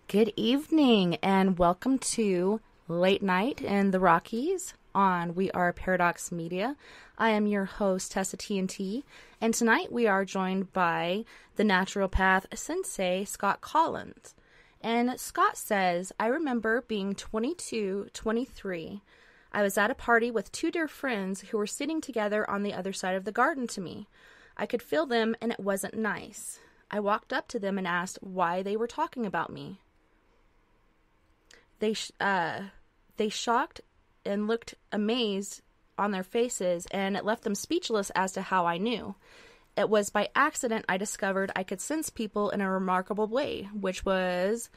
Good evening and welcome to Late Night in the Rockies on We Are Paradox Media. I am your host, TessaTNT, and tonight we are joined by the Naturopath Sensate, Scott Collins. And Scott says, I remember being 22, 23. I was at a party with two dear friends who were sitting together on the other side of the garden to me. I could feel them and it wasn't nice. I walked up to them and asked why they were talking about me. They shocked and looked amazed on their faces, and it left them speechless as to how I knew. It was by accident I discovered I could sense people in a remarkable way, which has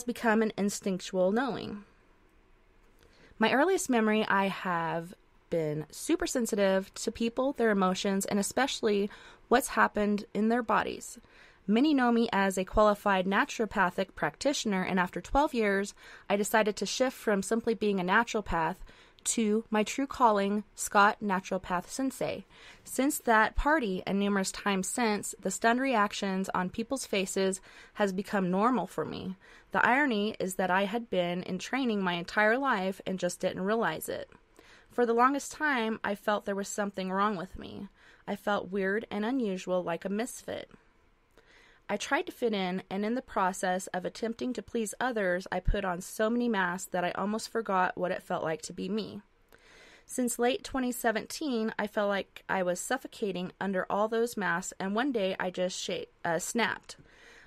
become an instinctual knowing. My earliest memory, I have been super sensitive to people, their emotions, and especially what's happened in their bodies. Many know me as a qualified naturopathic practitioner, and after 12 years, I decided to shift from simply being a naturopath to my true calling, Scott Naturopath Sensate. Since that party and numerous times since, the stunned reactions on people's faces has become normal for me. The irony is that I had been in training my entire life and just didn't realize it. For the longest time, I felt there was something wrong with me. I felt weird and unusual, like a misfit. I tried to fit in, and in the process of attempting to please others, I put on so many masks that I almost forgot what it felt like to be me. Since late 2017, I felt like I was suffocating under all those masks, and one day I just snapped.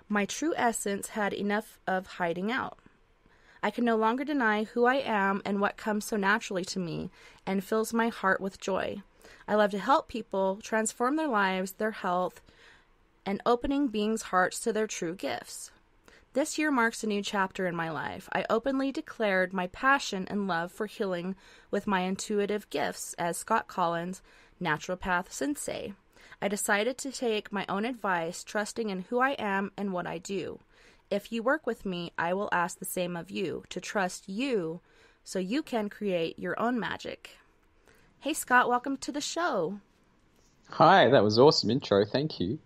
My true essence had enough of hiding out. I can no longer deny who I am and what comes so naturally to me and fills my heart with joy. I love to help people transform their lives, their health, and opening beings' hearts to their true gifts. This year marks a new chapter in my life. I openly declared my passion and love for healing with my intuitive gifts as Scott Collins Naturopath Sensate. I decided to take my own advice, trusting in who I am and what I do. If you work with me, I will ask the same of you, to trust you so you can create your own magic. Hey Scott, welcome to the show. Hi, that was an awesome intro. Thank you.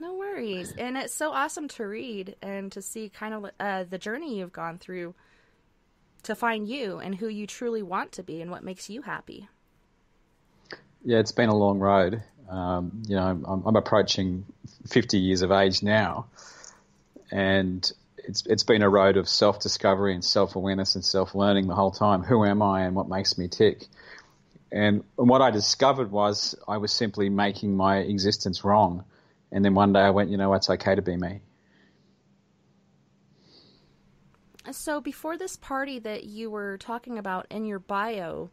No worries. And it's so awesome to read and to see kind of the journey you've gone through to find you and who you truly want to be and what makes you happy. Yeah, it's been a long road. I'm approaching 50 years of age now, and it's been a road of self-discovery and self-awareness and self-learning the whole time. Who am I and what makes me tick? And what I discovered was I was simply making my existence wrong. And then one day I went, it's okay to be me. So before this party that you were talking about in your bio,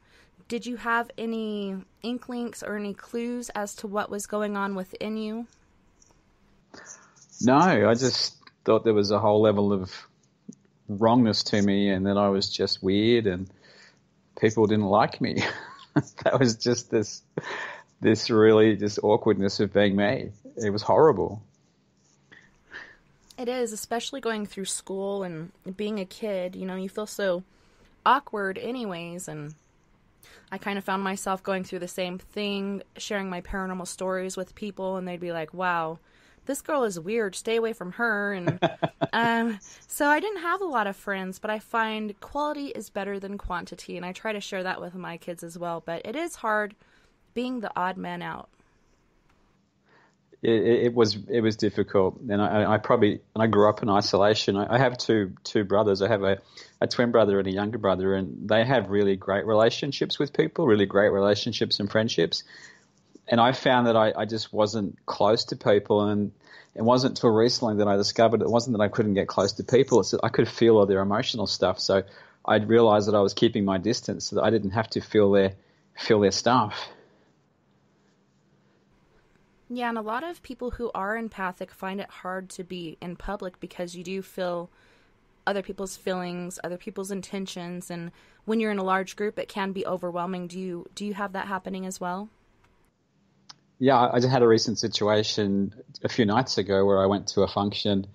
did you have any inklings or any clues as to what was going on within you? No, I just thought there was a whole level of wrongness to me and that I was just weird and people didn't like me. That was just this really just awkwardness of being me. It was horrible. It is, especially going through school and being a kid. You feel so awkward anyways, and I kind of found myself going through the same thing, sharing my paranormal stories with people, and they'd be like, wow, this girl is weird, stay away from her. And so I didn't have a lot of friends, but I find quality is better than quantity, and I try to share that with my kids as well. But it is hard being the odd man out. It was difficult, and I grew up in isolation. I have two brothers. I have a twin brother and a younger brother, and they have really great relationships with people, really great relationships and friendships. And I found that I just wasn't close to people, and it wasn't until recently that I discovered it wasn't that I couldn't get close to people. It's that I could feel all their emotional stuff. So I realized that I was keeping my distance so that I didn't have to feel their stuff. Yeah, and a lot of people who are empathic find it hard to be in public because you do feel other people's feelings, other people's intentions, and when you're in a large group, it can be overwhelming. Do you have that happening as well? Yeah, I just had a recent situation a few nights ago where I went to a function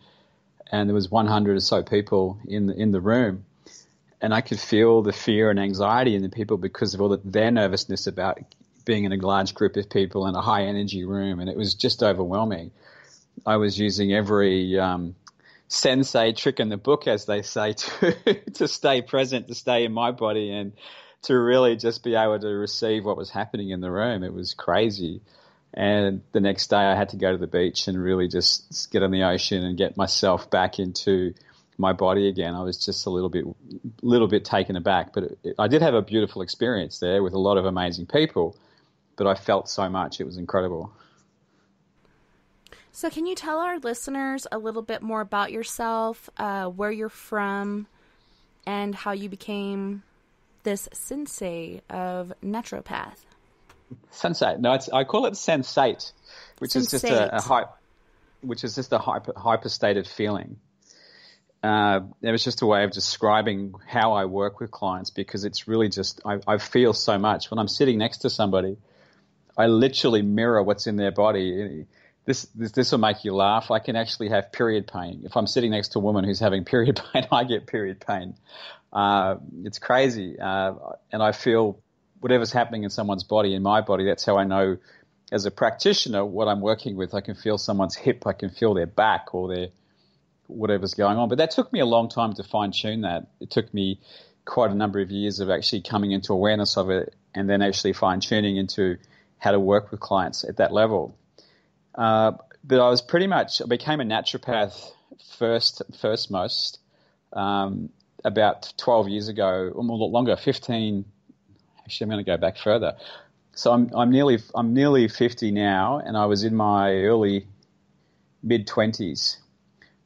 and there was 100 or so people in the room, and I could feel the fear and anxiety in the people because of all their nervousness about being in a large group of people in a high energy room, and it was just overwhelming. I was using every sensei trick in the book, as they say, to stay present, to stay in my body, and to really just be able to receive what was happening in the room. It was crazy. And the next day I had to go to the beach and really just get in the ocean and get myself back into my body again. I was just a little bit taken aback, but I did have a beautiful experience there with a lot of amazing people, but I felt so much. It was incredible. So can you tell our listeners a little bit more about yourself, where you're from, and how you became this sensei of naturopath? Sensate. No, I call it sensate, which is just a hyperstated feeling. It was just a way of describing how I work with clients, because it's really just I feel so much when I'm sitting next to somebody. I literally mirror what's in their body. This will make you laugh. I can actually have period pain. If I'm sitting next to a woman who's having period pain, I get period pain. It's crazy. And I feel whatever's happening in someone's body, in my body, that's how I know as a practitioner what I'm working with. I can feel someone's hip. I can feel their back or their whatever's going on. But that took me a long time to fine-tune that. It took me quite a number of years of actually coming into awareness of it and then actually fine-tuning into how to work with clients at that level. But I became a naturopath first most about 12 years ago, or more longer, 15. Actually, I'm going to go back further. So I'm nearly 50 now, and I was in my early mid-20s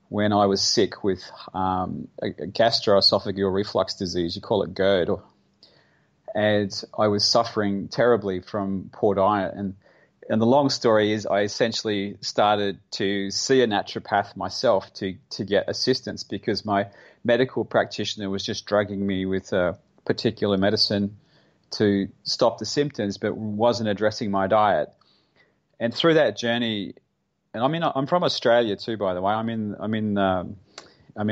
when I was sick with a gastroesophageal reflux disease. You call it GERD, and I was suffering terribly from poor diet. And the long story is I essentially started to see a naturopath myself to get assistance, because my medical practitioner was just drugging me with a particular medicine to stop the symptoms, but wasn't addressing my diet. And through that journey, and I'm from Australia too, by the way. I'm in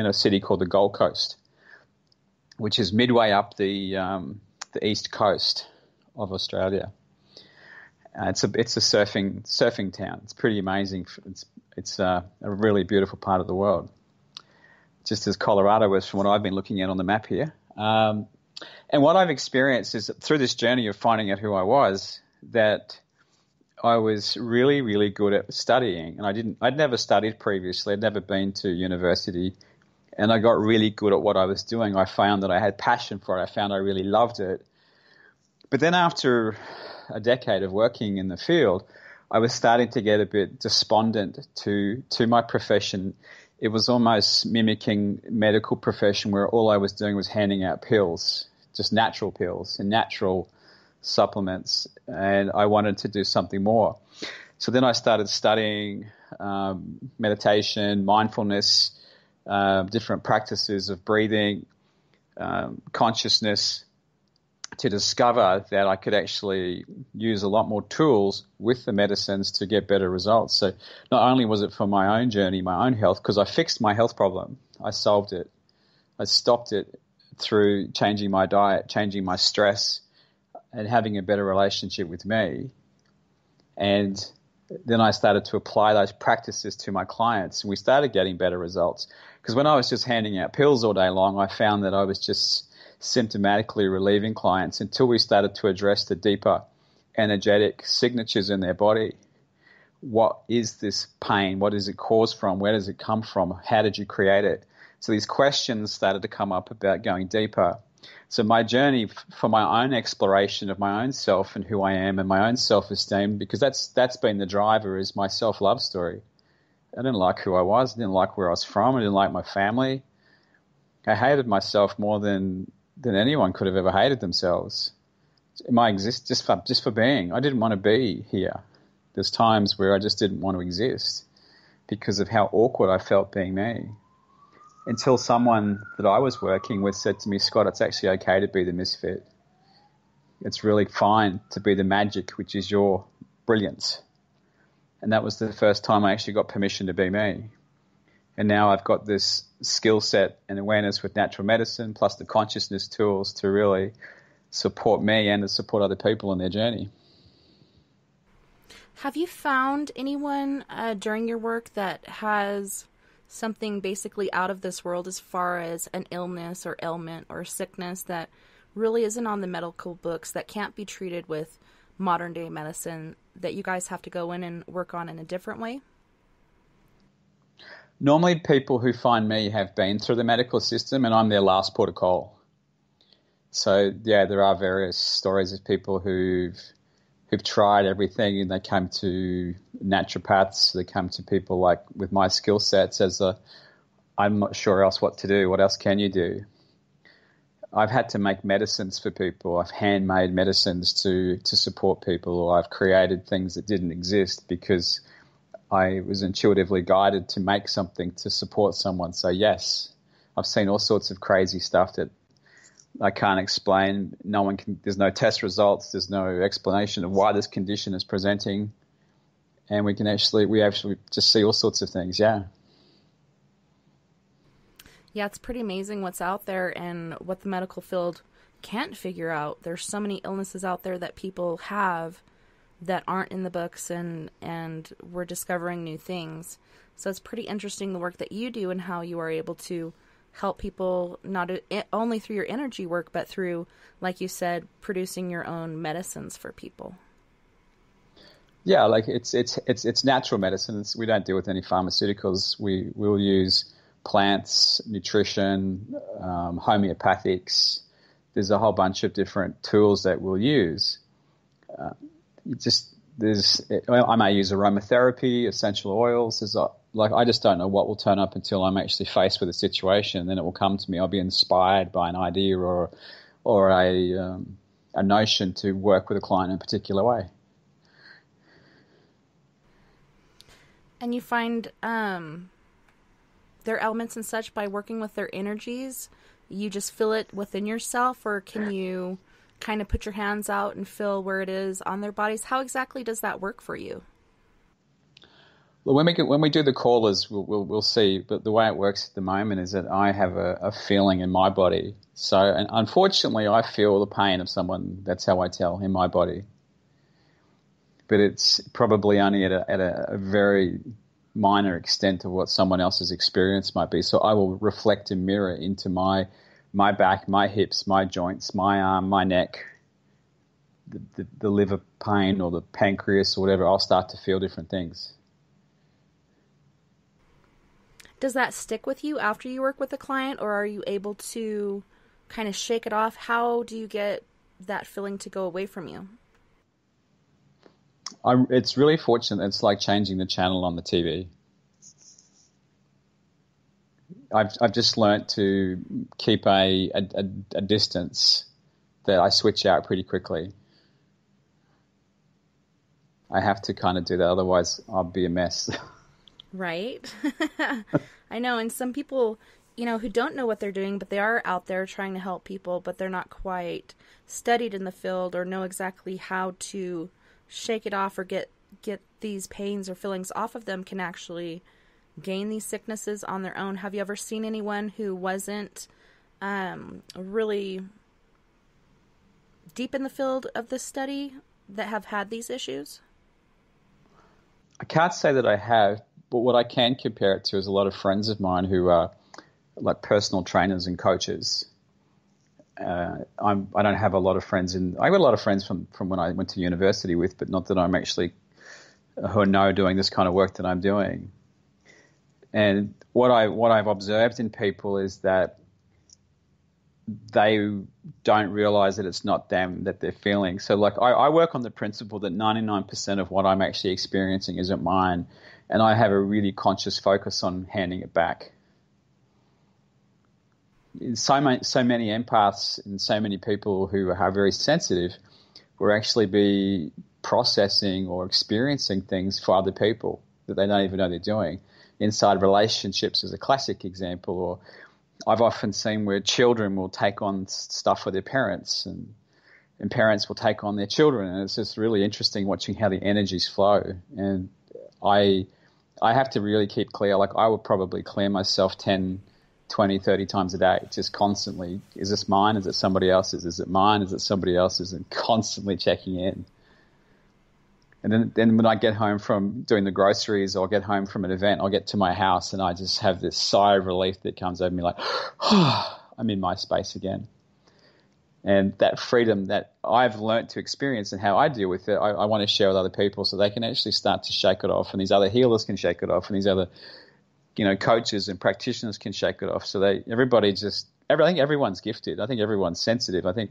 a city called the Gold Coast, which is midway up the east coast of Australia. It's a surfing town. It's pretty amazing. It's a really beautiful part of the world, just as Colorado was from what I've been looking at on the map here. And what I've experienced is through this journey of finding out who I was, that I was really, really good at studying. And I'd never studied previously. I'd never been to university. And I got really good at what I was doing. I found that I had passion for it. I found I really loved it. But then after a decade of working in the field, I was starting to get a bit despondent to my profession. It was almost mimicking medical profession, where all I was doing was handing out pills, just natural pills and natural supplements, and I wanted to do something more. So then I started studying meditation, mindfulness, different practices of breathing, consciousness, to discover that I could actually use a lot more tools with the medicines to get better results. So not only was it for my own journey, my own health, because I fixed my health problem, I solved it. I stopped it through changing my diet, changing my stress, and having a better relationship with me. And then I started to apply those practices to my clients, and we started getting better results. Because when I was just handing out pills all day long, I found that I was just symptomatically relieving clients until we started to address the deeper energetic signatures in their body. What is this pain? What is it caused from? Where does it come from? How did you create it? So these questions started to come up about going deeper. So my journey for my own exploration of my own self and who I am and my own self-esteem, because that's been the driver, is my self-love story. I didn't like who I was. I didn't like where I was from. I didn't like my family. I hated myself more than anyone could have ever hated themselves. Just for being. I didn't want to be here. There's times where I just didn't want to exist because of how awkward I felt being me. Until someone that I was working with said to me, Scott, it's actually okay to be the misfit. It's really fine to be the magic, which is your brilliance. And that was the first time I actually got permission to be me. And now I've got this skill set and awareness with natural medicine, plus the consciousness tools to really support me and to support other people on their journey. Have you found anyone during your work that has something basically out of this world as far as an illness or ailment or sickness that really isn't on the medical books, that can't be treated with modern day medicine, that you guys have to go in and work on in a different way? Normally people who find me have been through the medical system and I'm their last port of call. So yeah, there are various stories of people who've tried everything and they come to naturopaths, they come to people like with my skill sets as I'm not sure else what to do. What else can you do? I've had to make medicines for people. I've handmade medicines to support people, or I've created things that didn't exist because I was intuitively guided to make something to support someone. So yes, I've seen all sorts of crazy stuff that I can't explain. There's no test results. There's no explanation of why this condition is presenting. And we actually just see all sorts of things. Yeah. Yeah, it's pretty amazing what's out there and what the medical field can't figure out. There's so many illnesses out there that people have that aren't in the books, and we're discovering new things. So it's pretty interesting the work that you do and how you are able to help people not only through your energy work, but through, like you said, producing your own medicines for people. Yeah, like it's natural medicine. We don't deal with any pharmaceuticals. We'll use plants, nutrition, homeopathics. There's a whole bunch of different tools that we'll use. I may use aromatherapy, essential oils. I just don't know what will turn up until I'm actually faced with a situation. Then it will come to me. I'll be inspired by an idea or a notion to work with a client in a particular way. And you find their elements and such by working with their energies? You just feel it within yourself, or can you kind of put your hands out and feel where it is on their bodies? How exactly does that work for you? Well, when we do the callers, we'll see. But the way it works at the moment is that I have a feeling in my body. So, and unfortunately, I feel the pain of someone. That's how I tell in my body. But it's probably only at a very minor extent of what someone else's experience might be. So I will reflect and mirror into my back, my hips, my joints, my arm, my neck, the liver pain or the pancreas or whatever. I'll start to feel different things. Does that stick with you after you work with a client, or are you able to kind of shake it off? How do you get that feeling to go away from you? It's really fortunate. It's like changing the channel on the TV. I've just learnt to keep a distance that I switch out pretty quickly. I have to kind of do that, otherwise I'll be a mess. Right? I know, and some people, who don't know what they're doing, but they are out there trying to help people, but they're not quite studied in the field or know exactly how to shake it off or get these pains or feelings off of them, can actually gain these sicknesses on their own. Have you ever seen anyone who wasn't really deep in the field of this study that have had these issues? I can't say that I have, but what I can compare it to is a lot of friends of mine who are like personal trainers and coaches. I don't have a lot of friends I have a lot of friends from when I went to university with, but not that I'm actually who are now doing this kind of work that I'm doing. And what I've observed in people is that they don't realize that it's not them that they're feeling. So like I work on the principle that 99% of what I'm actually experiencing isn't mine, and I have a really conscious focus on handing it back. So many empaths and so many people who are very sensitive will actually be processing or experiencing things for other people that they don't even know they're doing. Inside relationships is a classic example, or I've often seen where children will take on stuff for their parents and parents will take on their children, and it's just really interesting watching how the energies flow. And I have to really keep clear. Like I will probably clear myself 10, 20, 30 times a day, just constantly. Is this mine? Is it somebody else's? Is it mine? Is it somebody else's? And constantly checking in. And then when I get home from doing the groceries or get home from an event, I'll get to my house and I just have this sigh of relief that comes over me like, oh, I'm in my space again. And that freedom that I've learned to experience and how I deal with it, I want to share with other people so they can actually start to shake it off, and these other healers can shake it off, and these other, coaches and practitioners can shake it off. So I think everyone's gifted. I think everyone's sensitive. I think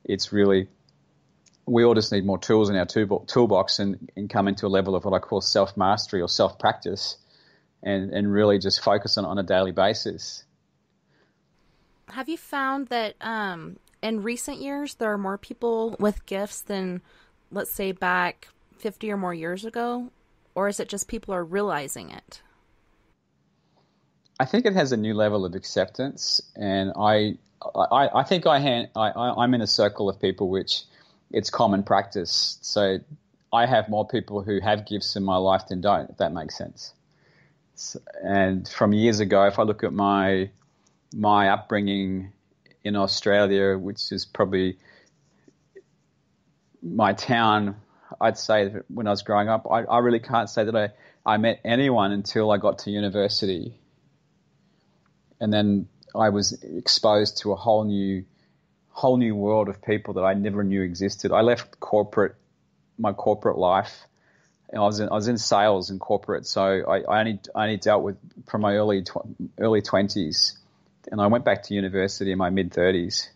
it's really, we all just need more tools in our toolbox and come into a level of what I call self-mastery or self-practice and really just focus on a daily basis. Have you found that in recent years there are more people with gifts than, let's say, back 50 or more years ago? Or is it just people are realizing it? I think it has a new level of acceptance, and I think I'm in a circle of people which it's common practice. So I have more people who have gifts in my life than don't, if that makes sense. And from years ago, if I look at my upbringing in Australia, which is probably my town, I'd say that when I was growing up, I really can't say that I met anyone until I got to university. And then I was exposed to a whole new world of people that I never knew existed. I left my corporate life. And I was in sales and corporate, so I only dealt with from my early 20s, and I went back to university in my mid 30s.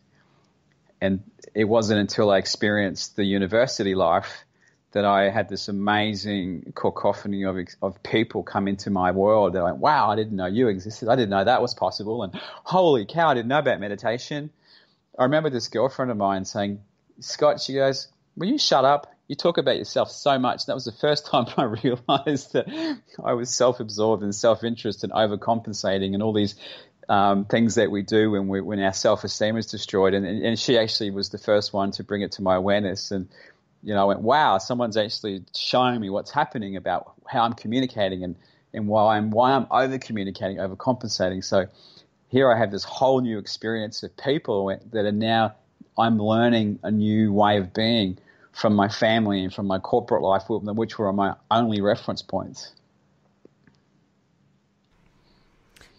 And it wasn't until I experienced the university life that I had this amazing cacophony of people come into my world. That I went, wow, I didn't know you existed. I didn't know that was possible. And holy cow, I didn't know about meditation. I remember this girlfriend of mine saying, Scott, she goes, will you shut up? You talk about yourself so much. That was the first time I realized that I was self-absorbed and self-interest and overcompensating and all these things that we do when our self-esteem is destroyed. And she actually was the first one to bring it to my awareness. And I went, wow, someone's actually showing me what's happening about how I'm communicating and why I'm over-communicating, over-compensating. So here I have this whole new experience of people that are now, I'm learning a new way of being from my family and from my corporate life, which were my only reference points.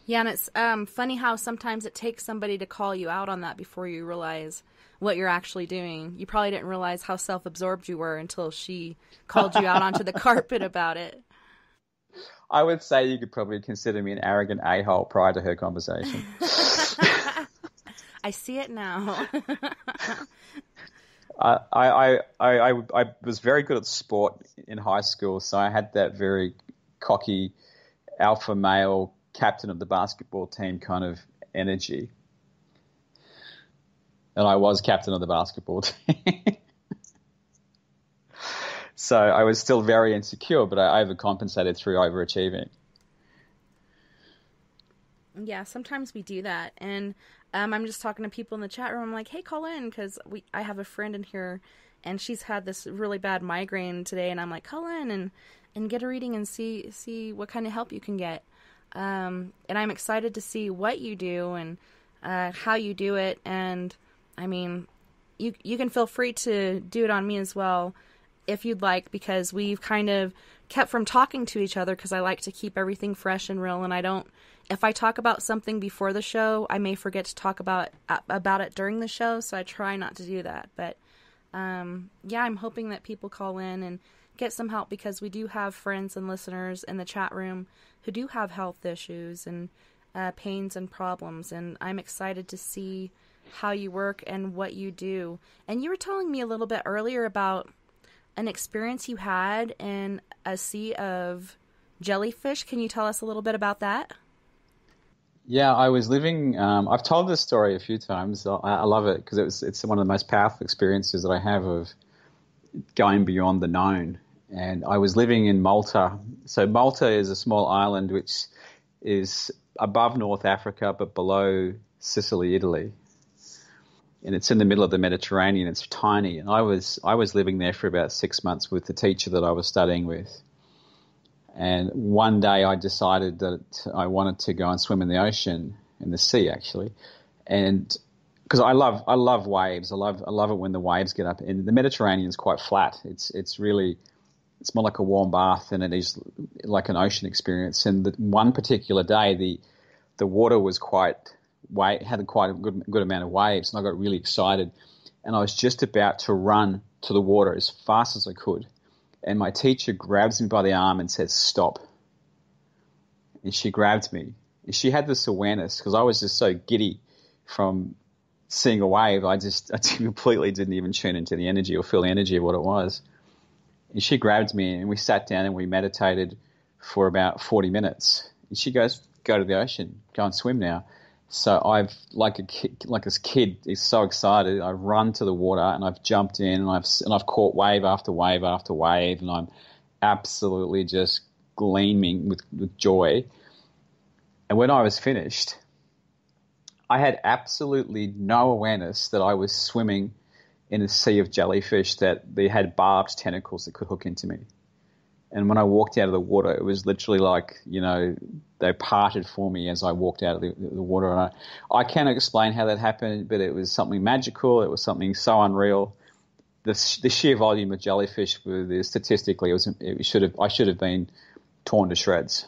Yeah, and it's funny how sometimes it takes somebody to call you out on that before you realize what you're actually doing. You probably didn't realize how self-absorbed you were until she called you out onto the carpet about it. I would say you could probably consider me an arrogant a-hole prior to her conversation. I see it now. I was very good at sport in high school, so I had that very cocky alpha male captain of the basketball team kind of energy. And I was captain of the basketball team. So I was still very insecure, but I overcompensated through overachieving. Yeah, sometimes we do that. And I'm just talking to people in the chat room. I'm like, hey, call in, because I have a friend in here, and she's had this really bad migraine today. And I'm like, call in and get a reading and see what kind of help you can get. And I'm excited to see what you do and how you do it. And I mean, you can feel free to do it on me as well if you'd like, because we've kind of kept from talking to each other because I like to keep everything fresh and real, and if I talk about something before the show, I may forget to talk about it during the show, so I try not to do that. But yeah, I'm hoping that people call in and get some help, because we do have friends and listeners in the chat room who do have health issues and pains and problems, and I'm excited to see how you work and what you do. And you were telling me a little bit earlier about an experience you had in a sea of jellyfish. Can you tell us a little bit about that? Yeah, I was living, I've told this story a few times. I love it because it's one of the most powerful experiences that I have of going beyond the known. And I was living in Malta. So Malta is a small island which is above North Africa but below Sicily, Italy. And it's in the middle of the Mediterranean. It's tiny. And I was living there for about 6 months with the teacher that I was studying with. And one day I decided that I wanted to go and swim in the ocean, in the sea actually. And because I love waves. I love it when the waves get up. And the Mediterranean is quite flat. It's really it's more like a warm bath than it is like an ocean experience. And the one particular day, the water was had quite a good amount of waves, and I got really excited. And I was just about to run to the water as fast as I could. And my teacher grabs me by the arm and says, "Stop." And she grabbed me. And she had this awareness, because I was just so giddy from seeing a wave. I completely didn't even tune into the energy or feel the energy of what it was. And she grabbed me, and we sat down and we meditated for about 40 minutes. And she goes, "Go to the ocean, go and swim now." So I've, like this kid is so excited, I've run to the water and I've jumped in, and I've caught wave after wave after wave, and I'm absolutely just gleaming with joy. And when I was finished, I had absolutely no awareness that I was swimming in a sea of jellyfish that they had barbed tentacles that could hook into me. And when I walked out of the water, it was literally like, they parted for me as I walked out of the water. And I can't explain how that happened, but it was something magical. It was something so unreal. The sheer volume of jellyfish, statistically, I should have been torn to shreds.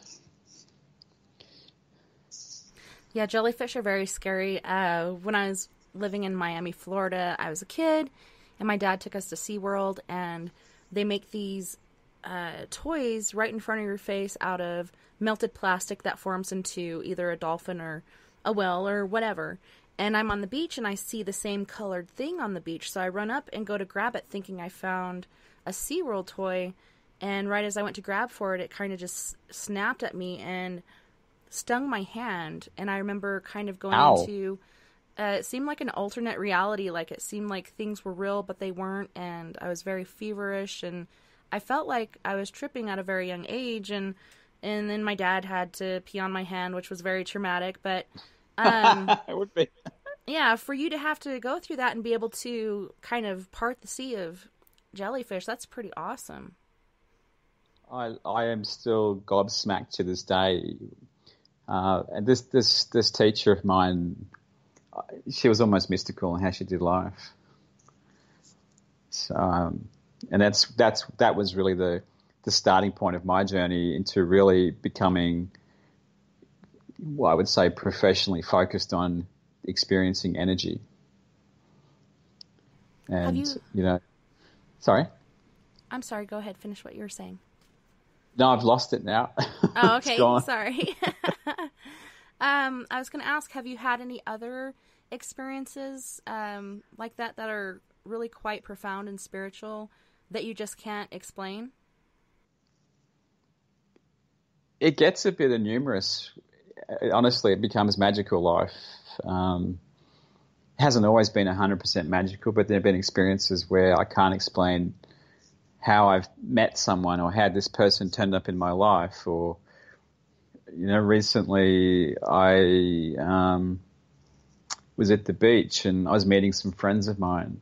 Yeah, jellyfish are very scary. When I was living in Miami, Florida, I was a kid, and my dad took us to SeaWorld, and they make these toys right in front of your face out of melted plastic that forms into either a dolphin or a whale or whatever. And I'm on the beach, and I see the same colored thing on the beach, so I run up and go to grab it, thinking I found a SeaWorld toy, and right as I went to grab for it, it kind of just snapped at me and stung my hand. And I remember kind of going Ow. into it seemed like an alternate reality, like it seemed like things were real but they weren't, and I was very feverish, and I felt like I was tripping at a very young age, and then my dad had to pee on my hand, which was very traumatic. But It would be. yeah, for you to have to go through that and be able to kind of part the sea of jellyfish, that's pretty awesome. I am still gobsmacked to this day. And this teacher of mine, she was almost mystical in how she did life. So, and that was really the starting point of my journey into really becoming, well, I would say, professionally focused on experiencing energy. And sorry. I'm sorry. Go ahead. Finish what you were saying. No, I've lost it now. Oh, okay. It's gone. Sorry. I was going to ask, have you had any other experiences like that are really quite profound and spiritual that you just can't explain? It gets a bit numerous. Honestly, it becomes magical life. Hasn't always been 100% magical, but there have been experiences where I can't explain how I've met someone or how this person turned up in my life. Or, recently I was at the beach and I was meeting some friends of mine,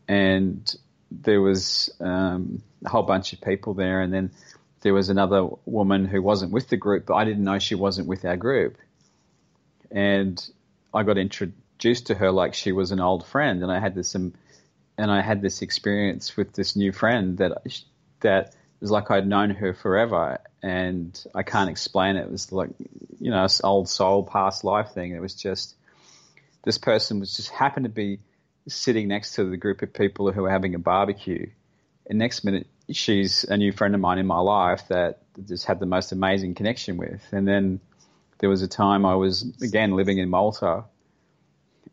and there was a whole bunch of people there, and then there was another woman who wasn't with the group, but I didn't know she wasn't with our group. And I got introduced to her like she was an old friend, and I had this experience with this new friend that was like I'd known her forever, and I can't explain it. It was like, an old soul past life thing. It was just, this person was just happened to be sitting next to the group of people who were having a barbecue, and next minute she's a new friend of mine in my life that I just had the most amazing connection with. And then there was a time I was, again, living in Malta,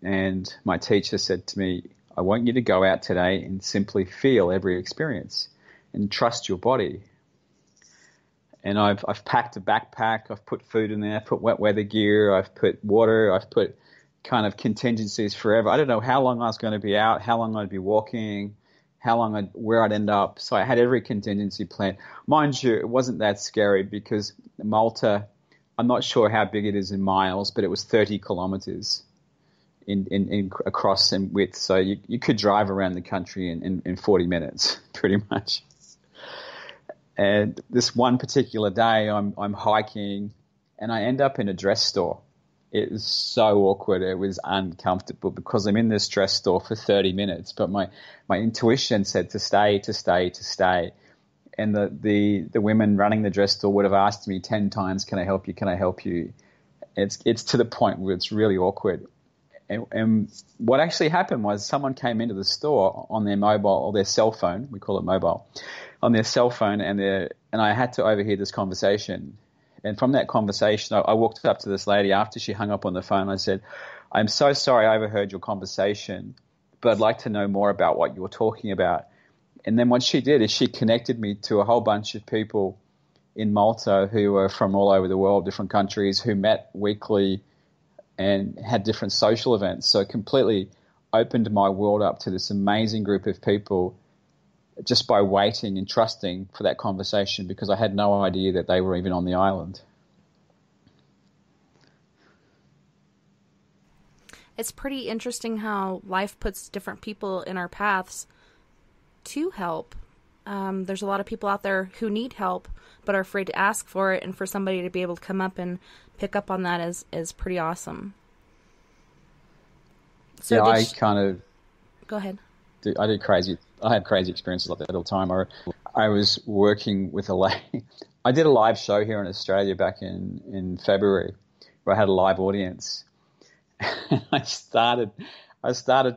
and my teacher said to me, "I want you to go out today and simply feel every experience and trust your body." And I've packed a backpack, I've put food in there, I've put wet weather gear, I've put water, I've put kind of contingencies forever. I don't know how long I was going to be out, how long I'd be walking, where I'd end up. So I had every contingency plan. Mind you, it wasn't that scary because Malta, I'm not sure how big it is in miles, but it was 30 kilometers in across and width. So you could drive around the country in 40 minutes, pretty much. And this one particular day, I'm hiking, and I end up in a dress store. It was so awkward. It was uncomfortable because I'm in this dress store for 30 minutes, but my intuition said to stay. and the women running the dress store would have asked me 10 times, "Can I help you? Can I help you?" It's to the point where it's really awkward. And what actually happened was someone came into the store on their mobile or their cell phone, we call it mobile, on their cell phone, and I had to overhear this conversation. And from that conversation, I walked up to this lady after she hung up on the phone. I said, "I'm so sorry I overheard your conversation, but I'd like to know more about what you were talking about." And then what she did is she connected me to a whole bunch of people in Malta who were from all over the world, different countries, who met weekly and had different social events. So it completely opened my world up to this amazing group of people just by waiting and trusting for that conversation, because I had no idea that they were even on the island. It's pretty interesting how life puts different people in our paths to help. There's a lot of people out there who need help but are afraid to ask for it, and for somebody to be able to come up and pick up on that is pretty awesome. So yeah, go ahead. I had crazy experiences like that all the time. I was working with a lady. I did a live show here in Australia back in February where I had a live audience. I started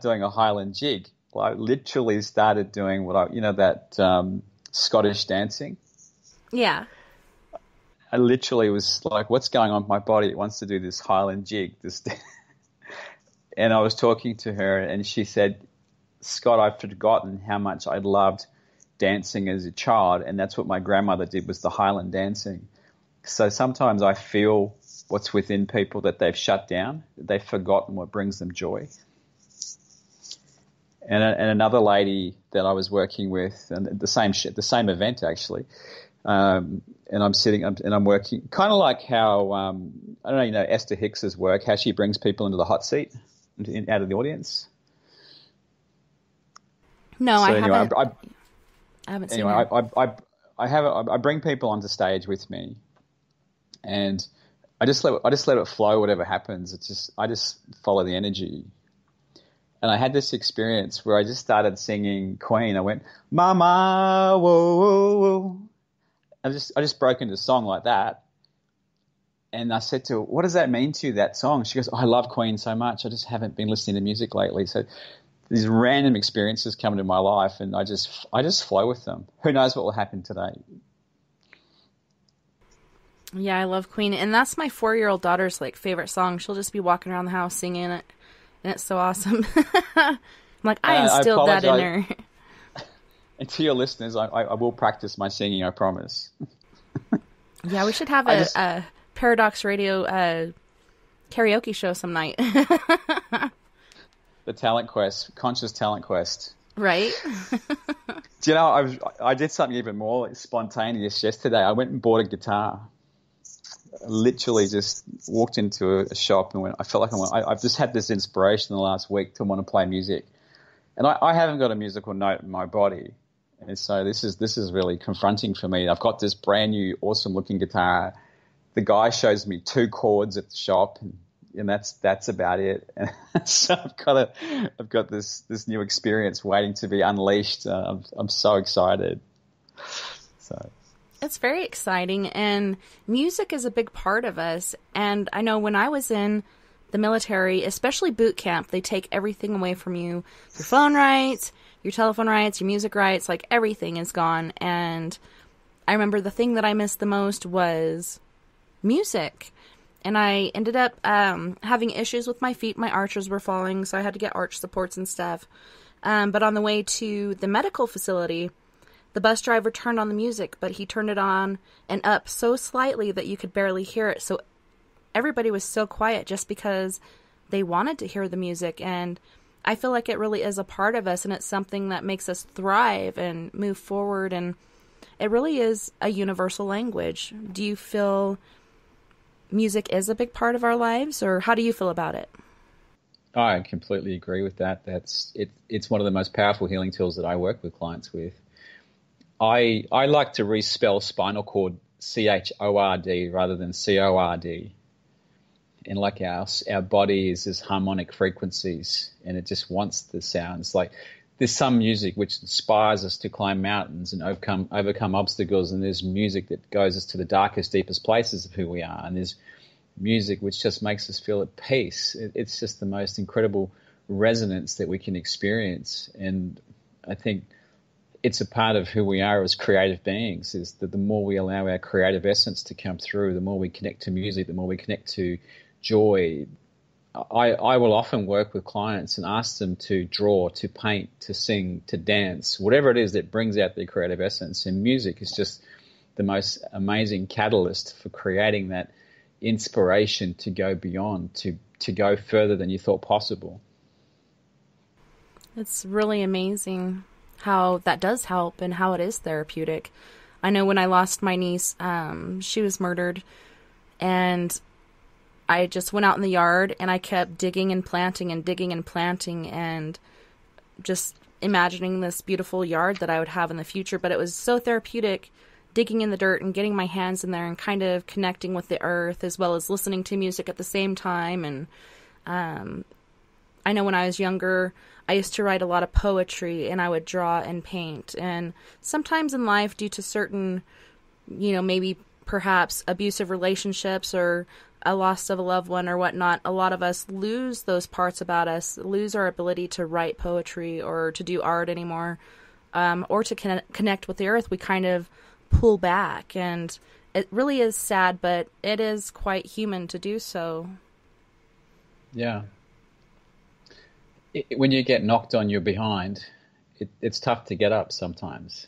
doing a Highland jig. I literally started doing that Scottish dancing. Yeah. I literally was like, "What's going on with my body? It wants to do this Highland jig." And I was talking to her, and she said, "Scott, I've forgotten how much I loved dancing as a child, and that's what my grandmother did, was the Highland dancing." So sometimes I feel what's within people that they've shut down, that they've forgotten what brings them joy. And another lady that I was working with, and the same event actually, and I'm working kind of like how I don't know, Esther Hicks's work, how she brings people into the hot seat, out of the audience. No, so I anyway, haven't. I haven't seen it. I bring people onto stage with me, and I just let it flow. Whatever happens, I just follow the energy. And I had this experience where I just started singing Queen. I went, "Mama, whoa, whoa, whoa." I just broke into a song like that. And I said to her, "What does that mean to you, that song?" She goes, "I love Queen so much. I just haven't been listening to music lately." So these random experiences come into my life, and I just flow with them. Who knows what will happen today? Yeah, I love Queen. And that's my 4-year-old daughter's favorite song. She'll just be walking around the house singing it. And it's so awesome. I'm like, I instilled that in her. And to your listeners, I will practice my singing, I promise. Yeah, we should have a Paradox Radio karaoke show some night. The Talent Quest, Conscious Talent Quest. Right? Do you know, I did something even more spontaneous yesterday. I went and bought a guitar. Literally just walked into a shop and went, I felt like I've just had this inspiration in the last week to want to play music. And I haven't got a musical note in my body. And so this is really confronting for me. I've got this brand new, awesome looking guitar. The guy shows me 2 chords at the shop, and that's about it. And so I've got this new experience waiting to be unleashed. I'm so excited. So. It's very exciting, and music is a big part of us. And I know when I was in the military, especially boot camp, they take everything away from you. Your phone rights, your telephone rights, your music rights, everything is gone. And I remember the thing that I missed the most was music. And I ended up having issues with my feet. My arches were falling, so I had to get arch supports and stuff. But on the way to the medical facility, the bus driver turned on the music, but he turned it on and up so slightly that you could barely hear it. So everybody was so quiet just because they wanted to hear the music. And I feel like it really is a part of us, and it's something that makes us thrive and move forward. And it really is a universal language. Do you feel music is a big part of our lives, or how do you feel about it? I completely agree with that. It's one of the most powerful healing tools that I work with clients with. I like to respell spinal cord CHORD rather than CORD. And our body is harmonic frequencies, and it just wants the sounds. there's some music which inspires us to climb mountains and overcome obstacles, and there's music that goes us to the darkest, deepest places of who we are, and there's music which just makes us feel at peace. It's just the most incredible resonance that we can experience, and I think it's a part of who we are as creative beings, is that the more we allow our creative essence to come through, the more we connect to music, the more we connect to joy. I will often work with clients and ask them to draw, to paint, to sing, to dance, whatever it is that brings out their creative essence. And music is just the most amazing catalyst for creating that inspiration to go beyond, to go further than you thought possible. It's really amazing how that does help and how it is therapeutic. I know when I lost my niece, she was murdered, and I just went out in the yard and I kept digging and planting and just imagining this beautiful yard that I would have in the future. But it was so therapeutic digging in the dirt and getting my hands in there and kind of connecting with the earth, as well as listening to music at the same time. And I know when I was younger, I used to write a lot of poetry, and I would draw and paint. And sometimes in life, due to certain, maybe perhaps abusive relationships or a loss of a loved one or whatnot, a lot of us lose those parts about us, lose our ability to write poetry or to do art anymore, or to connect with the earth. We kind of pull back, and it really is sad, but it is quite human to do so. Yeah. When you get knocked on your behind, it's tough to get up sometimes.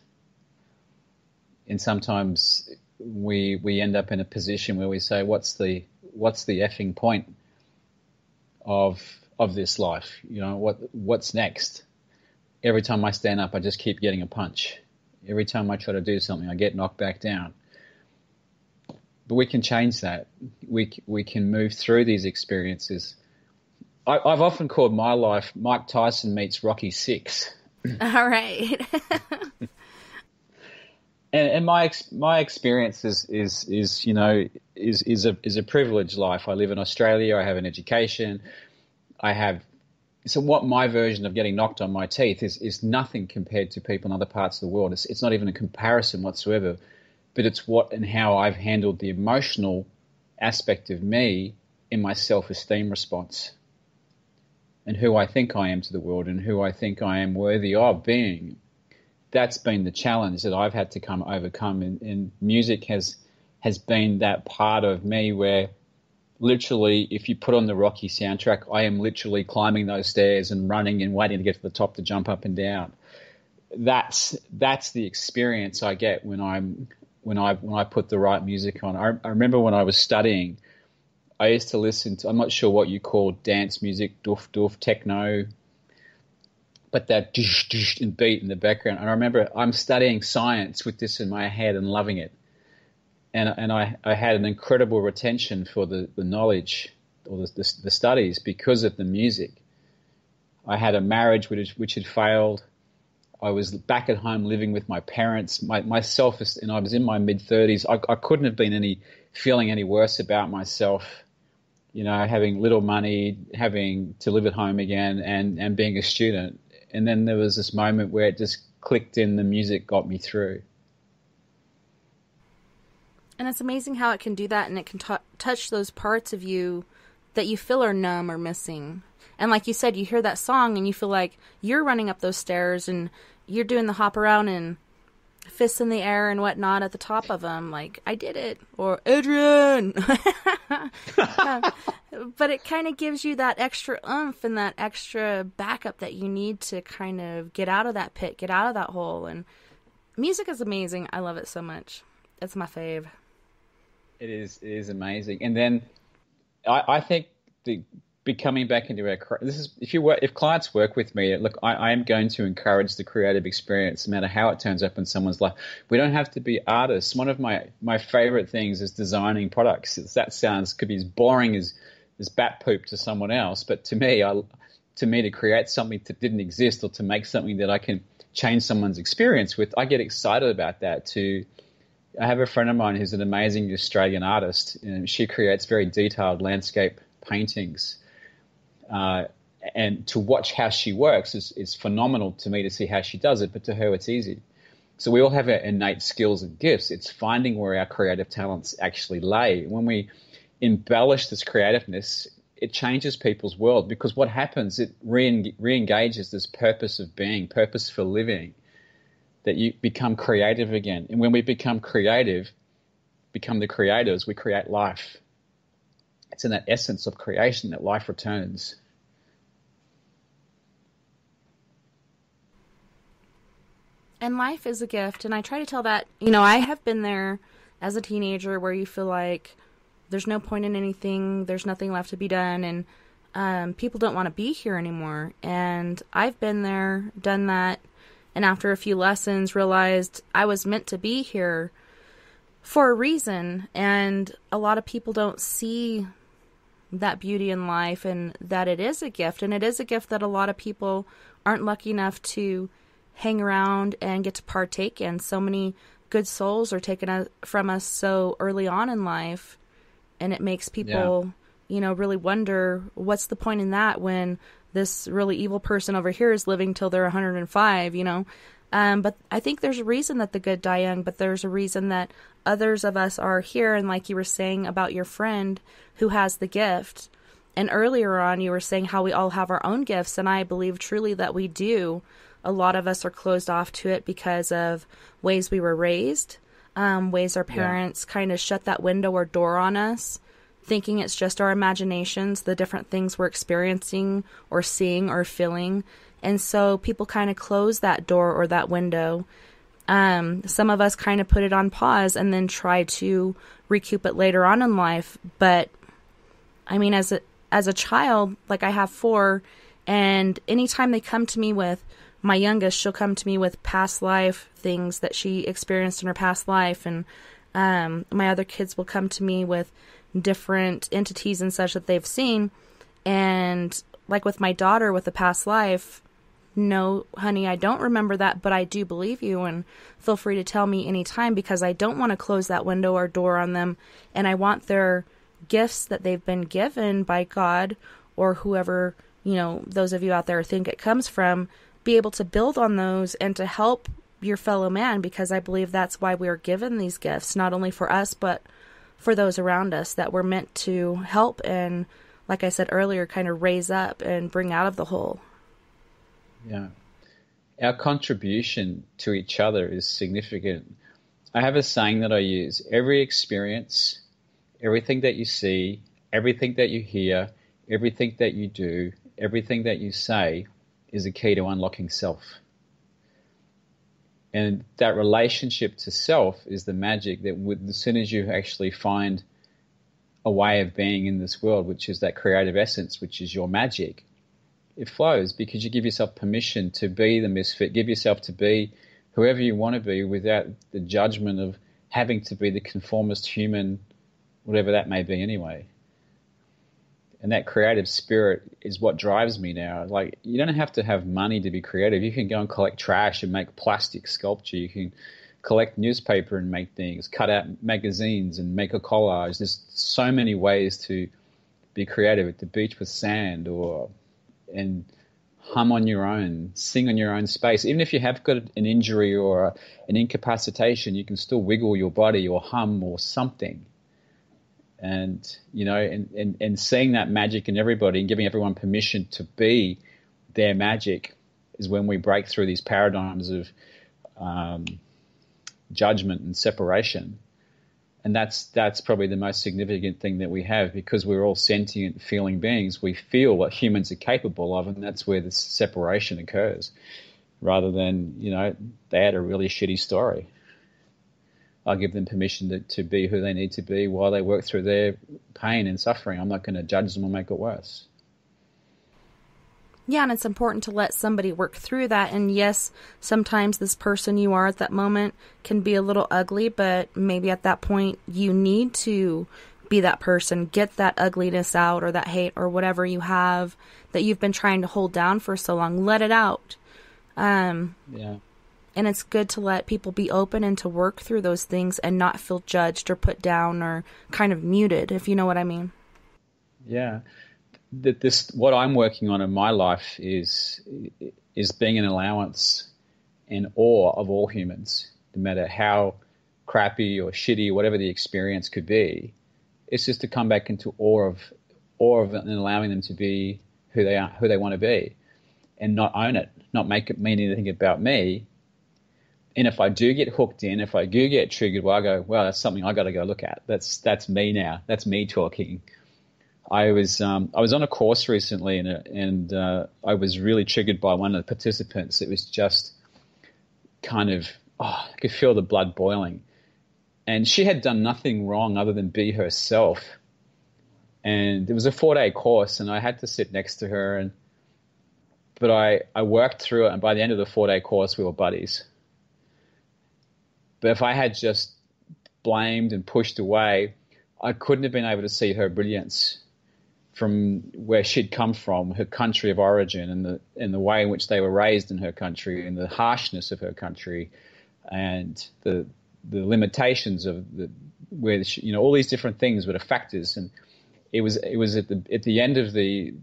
And sometimes we end up in a position where we say, what's the effing point of this life? What's next? Every time I stand up, I just keep getting a punch. Every time I try to do something, I get knocked back down. But we can change that. We can move through these experiences. I've often called my life Mike Tyson meets Rocky VI. All right. and my experience is a privileged life. I live in Australia. I have an education. So what my version of getting knocked on my teeth is nothing compared to people in other parts of the world. It's not even a comparison whatsoever, but it's what and how I've handled the emotional aspect of me in my self-esteem response, and who I think I am to the world, and who I think I am worthy of being. That's been the challenge that I've had to overcome, and music has been that part of me where literally, if you put on the Rocky soundtrack, I am literally climbing those stairs and running and waiting to get to the top to jump up and down. That's the experience I get when I put the right music on. I remember when I was studying, I used to listen to, I'm not sure what you call dance music, doof doof, techno, but that doosh doosh and beat in the background. And I remember I'm studying science with this in my head and loving it. And I had an incredible retention for the knowledge or the studies because of the music. I had a marriage which had failed. I was back at home living with my parents. Myself, and I was in my mid-30s. I couldn't have been feeling any worse about myself, having little money, having to live at home again, and being a student. And then there was this moment where it just clicked in. The music got me through. And it's amazing how it can do that, and it can touch those parts of you that you feel are numb or missing. And like you said, you hear that song and you feel like you're running up those stairs and you're doing the hop around and fists in the air and whatnot at the top of them. Like, I did it. Or, Adrian! But it kind of gives you that extra oomph and that extra backup that you need to kind of get out of that pit, get out of that hole. And music is amazing. I love it so much. It's my fave. It is amazing. And then I think coming back into if clients work with me, look, I am going to encourage the creative experience, no matter how it turns up in someone's life. We don't have to be artists. One of my favorite things is designing products. Could be as boring as bat poop to someone else, but to me, to create something that didn't exist, or to make something that I can change someone's experience with, I get excited about that. I have a friend of mine who's an amazing Australian artist, and she creates very detailed landscape paintings. And And to watch how she works is phenomenal to me to see how she does it, but to her it's easy. So we all have our innate skills and gifts. It's finding where our creative talents actually lay. When we embellish this creativeness, it changes people's world, because what happens, it re-engages this purpose of being, purpose for living, that you become creative again. And when we become creative, become the creators, we create life. It's in that essence of creation that life returns. And life is a gift. And I try to tell that, you know, I have been there as a teenager where you feel like there's no point in anything, there's nothing left to be done, and people don't want to be here anymore. And I've been there, done that, and after a few lessons realized I was meant to be here for a reason. And a lot of people don't see that beauty in life, and that it is a gift. And it is a gift that a lot of people aren't lucky enough to hang around and get to partake in. So many good souls are taken from us so early on in life, and it makes people, you know, really wonder, what's the point in that when this really evil person over here is living till they're 105, you know? But I think there's a reason that the good die young, but there's a reason that others of us are here. And like you were saying about your friend who has the gift, and earlier on you were saying how we all have our own gifts, and I believe truly that we do. A lot of us are closed off to it because of ways we were raised, ways our parents kind of shut that window or door on us, thinking it's just our imaginations, the different things we're experiencing or seeing or feeling. And so people kind of close that door or that window. Some of us kind of put it on pause and then try to recoup it later on in life. But I mean, as a child, like I have 4, and anytime they come to me with, my youngest, she'll come to me with past life things that she experienced in her past life. And my other kids will come to me with different entities and such that they've seen. And like with my daughter with the past life, no, honey, I don't remember that, but I do believe you, and feel free to tell me anytime, because I don't want to close that window or door on them. And I want their gifts that they've been given by God, or whoever, you know, those of you out there think it comes from, be able to build on those and to help your fellow man, because I believe that's why we are given these gifts, not only for us, but for those around us, that we're meant to help and, like I said earlier, kind of raise up and bring out of the hole. Yeah. Our contribution to each other is significant. I have a saying that I use: every experience, everything that you see, everything that you hear, everything that you do, everything that you say is a key to unlocking self. And that relationship to self is the magic that as soon as you actually find a way of being in this world, which is that creative essence, which is your magic, it flows, because you give yourself permission to be the misfit, give yourself to be whoever you want to be without the judgment of having to be the conformist human, whatever that may be anyway. And that creative spirit is what drives me now. Like, you don't have to have money to be creative. You can go and collect trash and make plastic sculpture. You can collect newspaper and make things, cut out magazines and make a collage. There's so many ways to be creative. At the beach with sand, and hum on your own, sing on your own space. Even if you have got an injury or an incapacitation, you can still wiggle your body or hum or something. And, you know, and seeing that magic in everybody and giving everyone permission to be their magic is when we break through these paradigms of judgment and separation. And that's probably the most significant thing that we have, because we're all sentient, feeling beings. We feel what humans are capable of, and that's where this separation occurs, rather than, you know, they had a really shitty story. I'll give them permission to be who they need to be while they work through their pain and suffering. I'm not going to judge them or make it worse. Yeah, and it's important to let somebody work through that. And yes, sometimes this person you are at that moment can be a little ugly, but maybe at that point you need to be that person, get that ugliness out, or that hate or whatever you have that you've been trying to hold down for so long. Let it out. Yeah. And it's good to let people be open and to work through those things and not feel judged or put down or kind of muted, if you know what I mean. Yeah. that this, what I'm working on in my life is being an allowance and awe of all humans, no matter how crappy or shitty, whatever the experience could be. It's just to come back into awe of it and allowing them to be who they are, who they want to be, and not own it, not make it mean anything about me. And if I do get hooked in, if I do get triggered, well, I go, well, that's something I got to go look at. That's me now. That's me talking. I was on a course recently, and I was really triggered by one of the participants. It was just kind of, I could feel the blood boiling. And she had done nothing wrong other than be herself. And it was a 4-day course, and I had to sit next to her. But I worked through it, and by the end of the 4-day course, we were buddies. But if I had just blamed and pushed away, I couldn't have been able to see her brilliance from where she'd come from, her country of origin, and the way in which they were raised in her country, and the harshness of her country, and the limitations of where she, all these different things were the factors. And it was at the end of the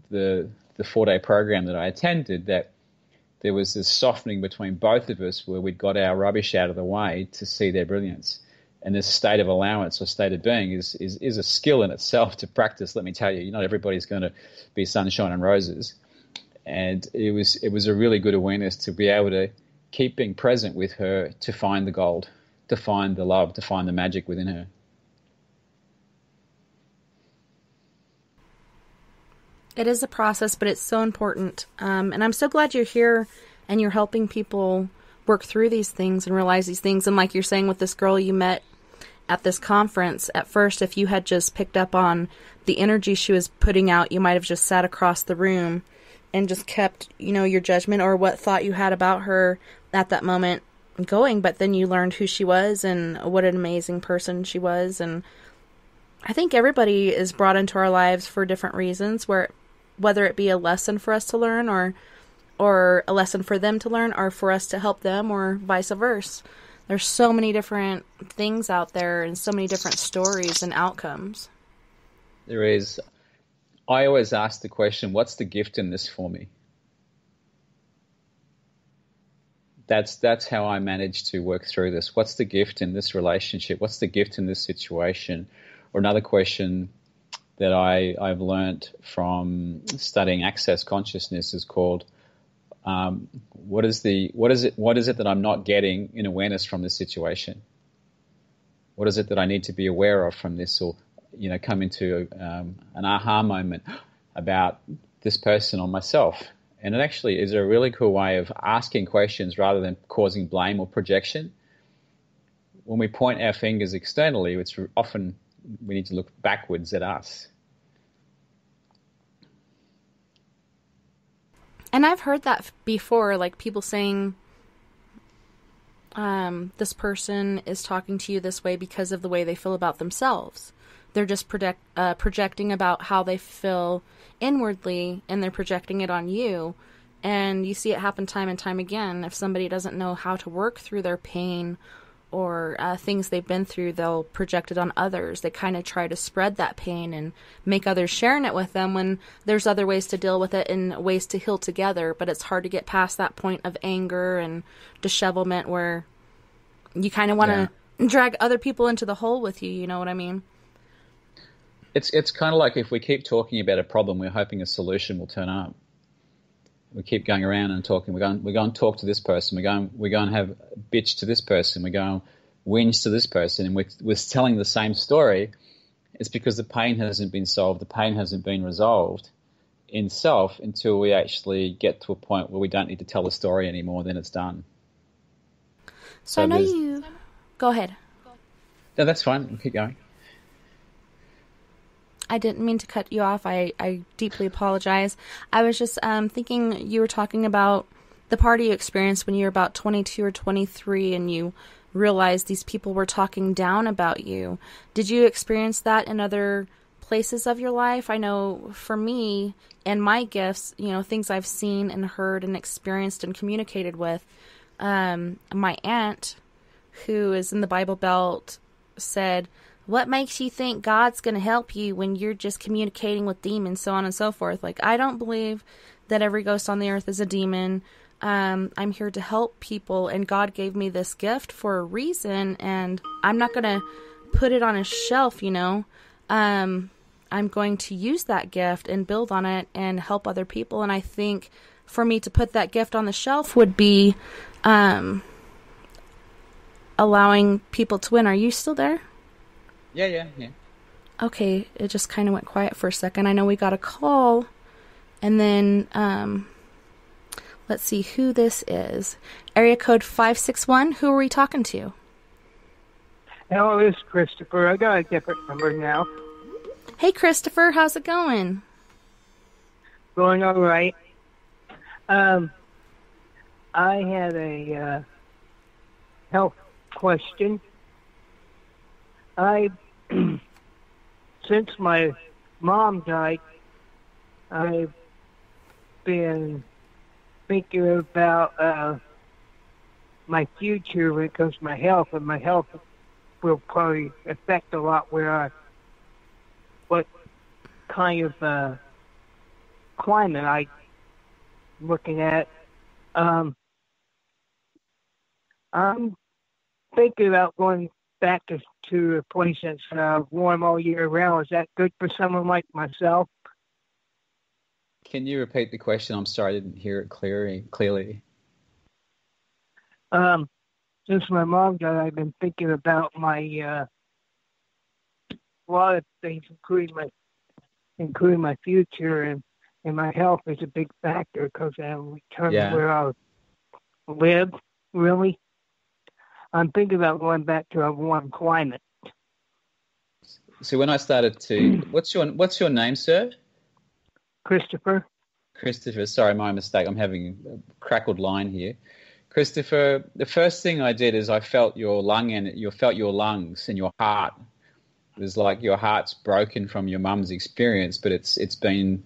4-day program that I attended that there was this softening between both of us, where we'd got our rubbish out of the way to see their brilliance. And this state of allowance or state of being is a skill in itself to practice. Let me tell you, not everybody's going to be sunshine and roses. And it was a really good awareness to be able to keep being present with her, to find the gold, to find the love, to find the magic within her. It is a process, but it's so important. And I'm so glad you're here and you're helping people work through these things and realize these things. And like you're saying with this girl you met at this conference, at first, if you had just picked up on the energy she was putting out, you might have just sat across the room and just kept, your judgment or what thought you had about her at that moment going. But then you learned who she was and what an amazing person she was. And I think everybody is brought into our lives for different reasons, whether it be a lesson for us to learn or a lesson for them to learn, or for us to help them, or vice versa. There's so many different things out there and so many different stories and outcomes. There is. I always ask the question, what's the gift in this for me? That's how I manage to work through this. What's the gift in this relationship? What's the gift in this situation? Or another question that I've learned from studying access consciousness is called, what is it that I'm not getting in awareness from this situation? What is it that I need to be aware of from this, or come into an aha moment about this person or myself? And it actually is a really cool way of asking questions rather than causing blame or projection. When we point our fingers externally, it's often we need to look backwards at us. And I've heard that before, like people saying, this person is talking to you this way because of the way they feel about themselves. They're just projecting about how they feel inwardly, and they're projecting it on you. And you see it happen time and time again. If somebody doesn't know how to work through their pain or things they've been through, they'll project it on others. They kind of try to spread that pain and make others sharing it with them, when there's other ways to deal with it and ways to heal together. But it's hard to get past that point of anger and dishevelment where you kind of want to drag other people into the hole with you. You know what I mean? It's kind of like if we keep talking about a problem, we're hoping a solution will turn up. We keep going around and talking. We're going to talk to this person. We're going to have a bitch to this person. We're going to whinge to this person, and we're telling the same story. It's because the pain hasn't been solved. The pain hasn't been resolved in self until we actually get to a point where we don't need to tell the story anymore. Then it's done. So I know you. Go ahead. No, that's fine. We'll keep going. I didn't mean to cut you off. I deeply apologize. I was just thinking you were talking about the party you experienced when you were about 22 or 23 and you realized these people were talking down about you. Did you experience that in other places of your life? I know for me and my gifts, things I've seen and heard and experienced and communicated with, my aunt, who is in the Bible Belt, said, what makes you think God's going to help you when you're just communicating with demons, so on and so forth. Like, I don't believe that every ghost on the earth is a demon. I'm here to help people, and God gave me this gift for a reason, and I'm not going to put it on a shelf, you know. I'm going to use that gift and build on it and help other people. And I think for me to put that gift on the shelf would be allowing people to win. Are you still there? Yeah. Okay, it just kind of went quiet for a second. I know we got a call, and then let's see who this is. Area code 561. Who are we talking to? Hello, this is Christopher. I got a different number now. Hey, Christopher, how's it going? Going all right. I had a health question. Since my mom died, I've been thinking about my future when it comes to my health, and my health will probably affect a lot what kind of climate I'm looking at. I'm thinking about going back to a place that's warm all year round. Is that good for someone like myself? Can you repeat the question? I'm sorry, I didn't hear it clearly. Since my mom died, I've been thinking about my a lot of things, including my future, and my health is a big factor because that'll determine where I'll live. Really, I'm thinking about going back to a warm climate. So when I started to, what's your name, sir? Christopher. Christopher, sorry, my mistake. I'm having a crackled line here. Christopher, the first thing I did is I felt your lungs and your heart. It was like your heart's broken from your mum's experience, but it's been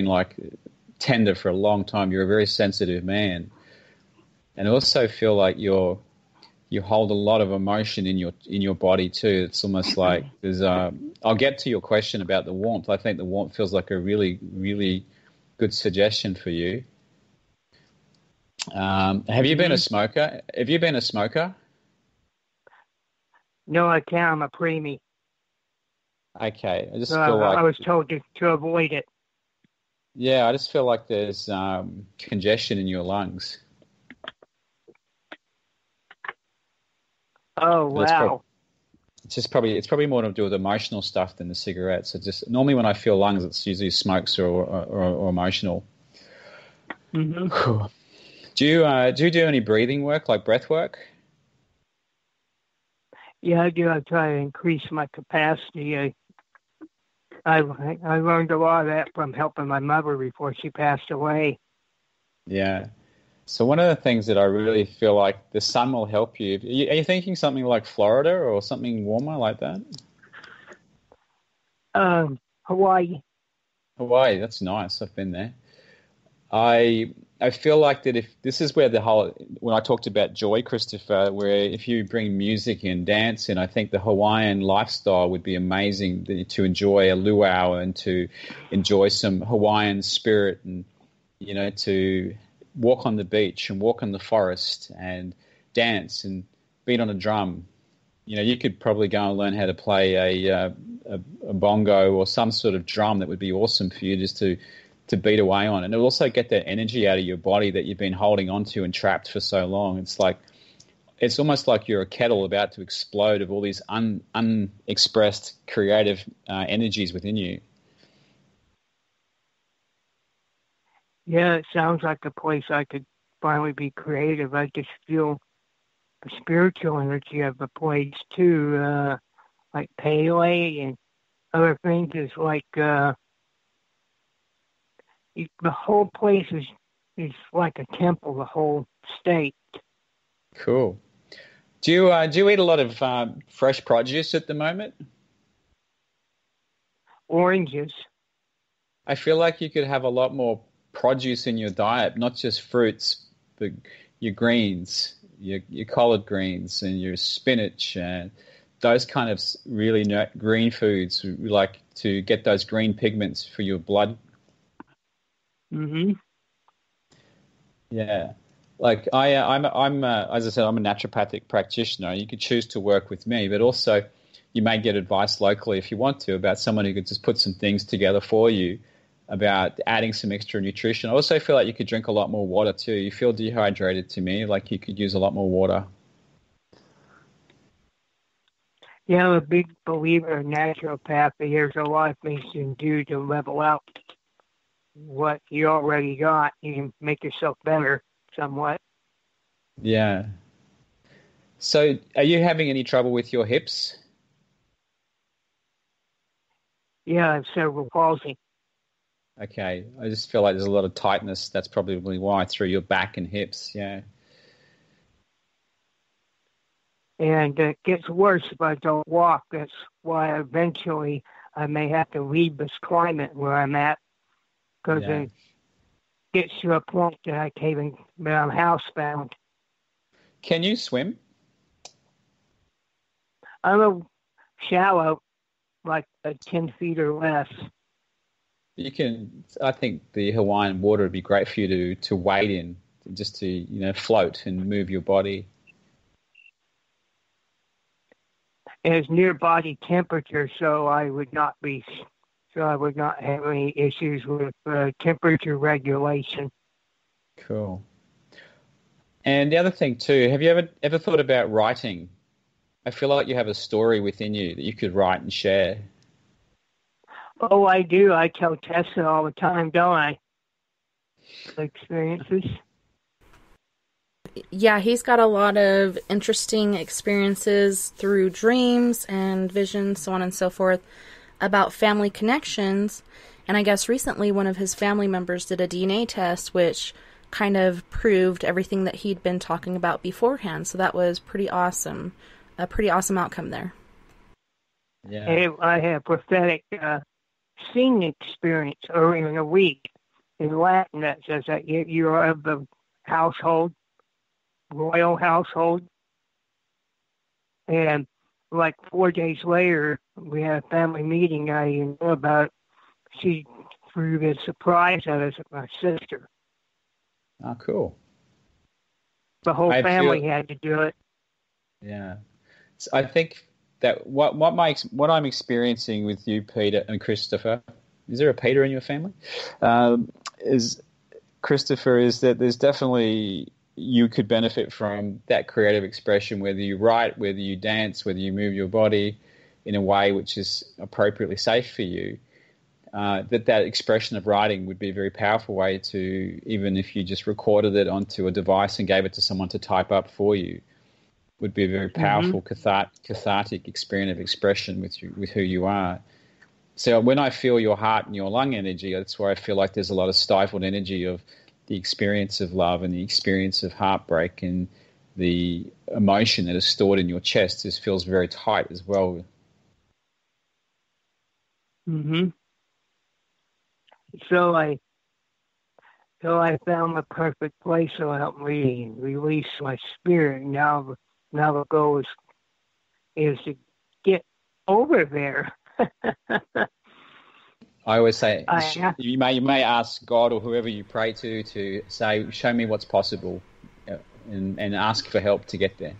like tender for a long time. You're a very sensitive man, and I also feel like you hold a lot of emotion in your body too. It's almost like there's I'll get to your question about the warmth. I think the warmth feels like a really, really good suggestion for you. Have you been a smoker? No, I can't. I'm a preemie. Okay, I just feel like I was told to avoid it. Yeah, I just feel like there's congestion in your lungs. Oh, wow. It's probably more to do with emotional stuff than the cigarettes. So just normally when I feel lungs, it's usually smokes or emotional. Mm-hmm. Do you do any breathing work, like breath work? Yeah, I do. I try to increase my capacity. I learned a lot of that from helping my mother before she passed away. Yeah. So one of the things that I really feel like the sun will help you. Are you thinking something like Florida or something warmer like that? Hawaii. Hawaii, that's nice. I've been there. I feel like that if this is where when I talked about joy, Christopher, where if you bring music and dance in, I think the Hawaiian lifestyle would be amazing to enjoy a luau and to enjoy some Hawaiian spirit and, you know, to walk on the beach and walk in the forest and dance and beat on a drum. You know, you could probably go and learn how to play a bongo or some sort of drum that would be awesome for you just to beat away on. And it'll also get that energy out of your body that you've been holding onto and trapped for so long. It's almost like you're a kettle about to explode of all these unexpressed creative energies within you. Yeah, it sounds like a place I could finally be creative. I just feel the spiritual energy of the place too, like Pele and other things is like the whole place is like a temple, the whole state. Cool. Do you eat a lot of fresh produce at the moment? Oranges. I feel like you could have a lot more produce in your diet, not just fruits, but your greens, your collard greens and your spinach and those kind of really green foods, like to get those green pigments for your blood. Mm-hmm. Yeah. Like I'm as I said, I'm a naturopathic practitioner. You could choose to work with me, but also you may get advice locally if you want to about someone who could just put some things together for you about adding some extra nutrition. I also feel like you could drink a lot more water too. You feel dehydrated to me, like you could use a lot more water. Yeah, I'm a big believer in naturopathy. There's a lot of things you can do to level out what you already got. You can make yourself better somewhat. Yeah. So are you having any trouble with your hips? Yeah, I have cerebral palsy. Okay. I just feel like there's a lot of tightness. That's probably why, through your back and hips. Yeah. And it gets worse if I don't walk. That's why eventually I may have to leave this climate where I'm at, because it gets to a point that I can't even, that I'm housebound. Can you swim? I'm a shallow, like 10 feet or less. You can. I think the Hawaiian water would be great for you to wade in, just to float and move your body. And it's near body temperature, so I would not have any issues with temperature regulation. Cool. And the other thing too, have you ever thought about writing? I feel like you have a story within you that you could write and share. Oh, I do. I tell Tessa all the time, don't I? Experiences. Yeah, he's got a lot of interesting experiences through dreams and visions, so on and so forth, about family connections. And I guess recently one of his family members did a DNA test, which kind of proved everything that he'd been talking about beforehand. So that was pretty awesome. A pretty awesome outcome there. Yeah. I had a prophetic seeing experience earlier in the week in Latin that says that you are of the household, royal household. And like 4 days later, we had a family meeting I didn't know about. She threw this surprise at us, my sister. Oh, cool. The whole family had to do it. Yeah. So I think that what I'm experiencing with you, Peter, and Christopher, is there a Peter in your family? Is Christopher, is that there's definitely, you could benefit from that creative expression, whether you write, whether you dance, whether you move your body in a way which is appropriately safe for you. That expression of writing would be a very powerful way to, even if you just recorded it onto a device and gave it to someone to type up for you, would be a very powerful cathartic experience of expression with who you are. So when I feel your heart and your lung energy, that's where I feel like there's a lot of stifled energy of the experience of love and the experience of heartbreak, and the emotion that is stored in your chest feels very tight as well. Mm-hmm. So I found the perfect place to help me release my spirit. Now the goal is to get over there. I always say you may ask God or whoever you pray to say, show me what's possible, and ask for help to get there.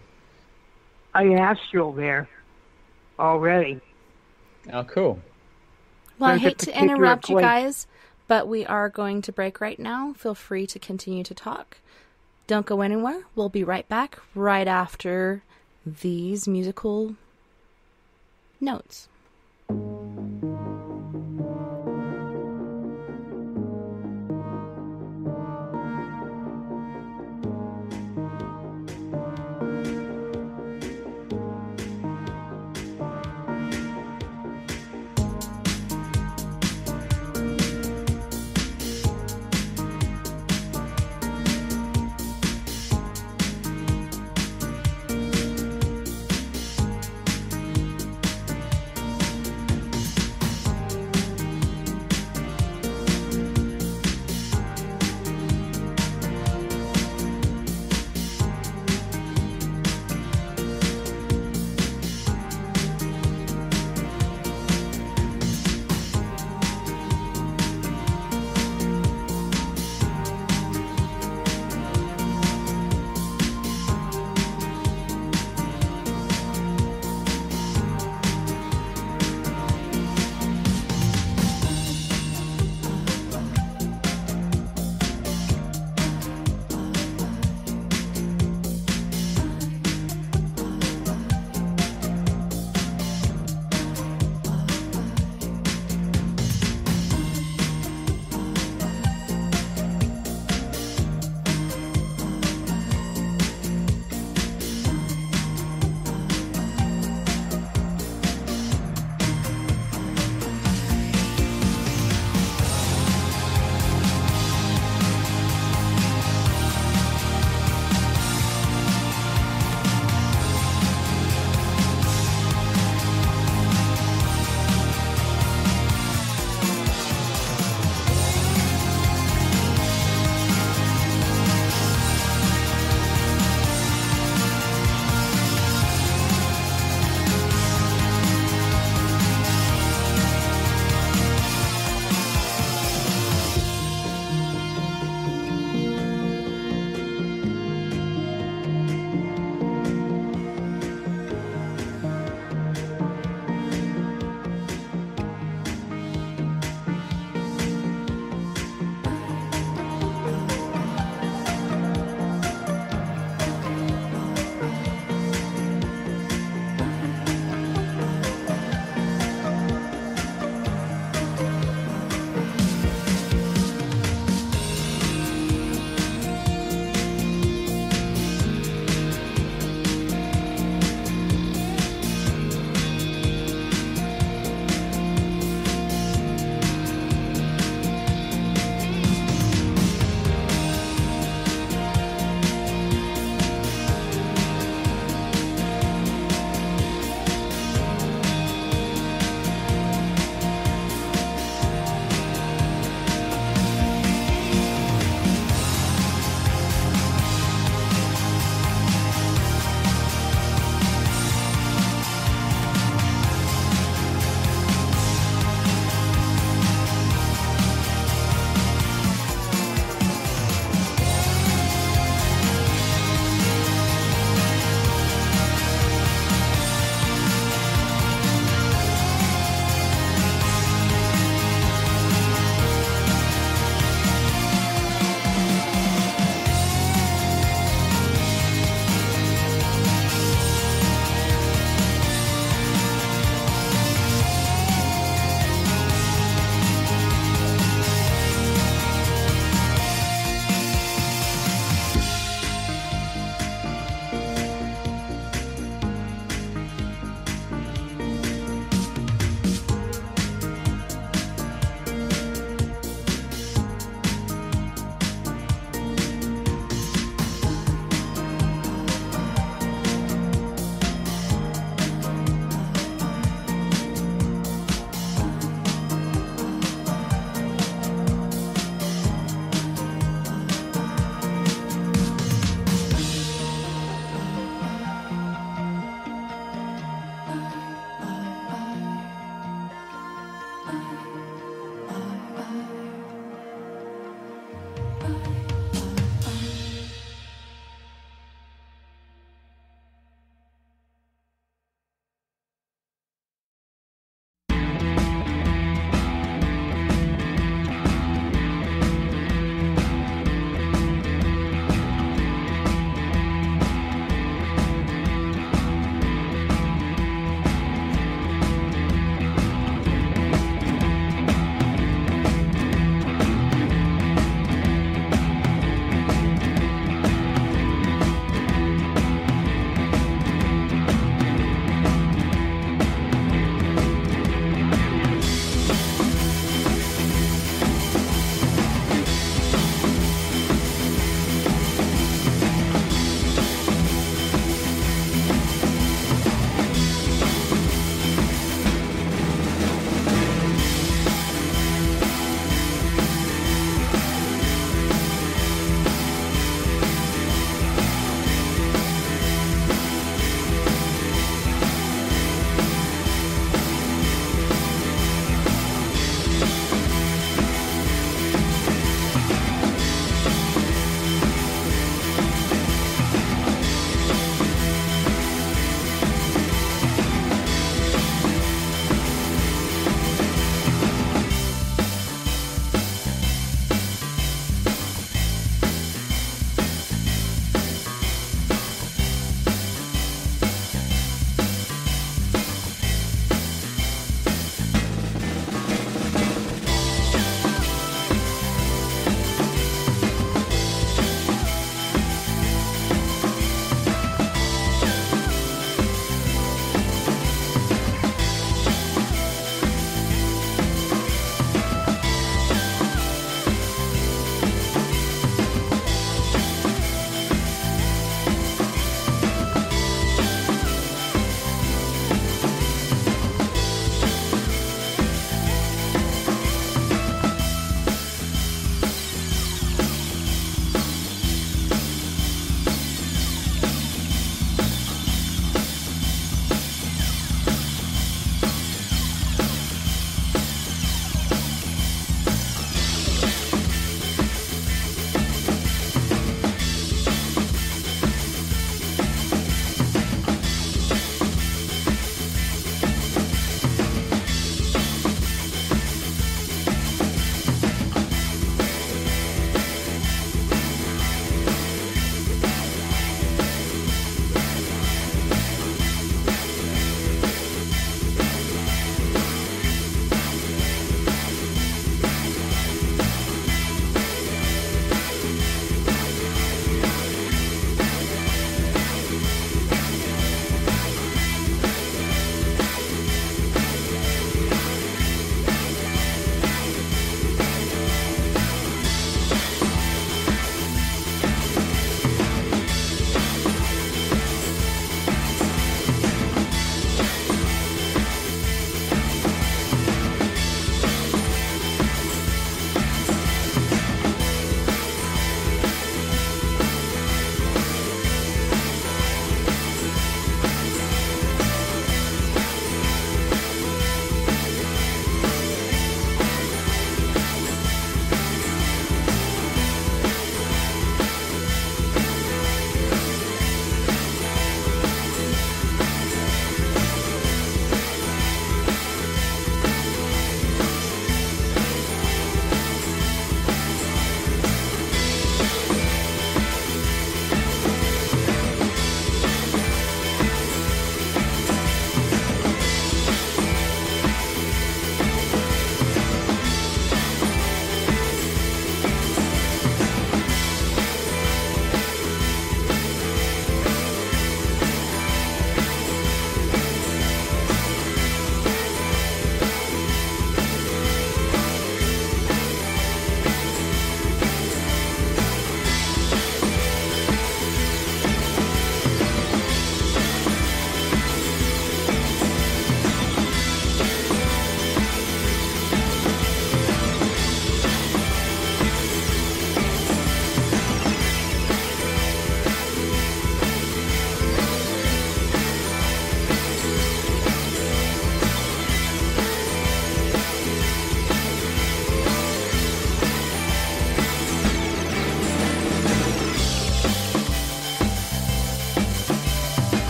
I astral there already. Oh, cool. Well, I hate to interrupt you guys, but we are going to break right now. Feel free to continue to talk. Don't go anywhere. We'll be right back right after these musical notes.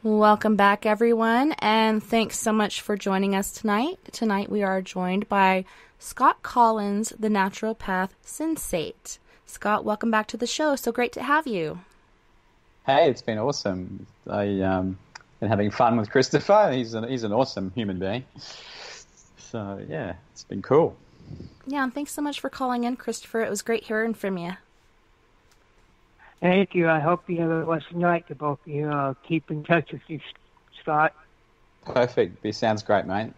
Welcome back, everyone, and thanks so much for joining us tonight. Tonight we are joined by Scott Collins, the Naturopath Sensate. Scott, welcome back to the show. So great to have you. Hey, it's been awesome. Been having fun with Christopher. He's an awesome human being. So, yeah, it's been cool. Yeah, and thanks so much for calling in, Christopher. It was great hearing from you. Thank you. I hope you have a blessed night to both of you. Keep in touch with you, Scott. Perfect. This sounds great, mate.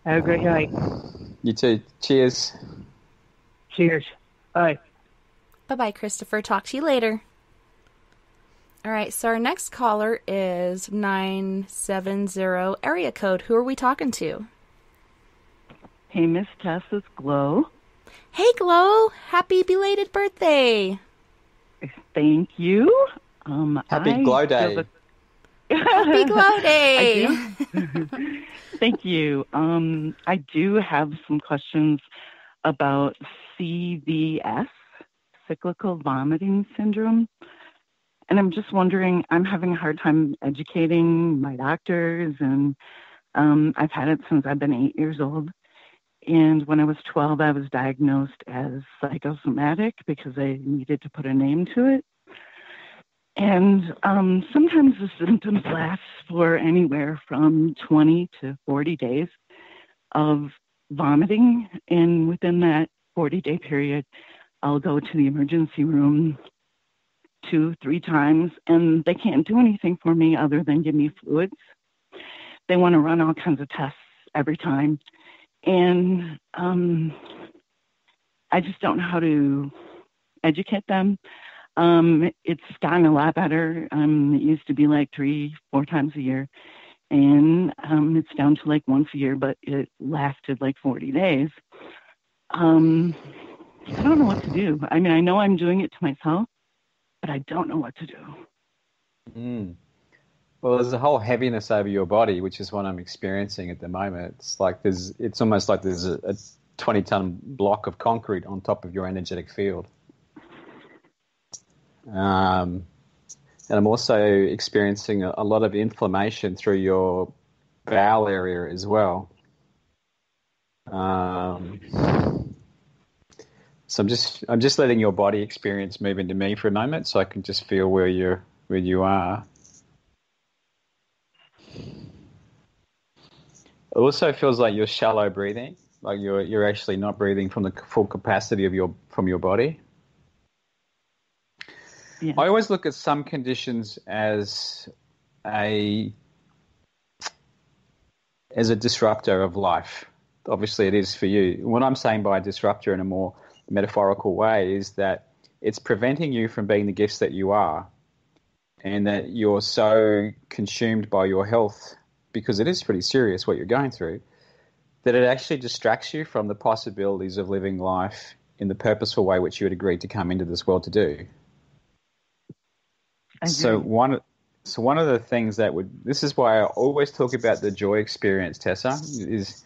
Have a great night. You too. Cheers. Cheers. Bye. Bye-bye, Christopher. Talk to you later. All right, so our next caller is 970 area code. Who are we talking to? Hey, Miss Tess, it's Glow. Hey, Glow. Happy belated birthday. Thank you. Happy Glow Day. Happy Glow Day. Thank you. I do have some questions about CVS, cyclical vomiting syndrome. And I'm just wondering, I'm having a hard time educating my doctors, and I've had it since I've been 8 years old. And when I was 12, I was diagnosed as psychosomatic because I needed to put a name to it. And sometimes the symptoms last for anywhere from 20 to 40 days of vomiting. And within that 40-day period, I'll go to the emergency room 2-3 times, and they can't do anything for me other than give me fluids. They want to run all kinds of tests every time. And I just don't know how to educate them. It's gotten a lot better. It used to be like 3-4 times a year, and it's down to like once a year, but it lasted like 40 days. I don't know what to do. I mean, I know I'm doing it to myself, but I don't know what to do. Well, there's a whole heaviness over your body, which is what I'm experiencing at the moment. It's almost like there's a 20-ton block of concrete on top of your energetic field. And I'm also experiencing a lot of inflammation through your bowel area as well. So I'm just letting your body experience move into me for a moment, so I can just feel where you are. It also feels like you're shallow breathing, like you're actually not breathing from the full capacity of your body. Yeah. I always look at some conditions as a disruptor of life. Obviously, it is for you. What I'm saying by a disruptor in a more metaphorical way is that it's preventing you from being the gifts that you are, and that you're so consumed by your health, because it is pretty serious what you're going through, that it actually distracts you from the possibilities of living life in the purposeful way which you had agreed to come into this world to do. So one of the things this is why I always talk about the joy experience, Tessa, is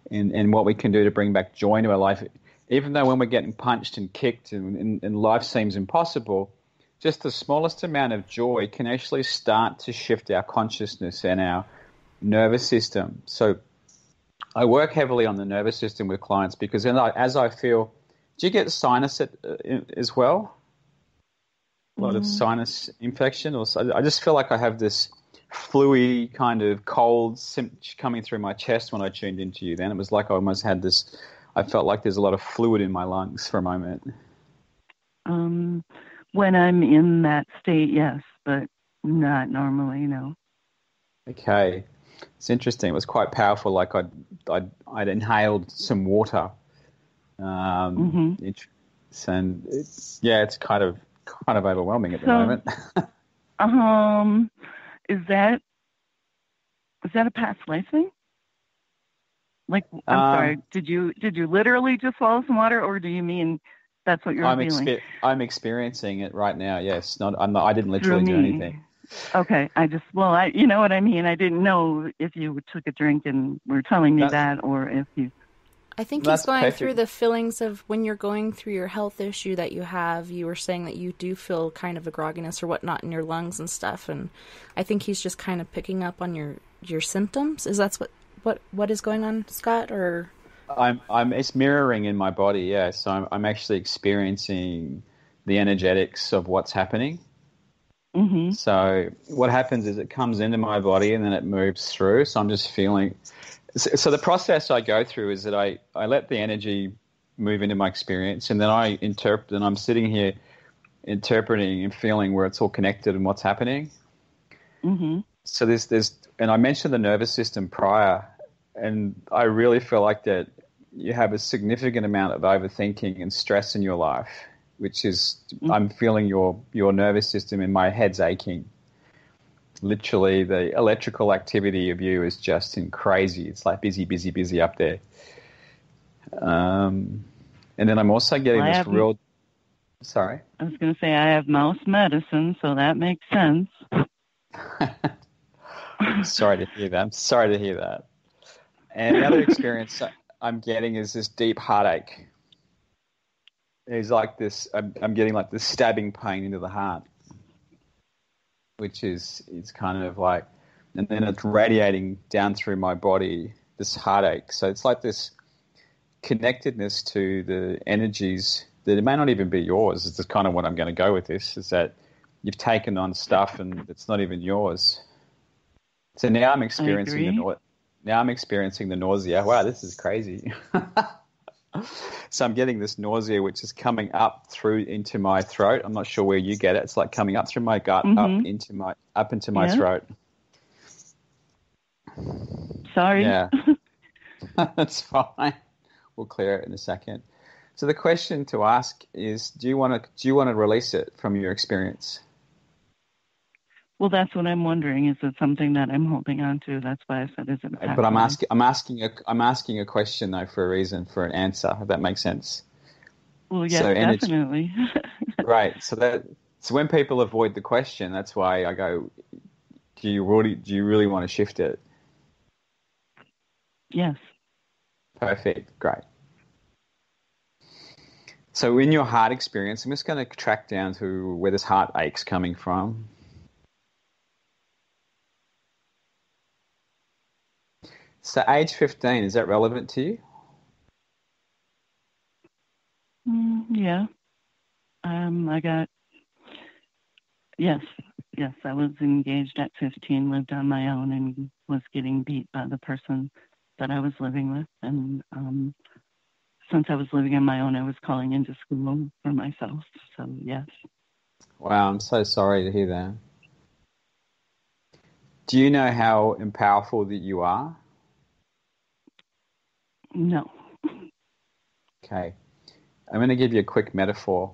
and what we can do to bring back joy into our life. Even though when we're getting punched and kicked and life seems impossible, just the smallest amount of joy can actually start to shift our consciousness and our nervous system. So I work heavily on the nervous system with clients because as I feel, do you get sinus as well? A lot of sinus infection. I just feel like I have this fluey kind of cold coming through my chest when I tuned into you. Then it was like I almost had this, I felt like there's a lot of fluid in my lungs for a moment. When I'm in that state, yes, but not normally, no. Okay. It's interesting. It was quite powerful. Like I'd inhaled some water. And it's kind of overwhelming at the moment. Is that a past life thing? Like, I'm sorry, did you literally just swallow some water, or do you mean that's what you're feeling? I'm experiencing it right now. Yes, I didn't literally do anything. Okay, you know what I mean. I didn't know if you took a drink and were telling me that, or if you. I think That's he's going perfect. through the feelings of when you're going through your health issue that you have. You were saying that you do feel kind of a grogginess or whatnot in your lungs and stuff, and I think he's just kind of picking up on your symptoms. Is that what is going on, Scott? Or it's mirroring in my body, yeah. So I'm actually experiencing the energetics of what's happening. Mm-hmm. So what happens is it comes into my body and then it moves through. So I'm just feeling. So the process I go through is that I let the energy move into my experience, and then I interpret, and I'm sitting here interpreting and feeling where it's all connected and what's happening. Mm-hmm. So and I mentioned the nervous system prior, and I really feel like that you have a significant amount of overthinking and stress in your life, which is, I'm feeling your nervous system in my head's aching. Literally, the electrical activity of you is just crazy. It's like busy, busy, busy up there. And then I'm also getting Sorry? I was going to say I have mouse medicine, so that makes sense. Sorry to hear that. And the other experience I'm getting is this deep heartache. It's like this, I'm getting like this stabbing pain into the heart, which is kind of like, and then it's radiating down through my body, this heartache. So it's like this connectedness to the energies that it may not even be yours. It's just kind of what I'm going to go with this, is that you've taken on stuff and it's not even yours. So now I'm experiencing the nausea. Wow, this is crazy. So I'm getting this nausea, which is coming up through into my throat. I'm not sure where you get it. It's like coming up through my gut, up into my throat. Sorry. Yeah, that's fine. We'll clear it in a second. So the question to ask is: do you want to release it from your experience? Well, that's what I'm wondering. Is it something that I'm holding on to? That's why I said, is it? But I'm asking a question though for a reason, for an answer. If that makes sense. Well, yes, so definitely. Right. So when people avoid the question, that's why I go, do you really want to shift it? Yes. Perfect. Great. So in your heart experience, I'm just going to track down to where this heartache's coming from. So age 15, is that relevant to you? Yeah. Yes, I was engaged at 15, lived on my own, and was getting beat by the person that I was living with. And since I was living on my own, I was calling into school for myself. So, yes. Wow, I'm so sorry to hear that. Do you know how powerful that you are? No. Okay. I'm going to give you a quick metaphor.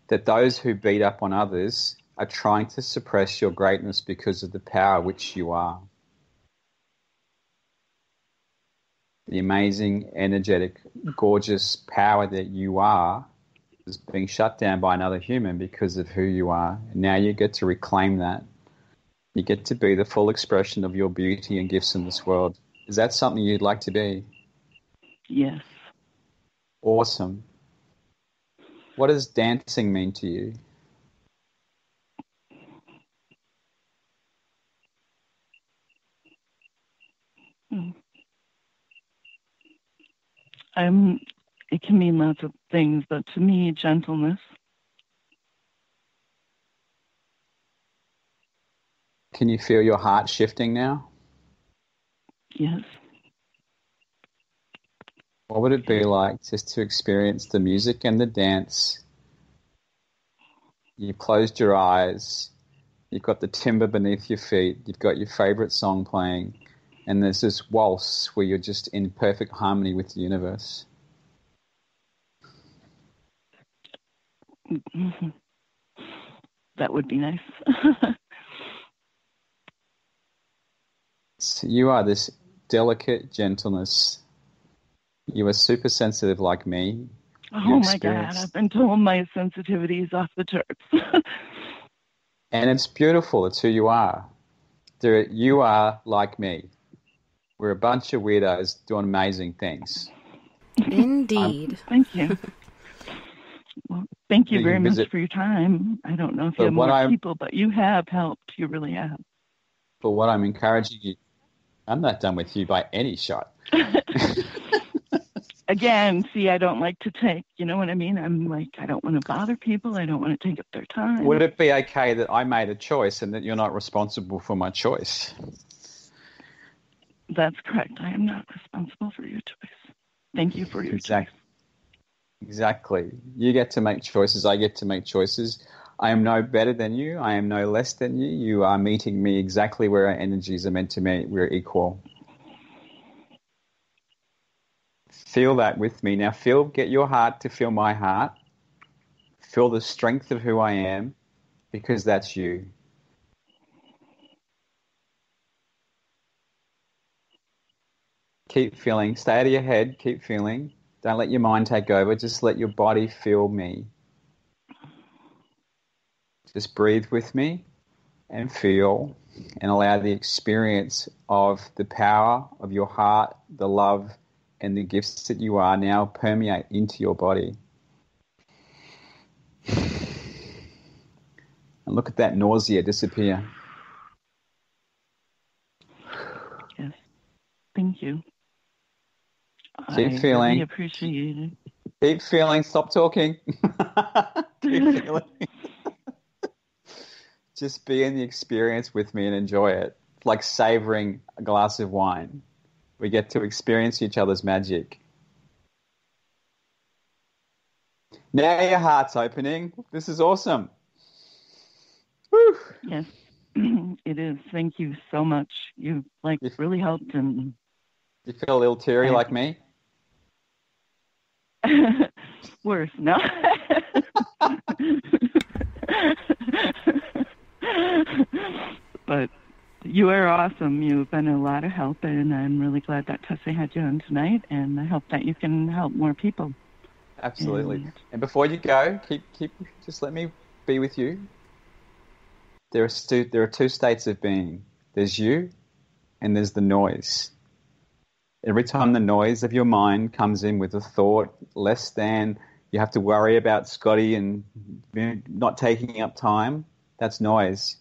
That those who beat up on others are trying to suppress your greatness because of the power which you are. The amazing, energetic, gorgeous power that you are is being shut down by another human because of who you are. And now you get to reclaim that. You get to be the full expression of your beauty and gifts in this world. Is that something you'd like to be? Yes. Awesome. What does dancing mean to you? It can mean lots of things, but to me, gentleness. Can you feel your heart shifting now? Yes. What would it be like just to experience the music and the dance? You've closed your eyes, you've got the timber beneath your feet, you've got your favorite song playing, and there's this waltz where you're just in perfect harmony with the universe. That would be nice. So you are this delicate gentleness. You are super sensitive like me. Oh my God, I've been told my sensitivity is off the charts. And it's beautiful. It's who you are. You are like me. We're a bunch of weirdos doing amazing things. Indeed. Thank you. Well, thank you You very can much visit- for your time. I don't know if you But have what more people, but you have helped. You really have. But what I'm encouraging you, I'm not done with you by any shot. Again, see, I don't like to take, you know what I mean? I'm like, I don't want to bother people. I don't want to take up their time. Would it be okay that I made a choice and that you're not responsible for my choice? That's correct. I am not responsible for your choice. Thank you for your choice. Exactly. You get to make choices. I get to make choices. I am no better than you. I am no less than you. You are meeting me exactly where our energies are meant to meet. We're equal. Feel that with me. Now get your heart to feel my heart. Feel the strength of who I am, because that's you. Keep feeling. Stay out of your head. Keep feeling. Don't let your mind take over. Just let your body feel me. Just breathe with me and feel and allow the experience of the power of your heart, the love, and the gifts that you are now permeate into your body. And look at that nausea disappear. Yes. Thank you. Keep I feeling. really appreciate it. Keep feeling. Stop talking. Keep feeling. Just be in the experience with me and enjoy it. It's like savoring a glass of wine. We get to experience each other's magic. Now your heart's opening. This is awesome. Woo. Yes, it is. Thank you so much. You've really helped. And you feel a little teary like me? Worse, no. But you are awesome. You've been a lot of help, and I'm really glad that Tessa had you on tonight, and I hope that you can help more people. Absolutely. And before you go, just let me be with you. There are two states of being. There's you, and there's the noise. Every time the noise of your mind comes in with a thought less than, you have to worry about Scotty and not taking up time, that's noise.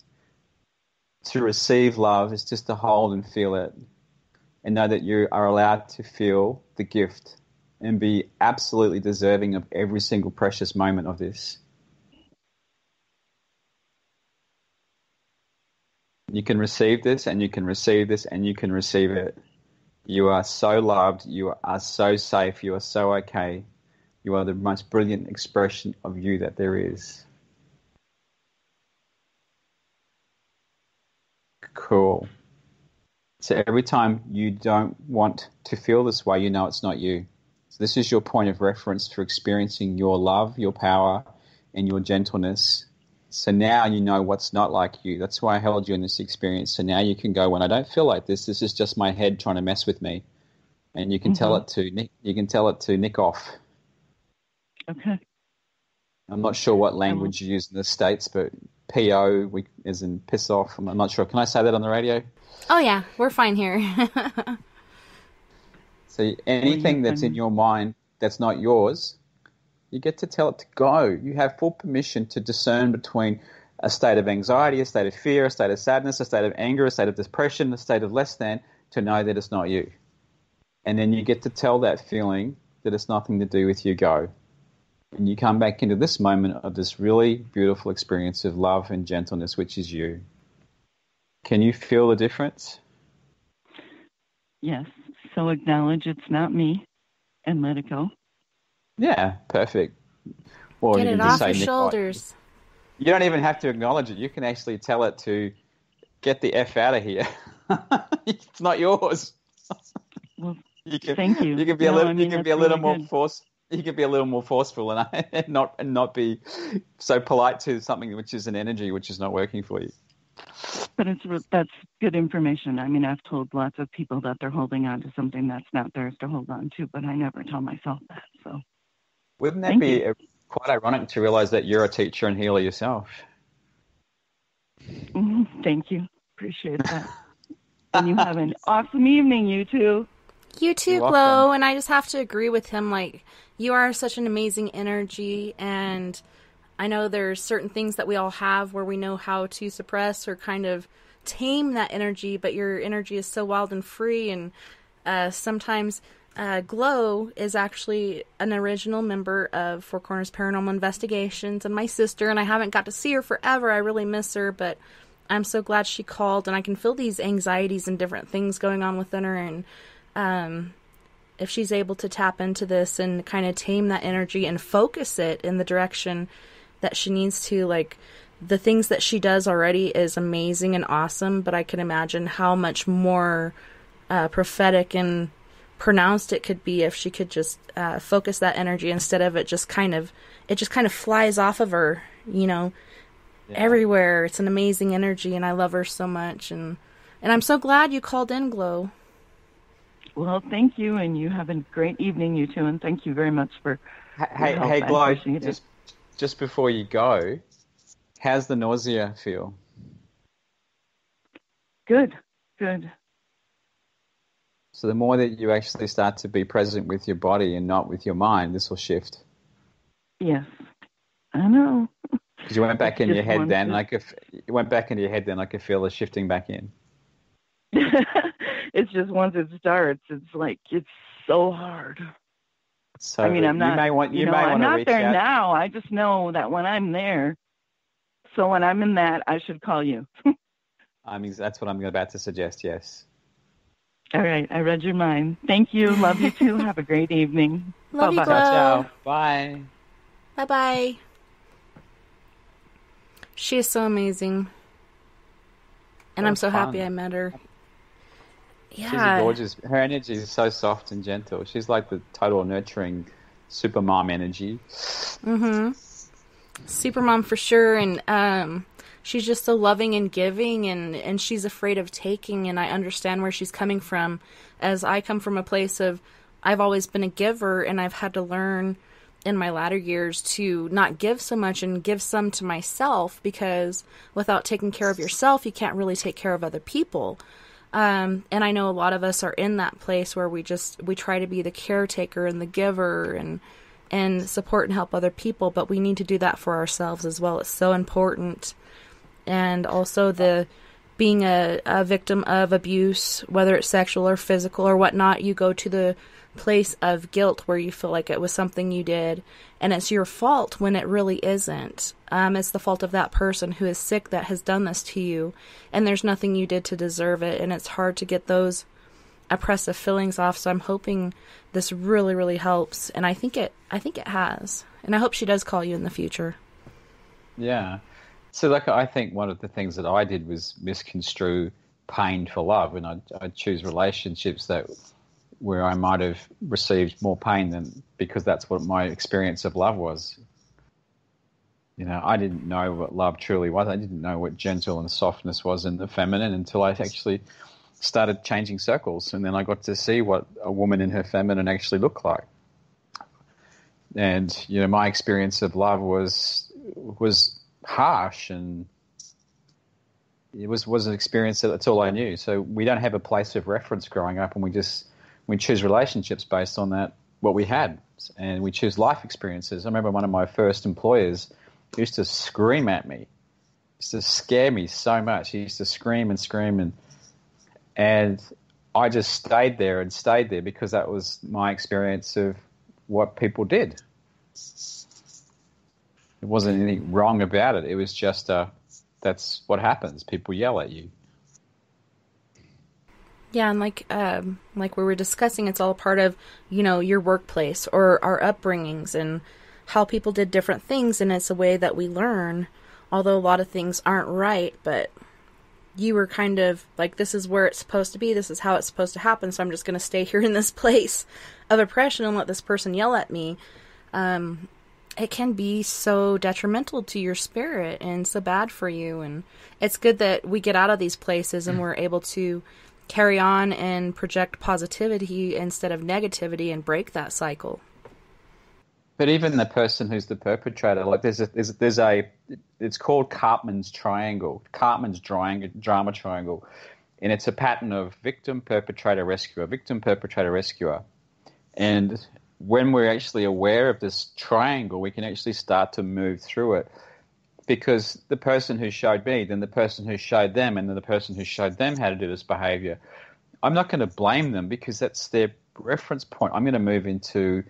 To receive love is just to hold and feel it and know that you are allowed to feel the gift and be absolutely deserving of every single precious moment of this. You can receive this, and you can receive this, and you can receive it. You are so loved. You are so safe. You are so okay. You are the most brilliant expression of you that there is. Cool. So every time you don't want to feel this way, you know it's not you. So this is your point of reference for experiencing your love, your power, and your gentleness. So now you know what's not like you. That's why I held you in this experience. So now you can go, when I don't feel like this is just my head trying to mess with me. And you can tell it to Nick. You can tell it to nick off. Okay. I'm not sure what language you use in the States, but PO is in piss off. I'm not sure. Can I say that on the radio? Oh yeah, we're fine here. So anything that's in your mind that's not yours, you get to tell it to go. You have full permission to discern between a state of anxiety, a state of fear, a state of sadness, a state of anger, a state of depression, a state of less than, to know that it's not you. And then you get to tell that feeling that it's nothing to do with you, go. And you come back into this moment of this really beautiful experience of love and gentleness, which is you. Can you feel the difference? Yes. So acknowledge it's not me and let it go. Yeah, perfect. Or get you can it just off say, your shoulders. You don't even have to acknowledge it. You can actually tell it to get the F out of here. It's not yours. Well, thank you. You can be a little more forceful and not be so polite to something which is an energy which is not working for you. But that's good information. I mean, I've told lots of people that they're holding on to something that's not theirs to hold on to, but I never tell myself that. So, wouldn't that be quite ironic to realize that you're a teacher and healer yourself? Thank you. Appreciate that. And you have an awesome evening, you two. You too, You're Glow. welcome. And I just have to agree with him. Like, you are such an amazing energy, and I know there's certain things that we all have where we know how to suppress or kind of tame that energy, but your energy is so wild and free. And sometimes Glow is actually an original member of Four Corners Paranormal Investigations and my sister, and I haven't got to see her forever. I really miss her, but I'm so glad she called, and I can feel these anxieties and different things going on within her. And if she's able to tap into this and kind of tame that energy and focus it in the direction that she needs to, like, the things that she does already is amazing and awesome, but I can imagine how much more prophetic and pronounced it could be if she could just focus that energy instead of it just kind of flies off of her, everywhere. It's an amazing energy, and I love her so much, and I'm so glad you called in, Glow. Well, thank you, and you have a great evening, you two, and thank you very much for Hey, Glow, just before you go, how's the nausea feel? Good. So the more that you actually start to be present with your body and not with your mind, this will shift. Yes, I know. Because you went back in your head then, I could feel the shifting back in. It's just once it starts, it's like it's so hard. So I mean, I'm not. I'm not there now. I just know that when I'm there. So when I'm in that, I should call you. I mean, that's what I'm about to suggest. Yes. All right, I read your mind. Thank you. Love you too. Have a great evening. Love you, Glow. Ciao. Bye. Bye. She is so amazing, and I'm so happy I met her. Yeah. She's gorgeous. Her energy is so soft and gentle. She's like the total nurturing super mom energy. Mm-hmm. Super mom for sure. And she's just so loving and giving, and she's afraid of taking, and I understand where she's coming from, as I come from a place of I've always been a giver, and I've had to learn in my latter years to not give so much and give some to myself, because without taking care of yourself, you can't really take care of other people. And I know a lot of us are in that place where we try to be the caretaker and the giver and support and help other people, but we need to do that for ourselves as well. It's so important. And also the being a victim of abuse, whether it's sexual or physical or whatnot, you go to the place of guilt where you feel like it was something you did and it's your fault when it really isn't. It's the fault of that person who is sick that has done this to you, and there's nothing you did to deserve it, and it's hard to get those oppressive feelings off. So I'm hoping this really, really helps, and I think it has, and I hope she does call you in the future. Yeah. So I think one of the things that I did was misconstrue pain for love, and I'd choose relationships where I might have received more pain than, because that's what my experience of love was. I didn't know what love truly was. I didn't know what gentle and softness was in the feminine until I actually started changing circles, and then I got to see what a woman in her feminine actually looked like. And my experience of love was harsh, and it was an experience that's all I knew. So we don't have a place of reference growing up, and we choose relationships based on that, what we had, and we choose life experiences. I remember one of my first employers used to scream at me, used to scare me so much. He used to scream and I just stayed there because that was my experience of what people did. There wasn't anything wrong about it. It was just that's what happens. People yell at you. Yeah, and like we were discussing, it's all a part of, your workplace or our upbringings and how people did different things, and it's a way that we learn, although a lot of things aren't right, but you were kind of like, this is where it's supposed to be, this is how it's supposed to happen, so I'm just going to stay here in this place of oppression and let this person yell at me. It can be so detrimental to your spirit and so bad for you, and it's good that we get out of these places and we're able to carry on and project positivity instead of negativity and break that cycle. But even the person who's the perpetrator, like it's called Cartman's Triangle, Cartman's drama triangle. And it's a pattern of victim, perpetrator, rescuer, victim, perpetrator, rescuer. And when we're actually aware of this triangle, we can actually start to move through it. Because the person who showed me, then the person who showed them, and then the person who showed them how to do this behavior, I'm not going to blame them because that's their reference point. I'm going to move into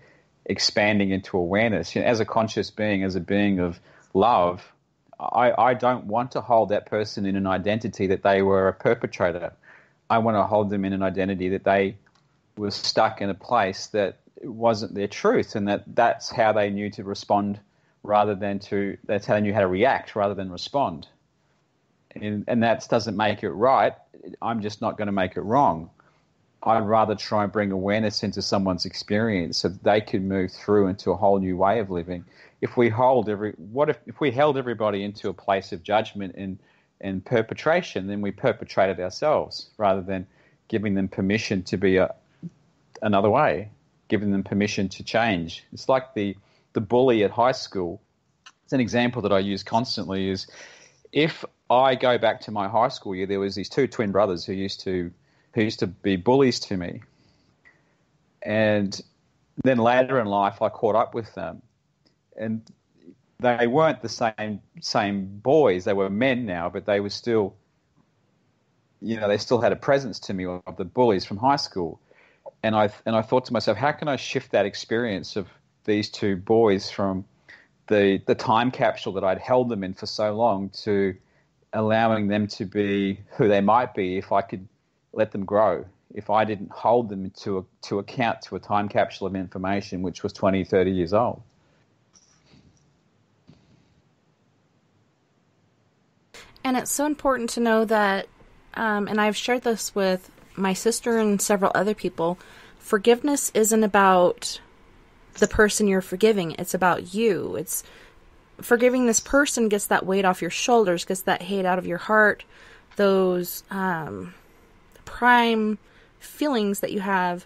expanding into awareness. As a conscious being, as a being of love, I don't want to hold that person in an identity that they were a perpetrator. I want to hold them in an identity that they were stuck in a place that wasn't their truth, and that's how they knew to respond that's how they knew how to react rather than respond. And that doesn't make it right. I'm just not going to make it wrong. I'd rather try and bring awareness into someone's experience so that they can move through into a whole new way of living. If we if we held everybody into a place of judgment and perpetration, then we perpetrated ourselves rather than giving them permission to be another way, giving them permission to change. It's like the bully at high school. It's an example that I use constantly is if I go back to my high school year, there was these two twin brothers who used to be bullies to me. And then later in life, I caught up with them. And they weren't the same boys. They were men now, but they were still, they still had a presence to me of the bullies from high school. And I thought to myself, how can I shift that experience of these two boys from the time capsule that I'd held them in for so long to allowing them to be who they might be if I could let them grow, if I didn't hold them to account to a time capsule of information which was 20, 30 years old. And it's so important to know that, and I've shared this with my sister and several other people, forgiveness isn't about the person you're forgiving. It's about you. It's forgiving this person gets that weight off your shoulders, gets that hate out of your heart, those prime feelings that you have.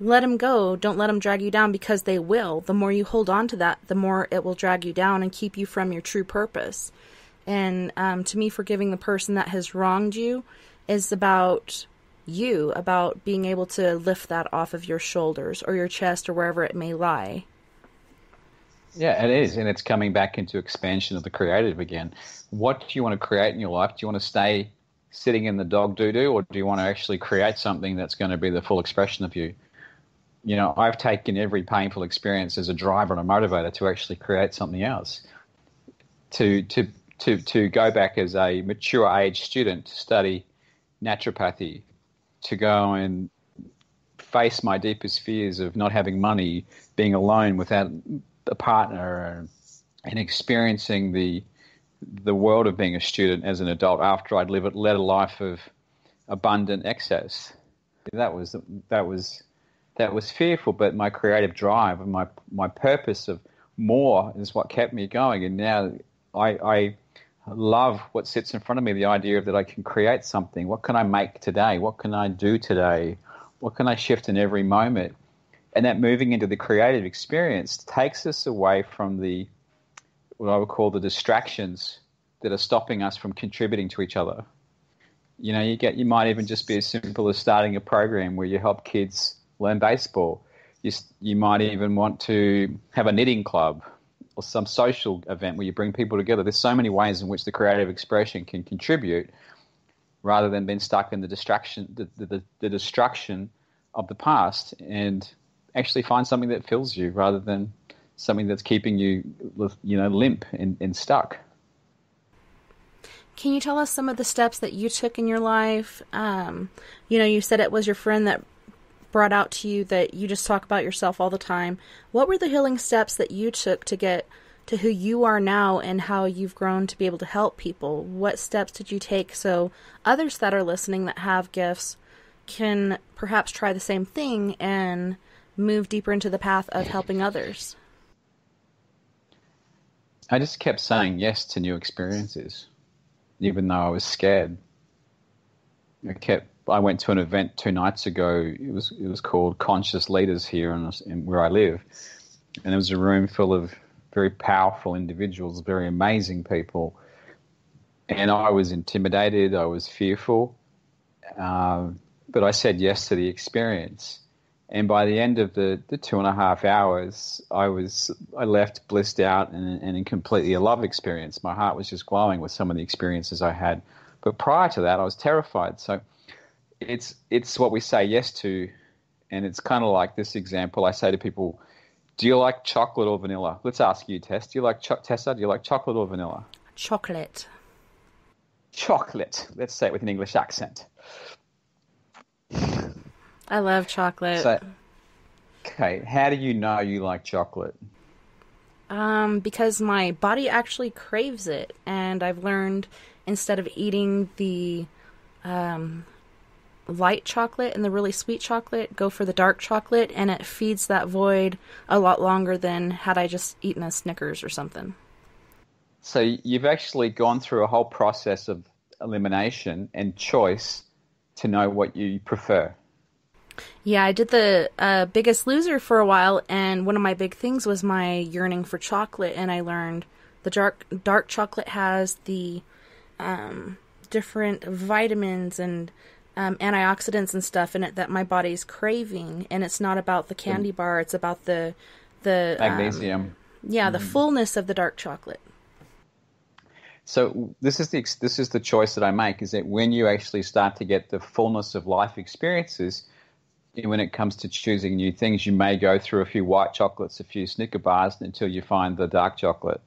Let them go. Don't let them drag you down, because they will. The more you hold on to that, the more it will drag you down and keep you from your true purpose. And to me, forgiving the person that has wronged you is about you, about being able to lift that off of your shoulders or your chest or wherever it may lie. Yeah, it is. And it's coming back into expansion of the creative again. What do you want to create in your life? Do you want to stay sitting in the dog doo-doo, or do you want to actually create something that's going to be the full expression of you? I've taken every painful experience as a driver and a motivator to actually create something else. To go back as a mature age student to study naturopathy, to go and face my deepest fears of not having money, being alone without a partner, and experiencing the world of being a student as an adult after I'd led a life of abundant excess. That was fearful, but my creative drive and my purpose of more is what kept me going. And now I love what sits in front of me, the idea of that I can create something. What can I make today? What can I do today? What can I shift in every moment? And that moving into the creative experience takes us away from what I would call the distractions that are stopping us from contributing to each other. You might even just be as simple as starting a program where you help kids learn baseball. You might even want to have a knitting club or some social event where you bring people together. There's so many ways in which the creative expression can contribute rather than being stuck in the distraction, the destruction of the past, and actually find something that fills you rather than something that's keeping you, limp and stuck. Can you tell us some of the steps that you took in your life? You said it was your friend that brought out to you that you just talk about yourself all the time. What were the healing steps that you took to get to who you are now and how you've grown to be able to help people? What steps did you take so others that are listening that have gifts can perhaps try the same thing and move deeper into the path of helping others? I just kept saying yes to new experiences, even though I was scared. I went to an event 2 nights ago. It was called Conscious Leaders here in where I live. And it was a room full of very powerful individuals, very amazing people. And I was intimidated. I was fearful. But I said yes to the experience. And by the end of the 2.5 hours, I left blissed out and in completely a love experience. My heart was just glowing with some of the experiences I had. But prior to that, I was terrified. So it's what we say yes to. And it's kind of like this example. I say to people, do you like chocolate or vanilla? Let's ask you, Tess. Tessa, do you like chocolate or vanilla? Chocolate. Chocolate. Let's say it with an English accent. I love chocolate. So, okay, how do you know you like chocolate? Because my body actually craves it, and I've learned instead of eating the light chocolate and the really sweet chocolate, go for the dark chocolate, and it feeds that void a lot longer than had I just eaten a Snickers or something. So you've actually gone through a whole process of elimination and choice to know what you prefer. Yeah, I did the Biggest Loser for a while, and one of my big things was my yearning for chocolate, and I learned the dark chocolate has the different vitamins and antioxidants and stuff in it that my body's craving, and it's not about the candy bar, it's about the magnesium. The fullness of the dark chocolate. So this is the choice that I make, is that when you actually start to get the fullness of life experiences, when it comes to choosing new things, you may go through a few white chocolates, a few Snicker bars until you find the dark chocolate.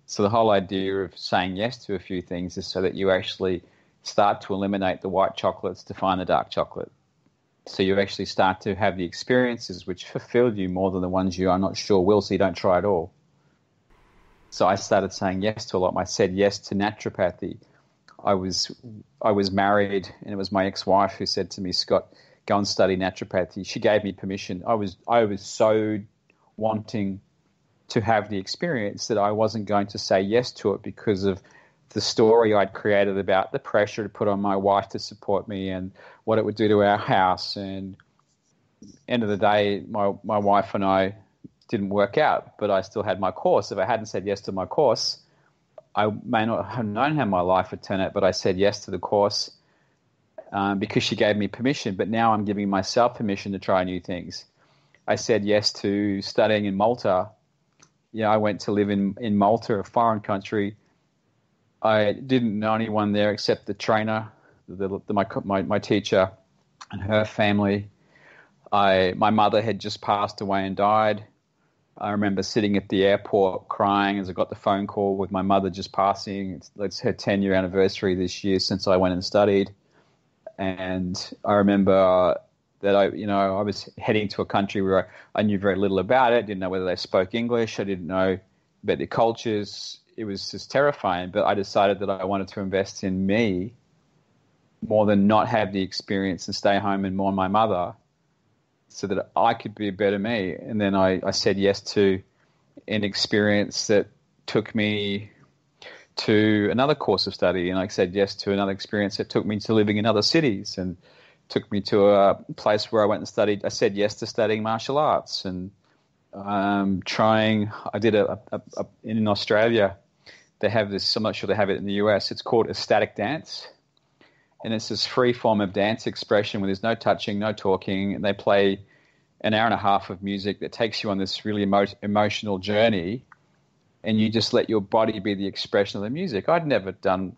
So the whole idea of saying yes to a few things is so that you actually start to eliminate the white chocolates to find the dark chocolate. So you actually start to have the experiences which fulfill you more than the ones you are not sure will, so you don't try at all. So I started saying yes to a lot. I said yes to naturopathy. I was married, and it was my ex-wife who said to me, Scott, go and study naturopathy. She gave me permission. I was so wanting to have the experience that I wasn't going to say yes to it because of the story I'd created about the pressure to put on my wife to support me and what it would do to our house. And end of the day, my wife and I didn't work out, but I still had my course. If I hadn't said yes to my course, I may not have known how my life would turn out, but I said yes to the course because she gave me permission. But now I'm giving myself permission to try new things. I said yes to studying in Malta. I went to live in Malta, a foreign country. I didn't know anyone there except the trainer, my teacher, and her family. My mother had just passed away and died. I remember sitting at the airport crying as I got the phone call with my mother just passing. It's her 10-year anniversary this year since I went and studied. And I remember that I was heading to a country where I knew very little about it, didn't know whether they spoke English, I didn't know about the cultures. It was just terrifying, but I decided that I wanted to invest in me more than not have the experience and stay home and mourn my mother, so that I could be a better me. And then I said yes to an experience that took me to another course of study. And I said yes to another experience that took me to living in other cities and took me to a place where I went and studied. I said yes to studying martial arts and I did in Australia, they have this, I'm not sure they have it in the US, it's called ecstatic dance. And it's this free form of dance expression where there's no touching, no talking, and they play an hour and a half of music that takes you on this really emotional journey, and you just let your body be the expression of the music. I'd never done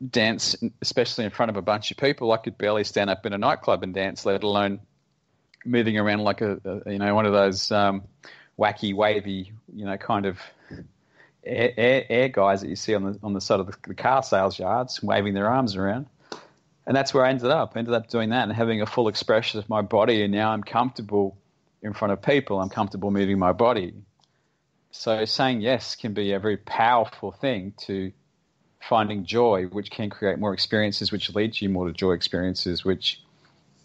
dance, especially in front of a bunch of people. I could barely stand up in a nightclub and dance, let alone moving around like one of those wacky, wavy, kind of air guys that you see on the side of the car sales yards, waving their arms around. And that's where I ended up doing that and having a full expression of my body. And now I'm comfortable in front of people. I'm comfortable moving my body. So saying yes can be a very powerful thing to finding joy, which can create more experiences, which leads you more to joy experiences, which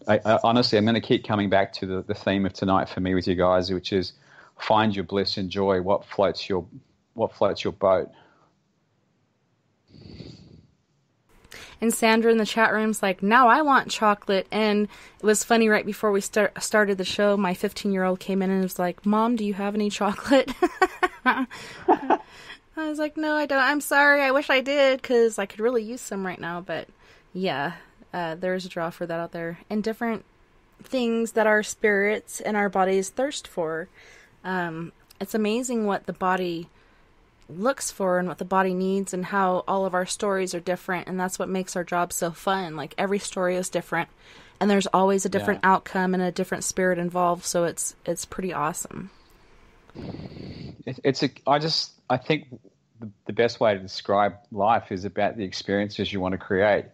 I honestly, I'm going to keep coming back to the theme of tonight for me with you guys, which is find your bliss and joy. What floats your boat. And Sandra in the chat room's like, now I want chocolate. And it was funny, right before we started the show, my 15-year-old came in and was like, Mom, do you have any chocolate? I was like, no, I don't. I'm sorry. I wish I did because I could really use some right now. But Yeah, there's a draw for that out there. And different things that our spirits and our bodies thirst for. It's amazing what the body looks for and what the body needs, and how all of our stories are different, and that's what makes our job so fun. Like, every story is different, and there's always a different outcome and a different spirit involved, so it's pretty awesome. I think the best way to describe life is about the experiences you want to create,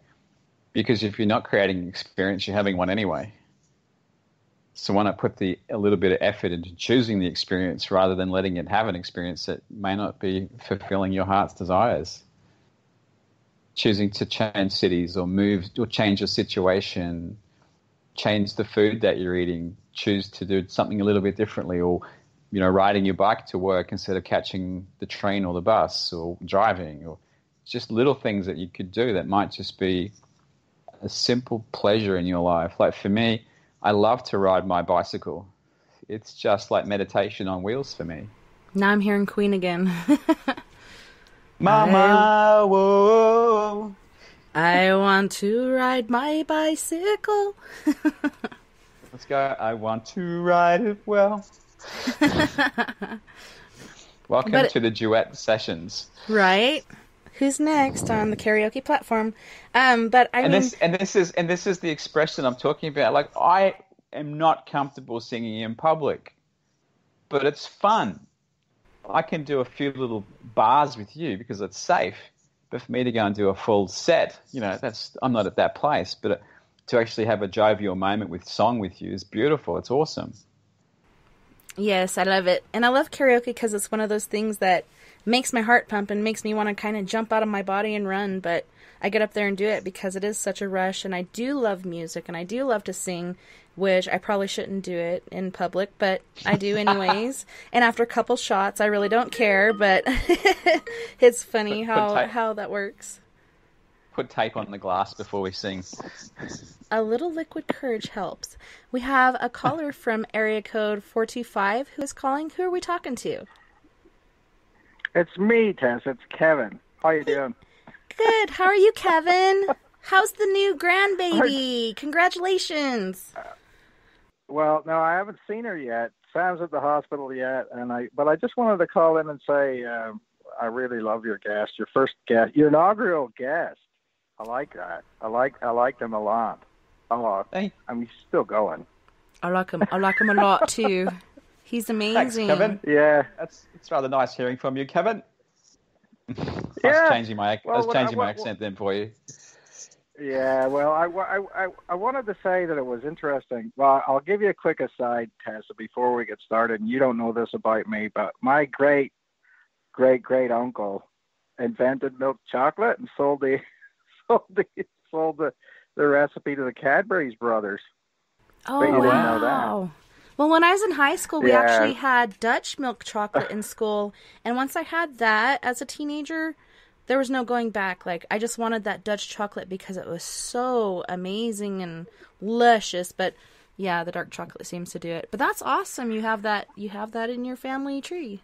because if you're not creating an experience, you're having one anyway. So why not put a little bit of effort into choosing the experience rather than letting it have an experience that may not be fulfilling your heart's desires? Choosing to change cities or move or change your situation, change the food that you're eating, choose to do something a little bit differently, or, riding your bike to work instead of catching the train or the bus, or driving, or just little things that you could do that might just be a simple pleasure in your life. Like for me, I love to ride my bicycle. It's just like meditation on wheels for me. Now I'm hearing Queen again. Mama, whoa. I want to ride my bicycle. Let's go. I want to ride it well. Welcome to the duet sessions. Right. Who's next on the karaoke platform? This is the expression I'm talking about. Like, I am not comfortable singing in public, but it's fun. I can do a few little bars with you because it's safe. But for me to go and do a full set, I'm not at that place. But to actually have a jovial moment with song with you is beautiful. It's awesome. Yes, I love it. And I love karaoke because it's one of those things that makes my heart pump and makes me want to kind of jump out of my body and run, but I get up there and do it because it is such a rush, and I do love music, and I do love to sing, which I probably shouldn't do it in public, but I do anyways. And after a couple shots, I really don't care, but it's funny how that works. Put tape on the glass before we sing. A little liquid courage helps. We have a caller from area code 425 who is calling. Who are we talking to? It's me, Tess. It's Kevin. How you doing? Good. How are you, Kevin? How's the new grandbaby? Congratulations. Well, no, I haven't seen her yet. Sam's at the hospital yet, but I just wanted to call in and say I really love your guest, your first guest, your inaugural guest. I like that. I like them a lot. Hey. I mean, he's still going. I like him a lot too. He's amazing. Thanks, Kevin. Yeah, it's rather nice hearing from you, Kevin. I was changing my accent then for you. Yeah, well, I wanted to say that it was interesting. Well, I'll give you a quick aside, Tessa, before we get started. And you don't know this about me, but my great uncle invented milk chocolate and sold the recipe to the Cadbury's brothers. Oh, but you didn't wow. know that. Well, when I was in high school, we actually had Dutch milk chocolate in school. And once I had that as a teenager, there was no going back. Like, I just wanted that Dutch chocolate because it was so amazing and luscious. But yeah, the dark chocolate seems to do it. But that's awesome. You have that in your family tree.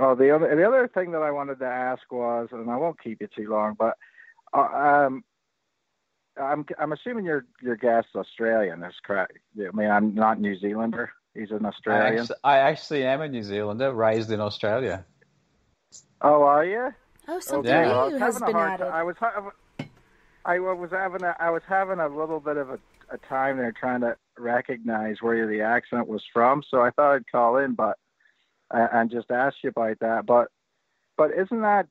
Oh, the other thing that I wanted to ask was, and I won't keep you too long, but I'm assuming your guest's Australian. That's correct. I mean, I'm not New Zealander. He's an Australian. I actually am a New Zealander, raised in Australia. Oh, are you? Oh, something new has been added. I was having a little bit of a time there trying to recognize where the accent was from. So I thought I'd call in, and just ask you about that. But isn't that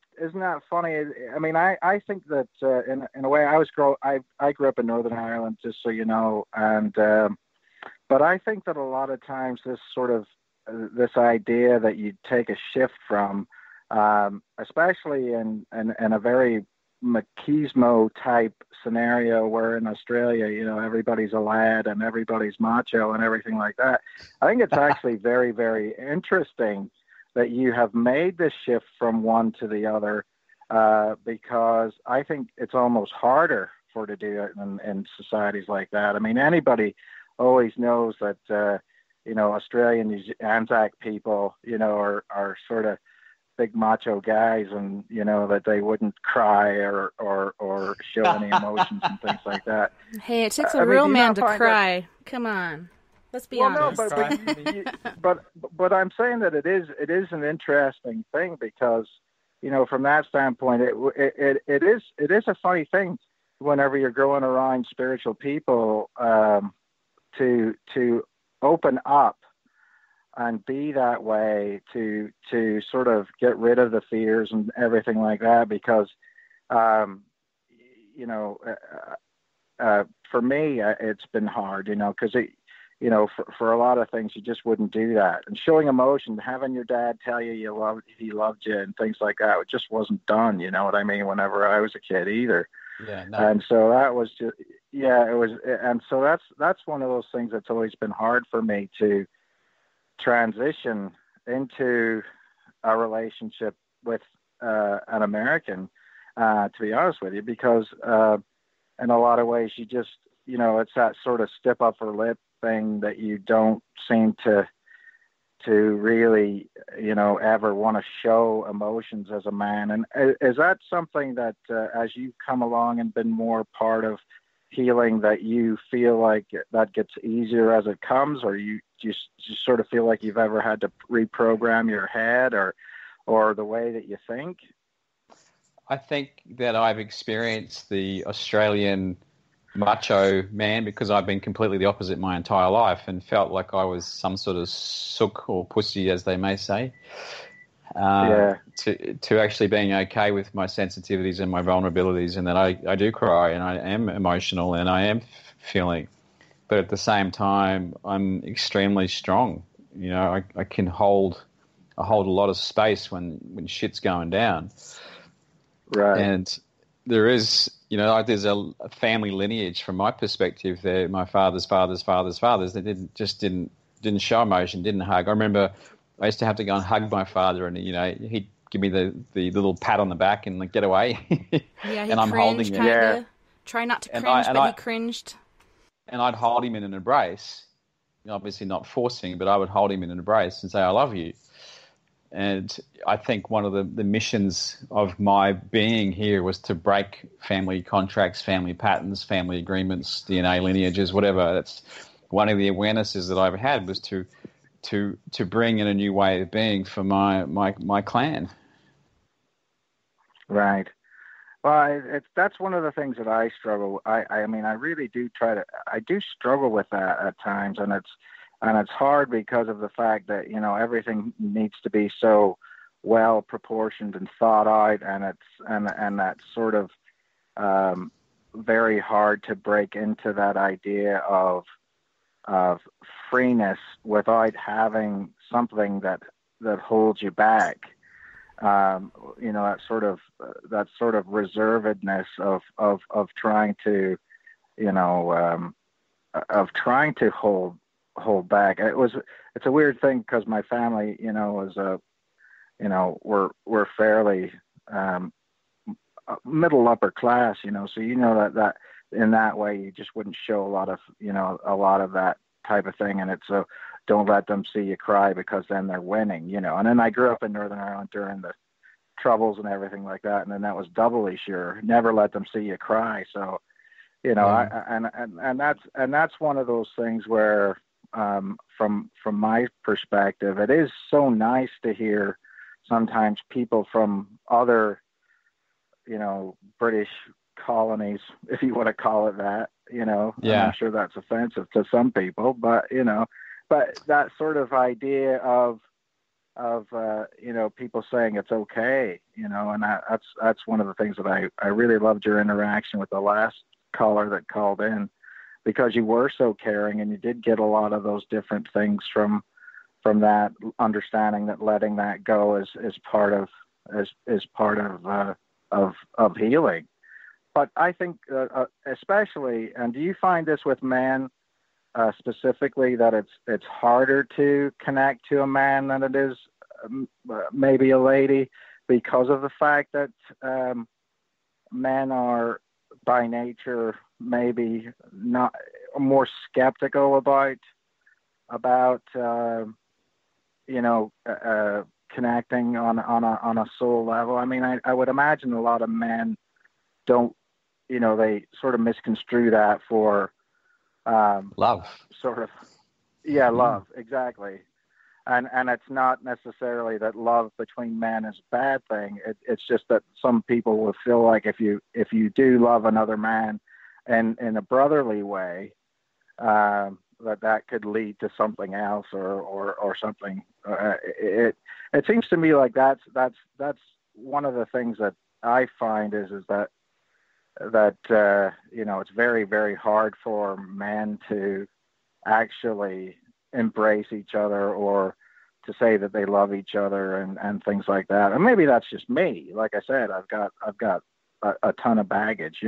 funny? I mean, I think that in a way I grew up in Northern Ireland, just so you know, and but I think that a lot of times this sort of this idea that you take a shift from, especially in a very machismo type scenario where in Australia, you know, everybody's a lad and everybody's macho and everything like that. I think it's actually very, very interesting that you have made this shift from one to the other, because I think it's almost harder to do it in societies like that. I mean, anybody always knows that, you know, Australian Anzac people, you know, are sort of big macho guys, and that they wouldn't cry or show any emotions and things like that. Hey, it takes a real man to cry. Come on, let's be honest. No, but I'm saying that it is an interesting thing because from that standpoint, it is a funny thing whenever you're growing around spiritual people to open up and be that way, to sort of get rid of the fears and everything like that, because for me it's been hard, because for a lot of things you just wouldn't do that, and showing emotion, having your dad tell you he loved you and things like that, it just wasn't done, you know what I mean, whenever I was a kid either. Yeah, no. And so that was just, it was, and so that's one of those things that's always been hard for me to transition into a relationship with an American, to be honest with you, because in a lot of ways you just, it's that sort of stiff upper lip thing that you don't seem to really, ever want to show emotions as a man. And is that something that as you come along and been more part of healing, that you feel like that gets easier as it comes, or you just sort of feel like you've ever had to reprogram your head or the way that you think? I think that I've experienced the Australian macho man because I've been completely the opposite my entire life and felt like I was some sort of sook or pussy, as they may say. To actually being okay with my sensitivities and my vulnerabilities, and that I do cry and I am emotional and I am feeling, but at the same time I'm extremely strong. I can hold a lot of space when shit's going down. Right. And there is, there's a family lineage from my perspective there. My father's fathers, they didn't show emotion, didn't hug. I remember I used to have to go and hug my father, and he'd give me the little pat on the back and like, get away. Yeah, he and I'm holding him. Kinda. Try not to cringe, but he cringed. And I'd hold him in an embrace, obviously not forcing, but I would hold him in an embrace and say, "I love you." And I think one of the missions of my being here was to break family contracts, family patterns, family agreements, DNA lineages, whatever. That's one of the awarenesses that I've had, was to bring in a new way of being for my clan. Right. Well, that's one of the things that I struggle. I mean, I really do I do struggle with that at times, and it's hard because of the fact that, everything needs to be so well proportioned and thought out, and that's sort of very hard to break into that idea of freeness without having something that holds you back. That sort of reservedness of trying to, of trying to hold back. It's a weird thing because my family, we're fairly middle upper class, so that in that way you just wouldn't show a lot of that type of thing, and it's don't let them see you cry because then they're winning, and then I grew up in Northern Ireland during the Troubles and everything like that, and then that was doubly sure, never let them see you cry. So and that's one of those things where from my perspective, it is so nice to hear sometimes people from other, British colonies, if you want to call it that, Yeah. And I'm sure that's offensive to some people, but, but that sort of idea of people saying it's okay, and that's one of the things that I really loved your interaction with the last caller that called in, because you were so caring and you did get a lot of those different things from that understanding that letting that go is part of healing. But I think especially, and do you find this with men specifically, that it's harder to connect to a man than it is maybe a lady, because of the fact that men are by nature maybe not more skeptical about connecting on a soul level. I mean, I would imagine a lot of men don't, they sort of misconstrue that for love. Sort of, yeah, love, exactly. And it's not necessarily that love between men is a bad thing. It's just that some people will feel like if you do love another man and in a brotherly way, that could lead to something else or something. It seems to me like that's one of the things that I find is that it's very, very hard for men to actually embrace each other or to say that they love each other and things like that. And maybe that's just me. Like I said, I've got a ton of baggage,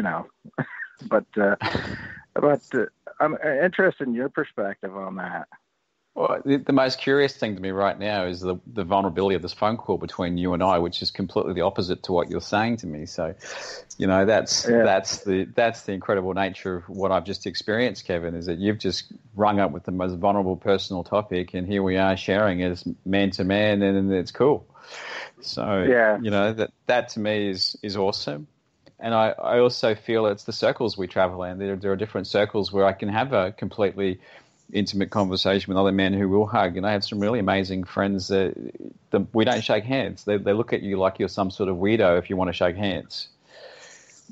but I'm interested in your perspective on that. Well, the most curious thing to me right now is the vulnerability of this phone call between you and I, which is completely the opposite to what you're saying to me. So, that's the incredible nature of what I've just experienced, Kevin, is that you've just rung up with the most vulnerable personal topic, and here we are sharing as man to man, and it's cool. So, that to me is awesome. And I also feel it's the circles we travel in. There are different circles where I can have a completely intimate conversation with other men who will hug. And I have some really amazing friends that we don't shake hands. They look at you like you're some sort of weirdo if you want to shake hands.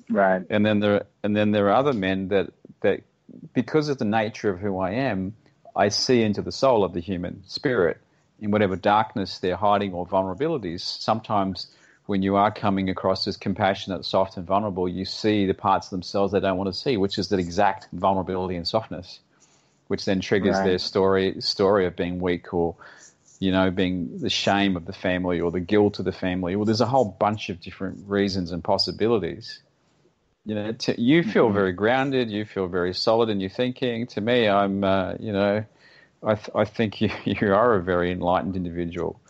Right. And then there are other men that because of the nature of who I am, I see into the soul of the human spirit in whatever darkness they're hiding or vulnerabilities. Sometimes when you are coming across as compassionate, soft, and vulnerable, you see the parts of themselves they don't want to see, which is that exact vulnerability and softness, which then triggers their story of being weak or, being the shame of the family or the guilt of the family. Well, there's a whole bunch of different reasons and possibilities. You feel very grounded. You feel very solid in your thinking. To me, I'm, I think you are a very enlightened individual.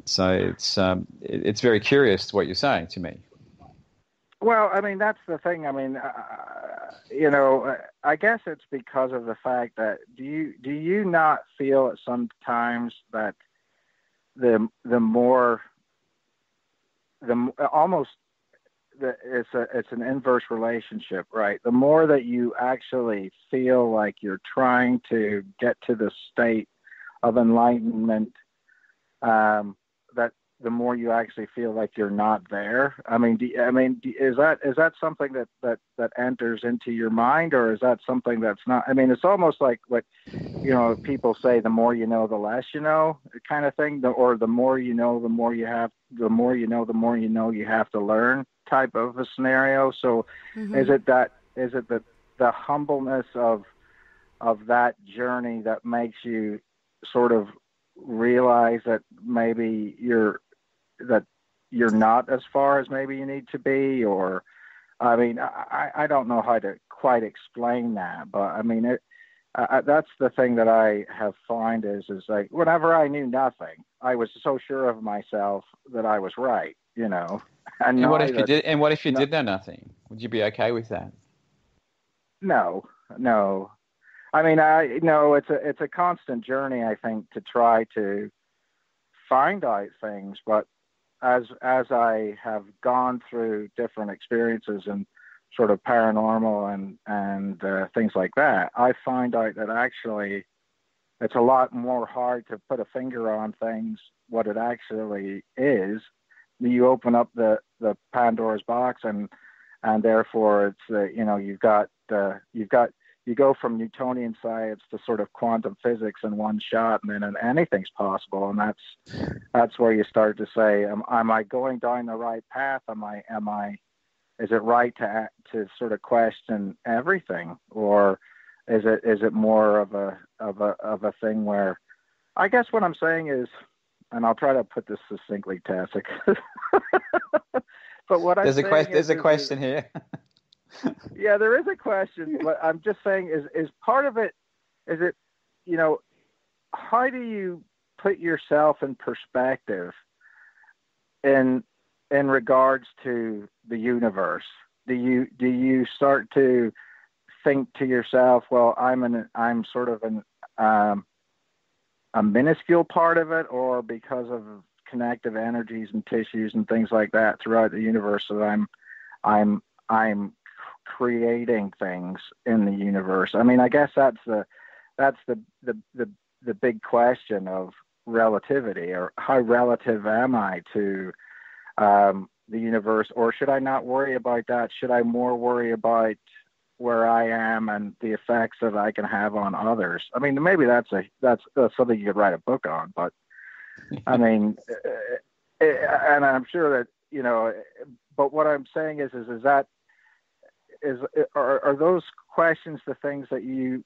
So it's very curious what you're saying to me. Well, I mean, that's the thing. I mean, I guess it's because of the fact that do you not feel at sometimes that it's an inverse relationship, right? The more that you actually feel like you're trying to get to the state of enlightenment, that the more you actually feel like you're not there. I mean, is that something that enters into your mind, or is that something that's not? I mean, it's almost like what people say: the more you know, the less you know, kind of thing. Or the more you know, the more you have. The more you know, the more you know you have to learn, type of a scenario. So, is it the humbleness of that journey that makes you sort of realize that maybe you're not as far as maybe you need to be? Or I mean, I don't know how to quite explain that, but I mean that's the thing that I have found is like whenever I knew nothing, I was so sure of myself that I was right, And what if you did? And what if you did know nothing? Would you be okay with that? No. I mean, it's a constant journey, I think, to try to find out things. But as I have gone through different experiences and sort of paranormal and things like that, I find out that actually it's a lot more hard to put a finger on things, what it actually is. You open up the Pandora's box and therefore it's you go from Newtonian science to sort of quantum physics in one shot, and then anything's possible. And that's where you start to say, am I going down the right path? Is it right to sort of question everything, or is it more of a thing where, I guess what I'm saying is, and I'll try to put this succinctly, Tessa. But what there's a question here. Yeah, there is a question, but I'm just saying is part of it, is it, how do you put yourself in perspective in regards to the universe? Do you start to think to yourself, well, I'm sort of a minuscule part of it, or because of connective energies and tissues and things like that throughout the universe, that I'm creating things in the universe. I mean, I guess that's the big question of relativity, or how relative am I to the universe, or should I not worry about that? Should I more worry about where I am and the effects that I can have on others? I mean, maybe that's something you could write a book on, but I mean, and I'm sure that, you know, but what I'm saying is are those questions the things that you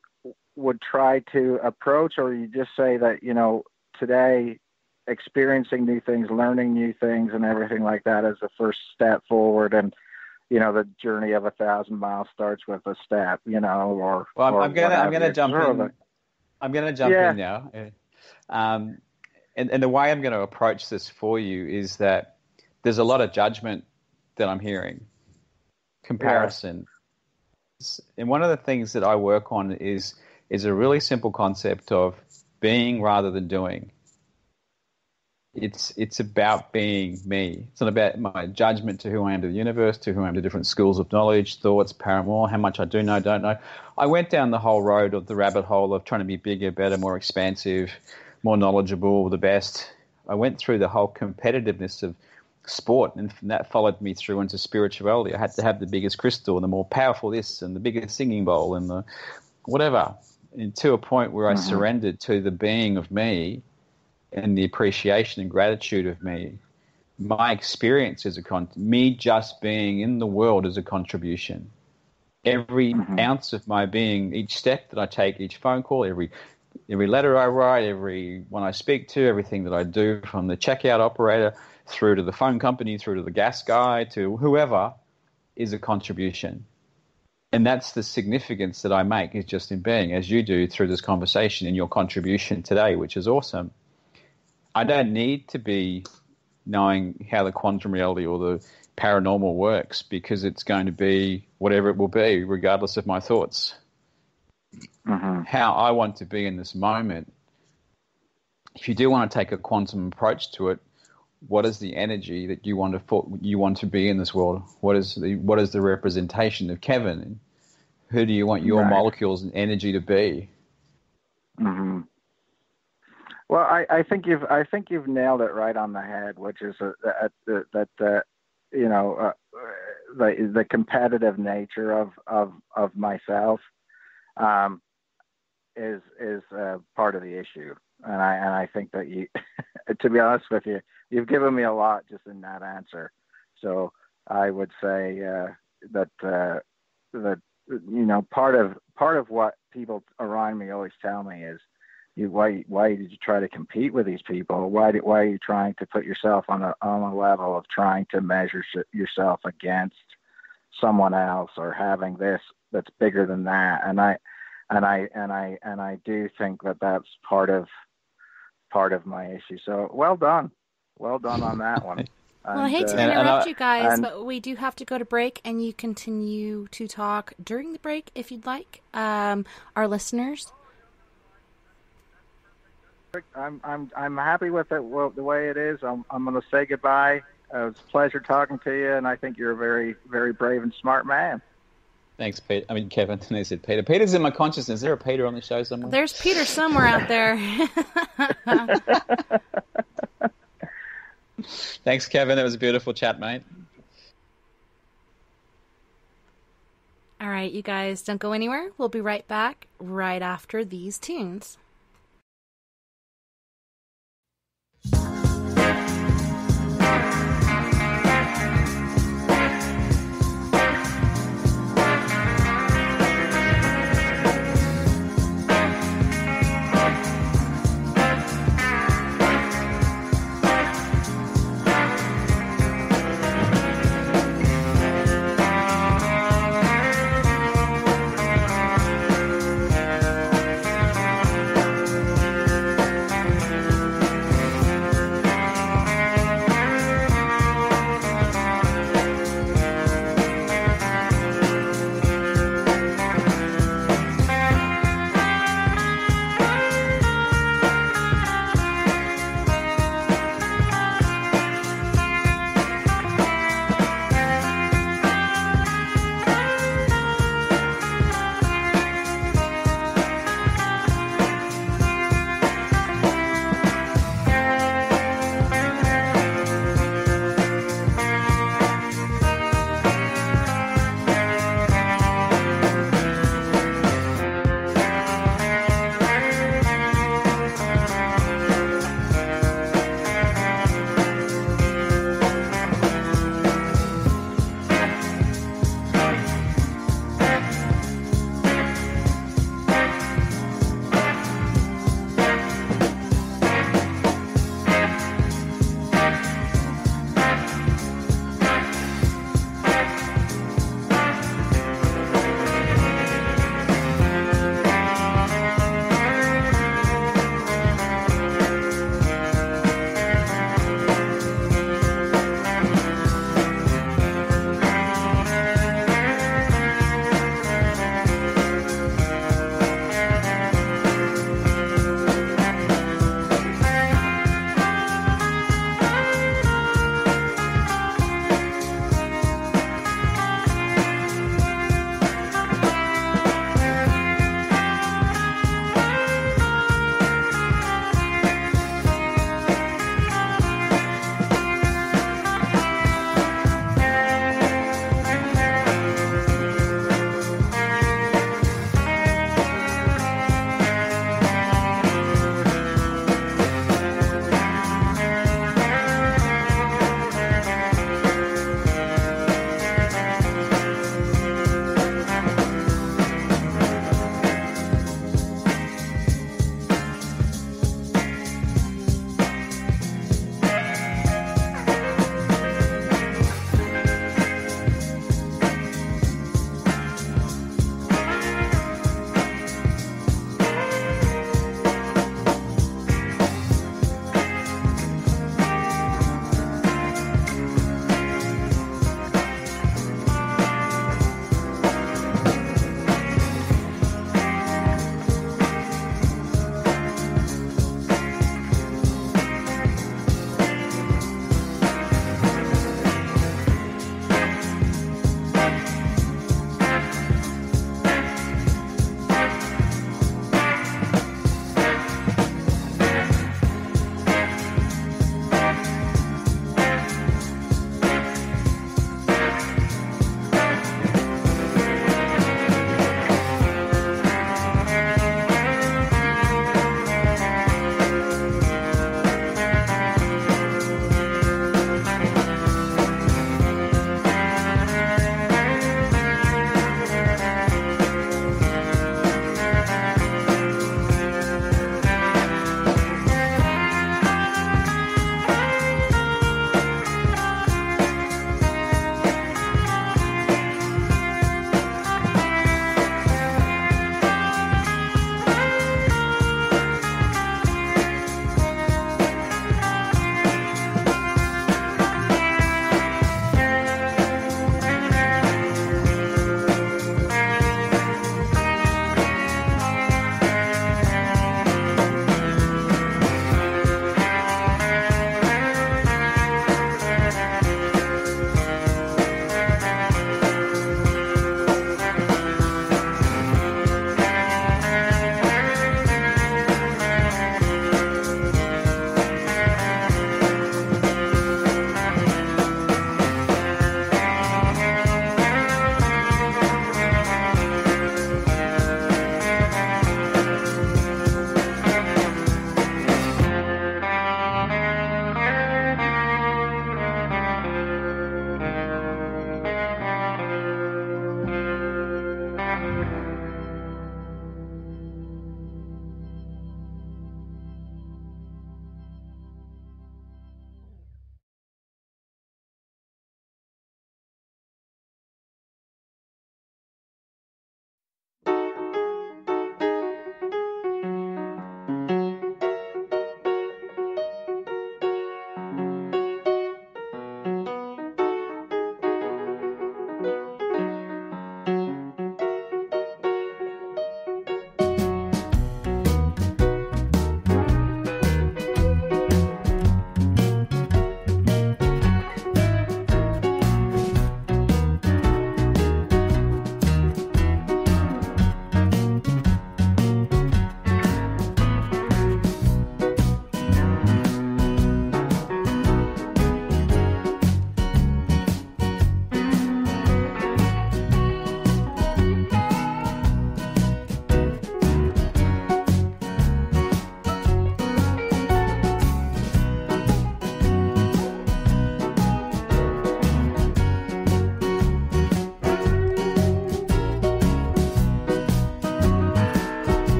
would try to approach, or you just say that, you know, today experiencing new things, learning new things and everything like that is the first step forward, and, you know, the journey of 1,000 miles starts with a step, you know, or... Well, or I'm gonna jump in. I'm gonna jump in now. And the way I'm going to approach this for you is that there's a lot of judgment that I'm hearing, comparison. And one of the things that I work on is a really simple concept of being rather than doing. It's about being me. It's not about my judgment to who I am to the universe, to who I am to different schools of knowledge, thoughts, paramour, how much I do know, don't know. I went down the whole road of the rabbit hole of trying to be bigger, better, more expansive, more knowledgeable, the best. I went through the whole competitiveness of sport, and that followed me through into spirituality. I had to have the biggest crystal and the more powerful this and the biggest singing bowl and the whatever, and to a point where I surrendered to the being of me and the appreciation and gratitude of me. My experience is me just being in the world is a contribution. Every ounce of my being, each step that I take, each phone call, every letter I write, everyone I speak to, everything that I do, from the checkout operator through to the phone company, through to the gas guy, to whoever, is a contribution. And that's the significance that I make, is just in being, as you do through this conversation and your contribution today, which is awesome. I don't need to be knowing how the quantum reality or the paranormal works, because it's going to be whatever it will be, regardless of my thoughts. How I want to be in this moment. If you do want to take a quantum approach to it, what is the energy that you want to be in this world? What is the representation of Kevin? Who do you want your molecules and energy to be? Well, I think you've nailed it right on the head, which is that you know, the competitive nature of myself is part of the issue, and I think that you, to be honest with you, you've given me a lot just in that answer. So I would say that you know, part of what people around me always tell me is, why did you try to compete with these people? Why are you trying to put yourself on a level of trying to measure yourself against someone else, or having this that's bigger than that? And I do think that that's part of my issue. So well done on that one. Well, I hate to interrupt you guys, but we do have to go to break, and you continue to talk during the break if you'd like. Our listeners. I'm happy with it the way it is. I'm going to say goodbye. It was a pleasure talking to you, and I think you're a very, very brave and smart man. Thanks, Peter. I mean, Kevin. And they said Peter. Peter's in my consciousness. Is there a Peter on the show somewhere? There's Peter somewhere out there. Thanks, Kevin. It was a beautiful chat, mate. All right, you guys, don't go anywhere. We'll be right back right after these tunes.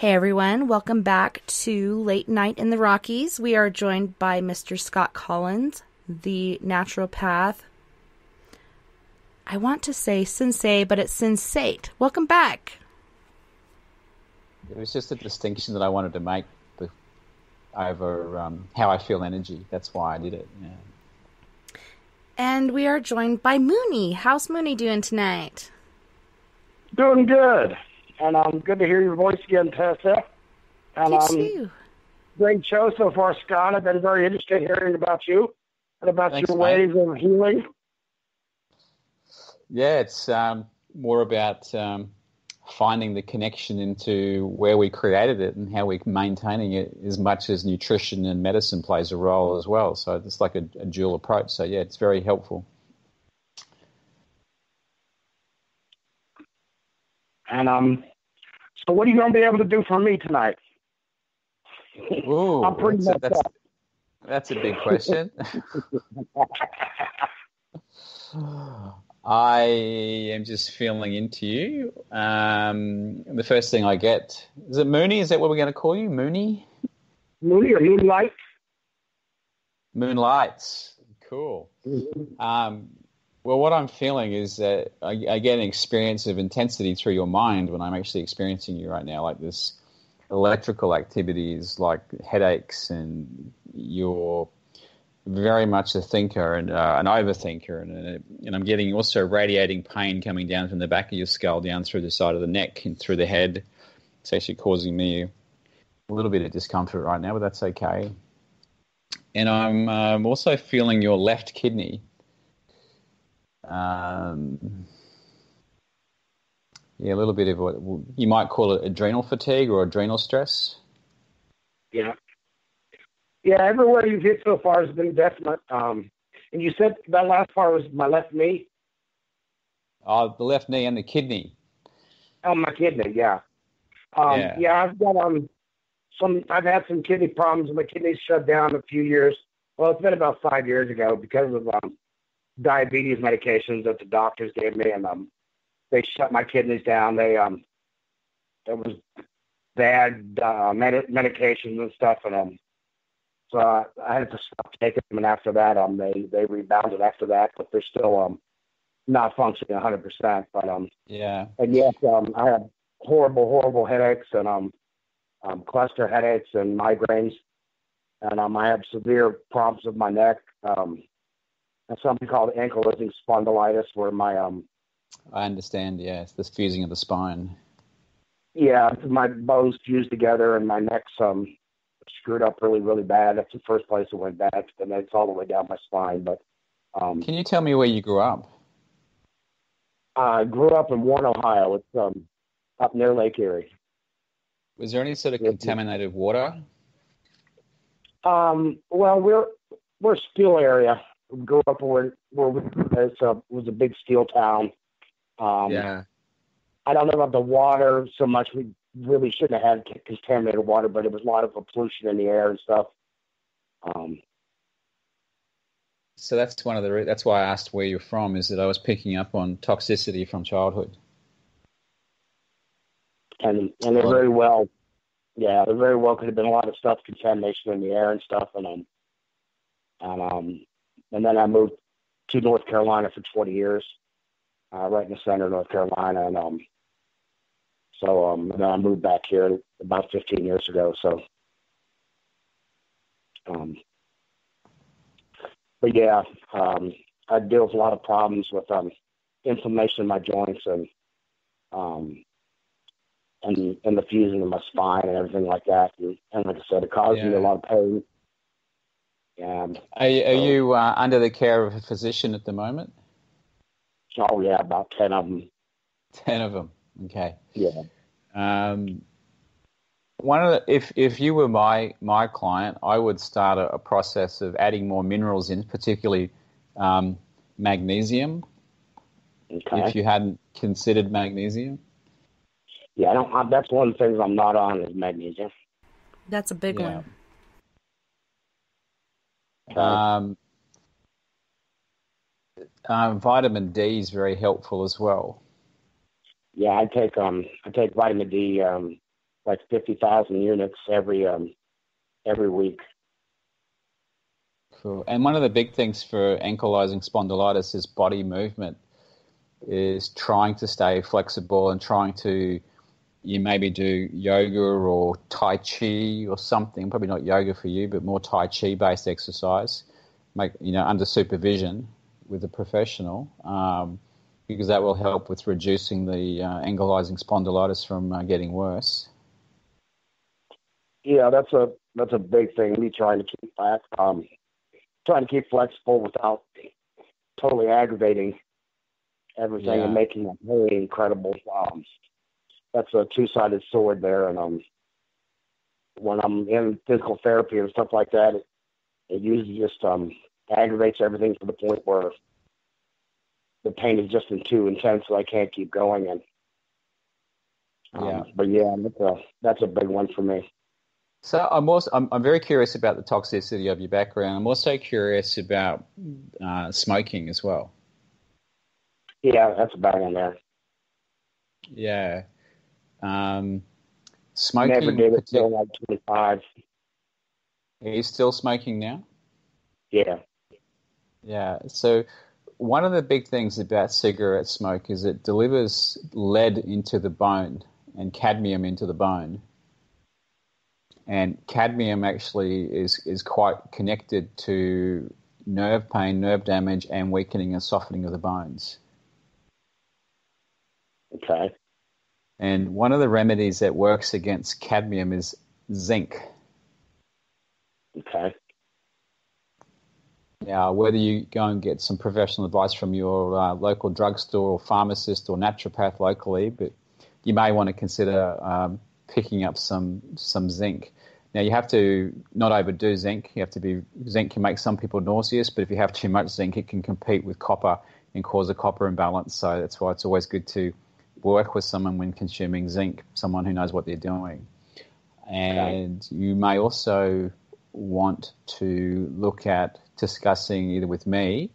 Hey everyone, welcome back to Late Night in the Rockies. We are joined by Mr. Scott Collins, the naturopath. I want to say sensei, but it's sensate. Welcome back. It was just a distinction that I wanted to make over how I feel energy. That's why I did it. Yeah. And we are joined by Mooney. How's Mooney doing tonight? Doing good. And good to hear your voice again, Tessa. And You too. great show so far, Scott. I've been very interested in hearing about you and about Thanks, your mate. ways of healing. Yeah, it's more about finding the connection into where we created it and how we're maintaining it, as much as nutrition and medicine plays a role as well. So it's like a dual approach. So yeah, it's very helpful. And so what are you going to be able to do for me tonight? Ooh, I'm pretty messed up. that's a big question. I am just feeling into you. The first thing I get, is it Mooney? Is that what we're going to call you? Mooney? Mooney or Moonlight? Moonlights. Cool. Well, what I'm feeling is that I get an experience of intensity through your mind when I'm actually experiencing you right now, like this electrical activities, like headaches, and you're very much a thinker and an overthinker, and I'm getting also radiating pain coming down from the back of your skull down through the side of the neck and through the head. It's actually causing me a little bit of discomfort right now, but that's okay. And I'm also feeling your left kidney. Yeah, a little bit of what you might call it adrenal fatigue or adrenal stress. Yeah. Yeah, everywhere you've hit so far has been definite. And you said that last part was my left knee? Oh, the left knee and the kidney. Oh, my kidney, yeah. Yeah. I've got I've had some kidney problems. My kidneys shut down a few years. Well, it's been about 5 years ago because of diabetes medications that the doctors gave me, and they shut my kidneys down. They had medications and stuff, and so I had to stop taking them. And after that, they rebounded after that, but they're still not functioning 100%. But yeah, and yes, I have horrible headaches and cluster headaches and migraines, and I have severe problems with my neck. And something called ankylosing spondylitis, where my I understand. Yeah, it's the fusing of the spine. Yeah, my bones fused together and my neck's screwed up really bad. That's the first place it went bad, and then it's all the way down my spine. But can you tell me where you grew up? I grew up in Warren, Ohio. It's up near Lake Erie. Was there any sort of contaminated water? Well, we're a steel area. We grew up where it was a big steel town. Yeah. I don't know about the water so much. We really shouldn't have had contaminated water, but it was a lot of pollution in the air and stuff. So that's one of the. That's why I asked where you're from. Is that I was picking up on toxicity from childhood. And there very well, there very well could have been a lot of stuff, contamination in the air and stuff. And then I moved to North Carolina for 20 years, right in the center of North Carolina. And then I moved back here about 15 years ago. So, but yeah, I deal with a lot of problems with inflammation in my joints and the fusing of my spine and everything like that. And like I said, it causes me a lot of pain. And are you under the care of a physician at the moment? Oh yeah, about 10 of them. 10 of them. Okay. Yeah. One of the, if you were my client, I would start a process of adding more minerals in, particularly magnesium. Okay. If you hadn't considered magnesium. Yeah, I don't. That's one of the things I'm not on is magnesium. That's a big one. Vitamin D is very helpful as well. Yeah, I take vitamin D like 50,000 units every week. Cool. And one of the big things for ankylosing spondylitis is body movement, is trying to stay flexible and trying to, you maybe do yoga or Tai Chi or something, probably not yoga for you, but more Tai Chi based exercise, under supervision with a professional, because that will help with reducing the ankylosing spondylitis from getting worse. Yeah, that's a big thing. Me trying to keep flexible without totally aggravating everything and making it very incredible. That's a two-sided sword there, and when I'm in physical therapy and stuff like that, it usually just aggravates everything to the point where the pain is just too intense, so I can't keep going. And but yeah, that's a big one for me. So I'm very curious about the toxicity of your background. I'm also curious about smoking as well. Yeah, that's a bad one there. Yeah. Smoking. Never did it till like 25. Are you still smoking now? Yeah. Yeah. So one of the big things about cigarette smoke is it delivers lead into the bone and cadmium into the bone. And cadmium actually is quite connected to nerve pain, nerve damage, and weakening and softening of the bones. Okay. And one of the remedies that works against cadmium is zinc. Okay. Now, whether you go and get some professional advice from your local drugstore or pharmacist or naturopath locally, but you may want to consider picking up some zinc. Now, you have to not overdo zinc. Zinc can make some people nauseous, but if you have too much zinc, it can compete with copper and cause a copper imbalance. So that's why it's always good to work with someone when consuming zinc, someone who knows what they're doing. And you may also want to look at discussing either with me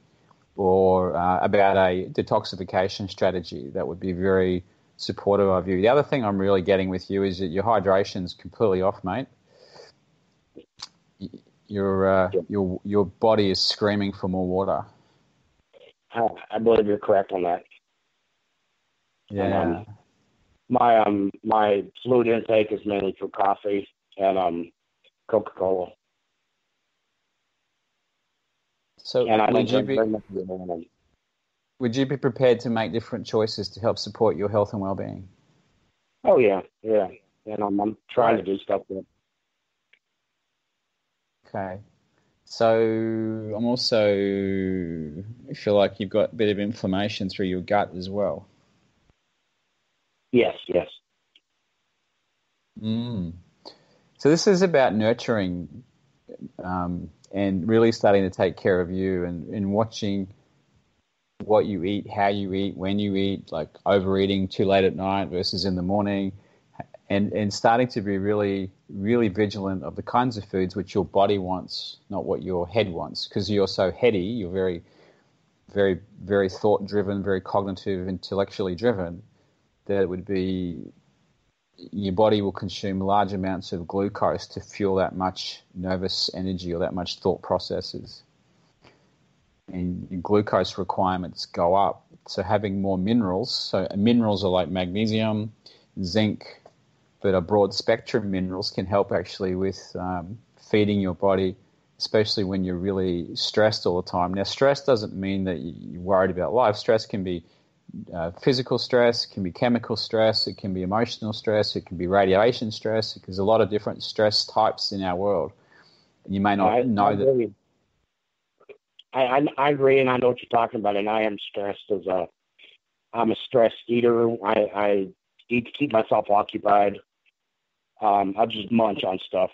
or about a detoxification strategy that would be very supportive of you. The other thing I'm really getting with you is that your hydration's completely off, mate. Your body is screaming for more water. I believe you're correct on that. Yeah. My fluid intake is mainly through coffee and Coca-Cola. So and would you be prepared to make different choices to help support your health and well-being? Oh yeah. And I'm trying to do stuff with it. Okay. So I'm also, I feel like you've got a bit of inflammation through your gut as well. Yes. So this is about nurturing and really starting to take care of you and watching what you eat, how you eat, when you eat, like overeating too late at night versus in the morning, and starting to be really, really vigilant of the kinds of foods which your body wants, not what your head wants. Because you're so heady, you're very, very, very thought-driven, very cognitive, intellectually driven, that it would be your body will consume large amounts of glucose to fuel that much nervous energy or that much thought processes. And your glucose requirements go up. So having more minerals, so minerals are like magnesium, zinc, but a broad spectrum minerals can help actually with feeding your body, especially when you're really stressed all the time. Now, stress doesn't mean that you're worried about life. Stress can be physical stress, it can be chemical stress, it can be emotional stress, it can be radiation stress. There's a lot of different stress types in our world. You may not know that. I agree, and I know what you're talking about, and I am stressed I'm a stress eater. I eat to keep myself occupied. I just munch on stuff.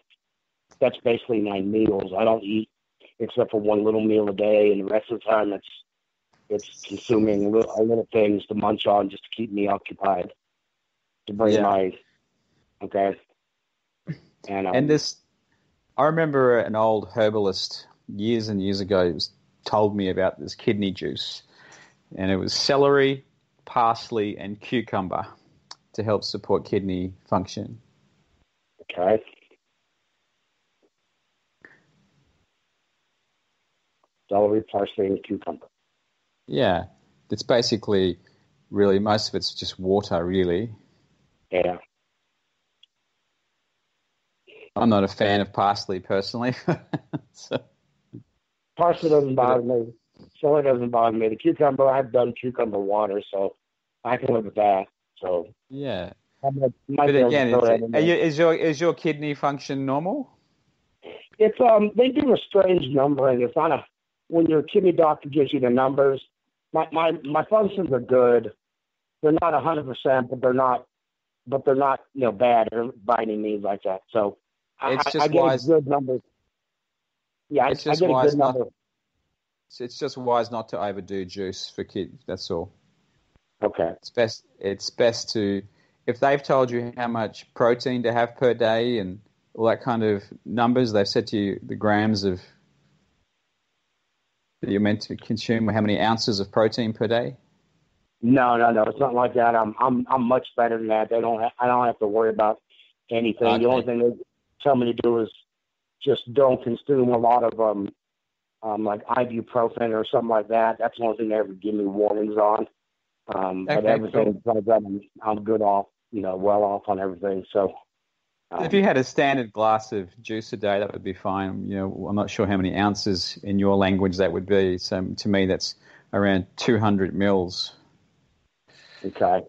That's basically my meals. I don't eat except for one little meal a day, and the rest of the time it's consuming little things to munch on just to keep me occupied. To bring okay. And this, I remember an old herbalist years and years ago told me about this kidney juice, and it was celery, parsley, and cucumber to help support kidney function. Okay. Celery, parsley, and cucumber. Yeah. It's basically really, most of it's just water, really. Yeah. I'm not a fan of parsley personally. So, Parsley doesn't bother me. Celery doesn't bother me. The cucumber, I've done cucumber water, so I can live with that. So yeah. I might But be able to again, throw that in there. is your kidney function normal? It's they do a strange numbering. It's not a when your kidney doctor gives you the numbers. My functions are good. They're not 100%, but they're not bad or by any means like that. So I get a good number. Yeah, I get a good number. It's just wise not to overdo juice for kids. That's all. Okay. It's best to, if they've told you how much protein to have per day and all that kind of numbers, they've said to you the grams of that you're meant to consume, how many ounces of protein per day. No, it's not like that. I'm much better than that. I don't have to worry about anything. Okay. The only thing they tell me to do is just don't consume a lot of like ibuprofen or something like that. That's the only thing they ever give me warnings on. But everything besides that, I'm good off, well off on everything. So if you had a standard glass of juice a day, that would be fine. I'm not sure how many ounces in your language that would be. So to me, that's around 200 mils. Okay.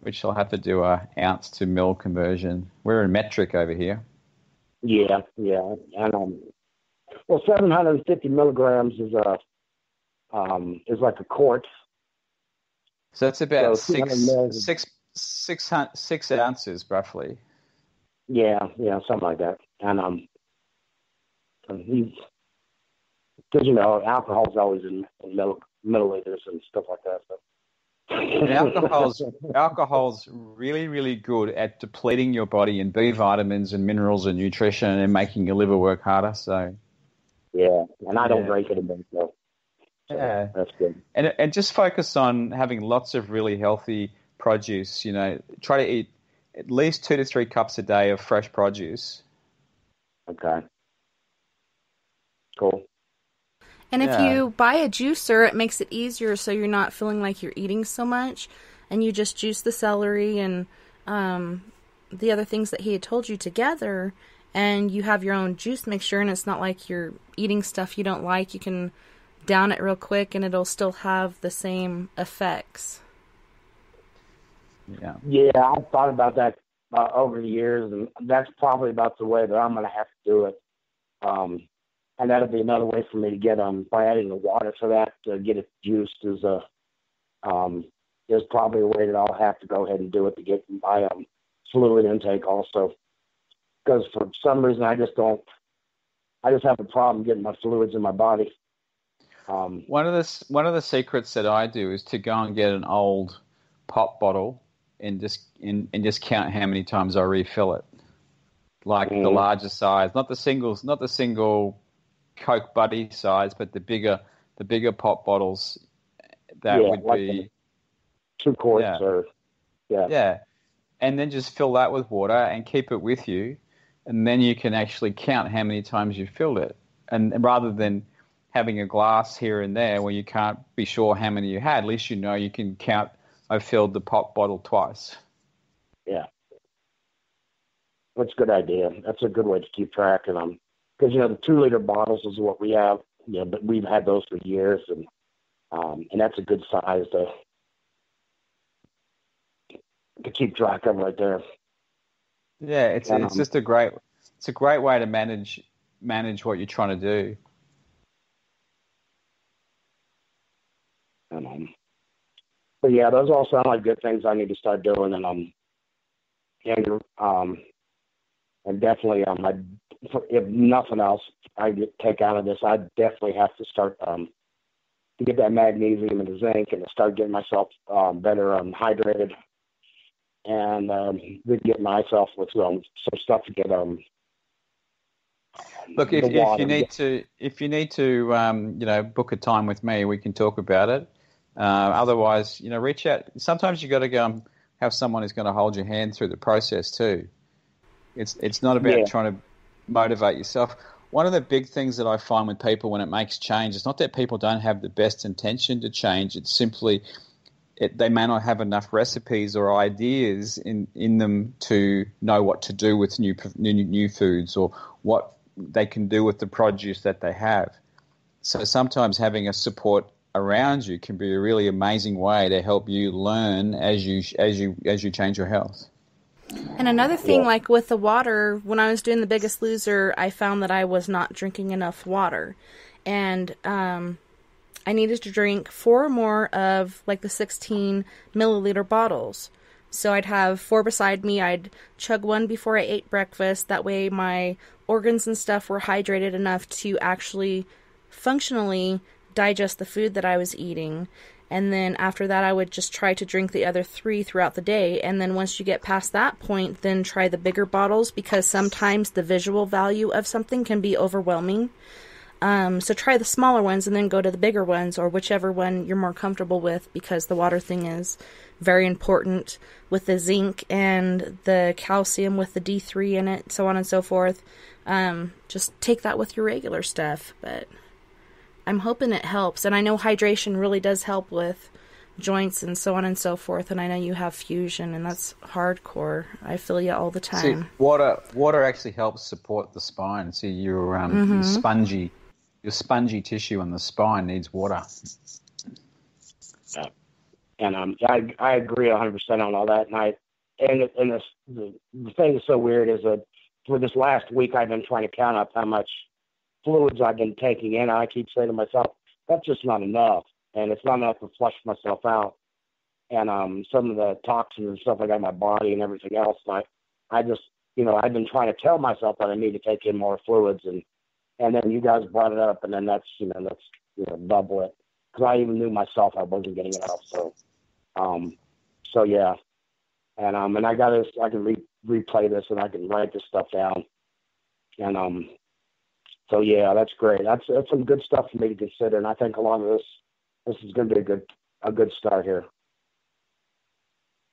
Which I'll have to do a ounce to mil conversion. We're in metric over here. Yeah, and 750 milligrams is like a quart. So that's about 6 ounces roughly. Yeah, something like that. And because alcohol's always in milliliters and stuff like that. So. And alcohol's really, really good at depleting your body in B vitamins and minerals and nutrition and making your liver work harder. So yeah, and I don't drink it anymore. So yeah, that's good. And just focus on having lots of really healthy produce. Try to eat at least 2 to 3 cups a day of fresh produce. Okay. Cool. And if you buy a juicer, it makes it easier so you're not feeling like you're eating so much. And you just juice the celery and the other things that he had told you together. And you have your own juice mixture. And it's not like you're eating stuff you don't like. You can down it real quick and it'll still have the same effects. Yeah, I've thought about that over the years. And that's probably about the way that I'm going to have to do it. And that'll be another way for me to get by adding the water to that to get it juiced is probably a way that I'll have to go ahead and do it to get my fluid intake also. Because for some reason I just have a problem getting my fluids in my body. One of the secrets that I do is to go and get an old pop bottle and just count how many times I refill it. Like the larger size, not the single Coke Buddy size, but the bigger pop bottles. That would like be 2 quarts or and then just fill that with water and keep it with you, and then you can actually count how many times you filled it, and rather than having a glass here and there where you can't be sure how many you had, at least you can count. I filled the pop bottle twice. Yeah, that's a good idea. That's a good way to keep track of them. Because, the 2-liter bottles is what we have, but we've had those for years, and that's a good size to keep track of right there. Yeah, it's just a great way to manage what you're trying to do. But yeah, those all sound like good things I need to start doing, and definitely if nothing else I take out of this, I definitely have to start to get that magnesium and the zinc and to start getting myself better hydrated and get myself with some stuff to get Look, if you need to book a time with me, we can talk about it. Otherwise, reach out. Sometimes you got to go and have someone who's going to hold your hand through the process too. It's not about Yeah. trying to motivate yourself. One of the big things that I find with people when it makes change, it's not that people don't have the best intention to change. It's simply they may not have enough recipes or ideas in them to know what to do with new foods or what they can do with the produce that they have. So sometimes having a support around you can be a really amazing way to help you learn as you change your health. And another thing, like with the water, when I was doing The Biggest Loser, I found that I was not drinking enough water. And I needed to drink 4 or more of like the 16 milliliter bottles. So I'd have 4 beside me. I'd chug 1 before I ate breakfast. That way my organs and stuff were hydrated enough to actually functionally digest the food that I was eating. And then after that, I would just try to drink the other 3 throughout the day. And then once you get past that point, then try the bigger bottles, because sometimes the visual value of something can be overwhelming. So try the smaller ones and then go to the bigger ones, or whichever one you're more comfortable with, because the water thing is very important with the zinc and the calcium with the D3 in it, so on and so forth. Just take that with your regular stuff, but I'm hoping it helps. And I know hydration really does help with joints and so on and so forth. And I know you have fusion, and that's hardcore. I feel you all the time. See, water actually helps support the spine. See, your spongy tissue on the spine needs water. And I agree 100% on all that. And the thing that's so weird is that for this last week, I've been trying to count up how much fluids I've been taking in. I keep saying to myself, that's just not enough, and it's not enough to flush myself out. And some of the toxins and stuff I got in my body and everything else. I just, I've been trying to tell myself that I need to take in more fluids, and then you guys brought it up, and then that's double it, because I even knew myself I wasn't getting enough. So yeah, and I got this. I can replay this, and I can write this stuff down, and so yeah, that's great. That's some good stuff for me to consider, and I think along with this is going to be a good start here.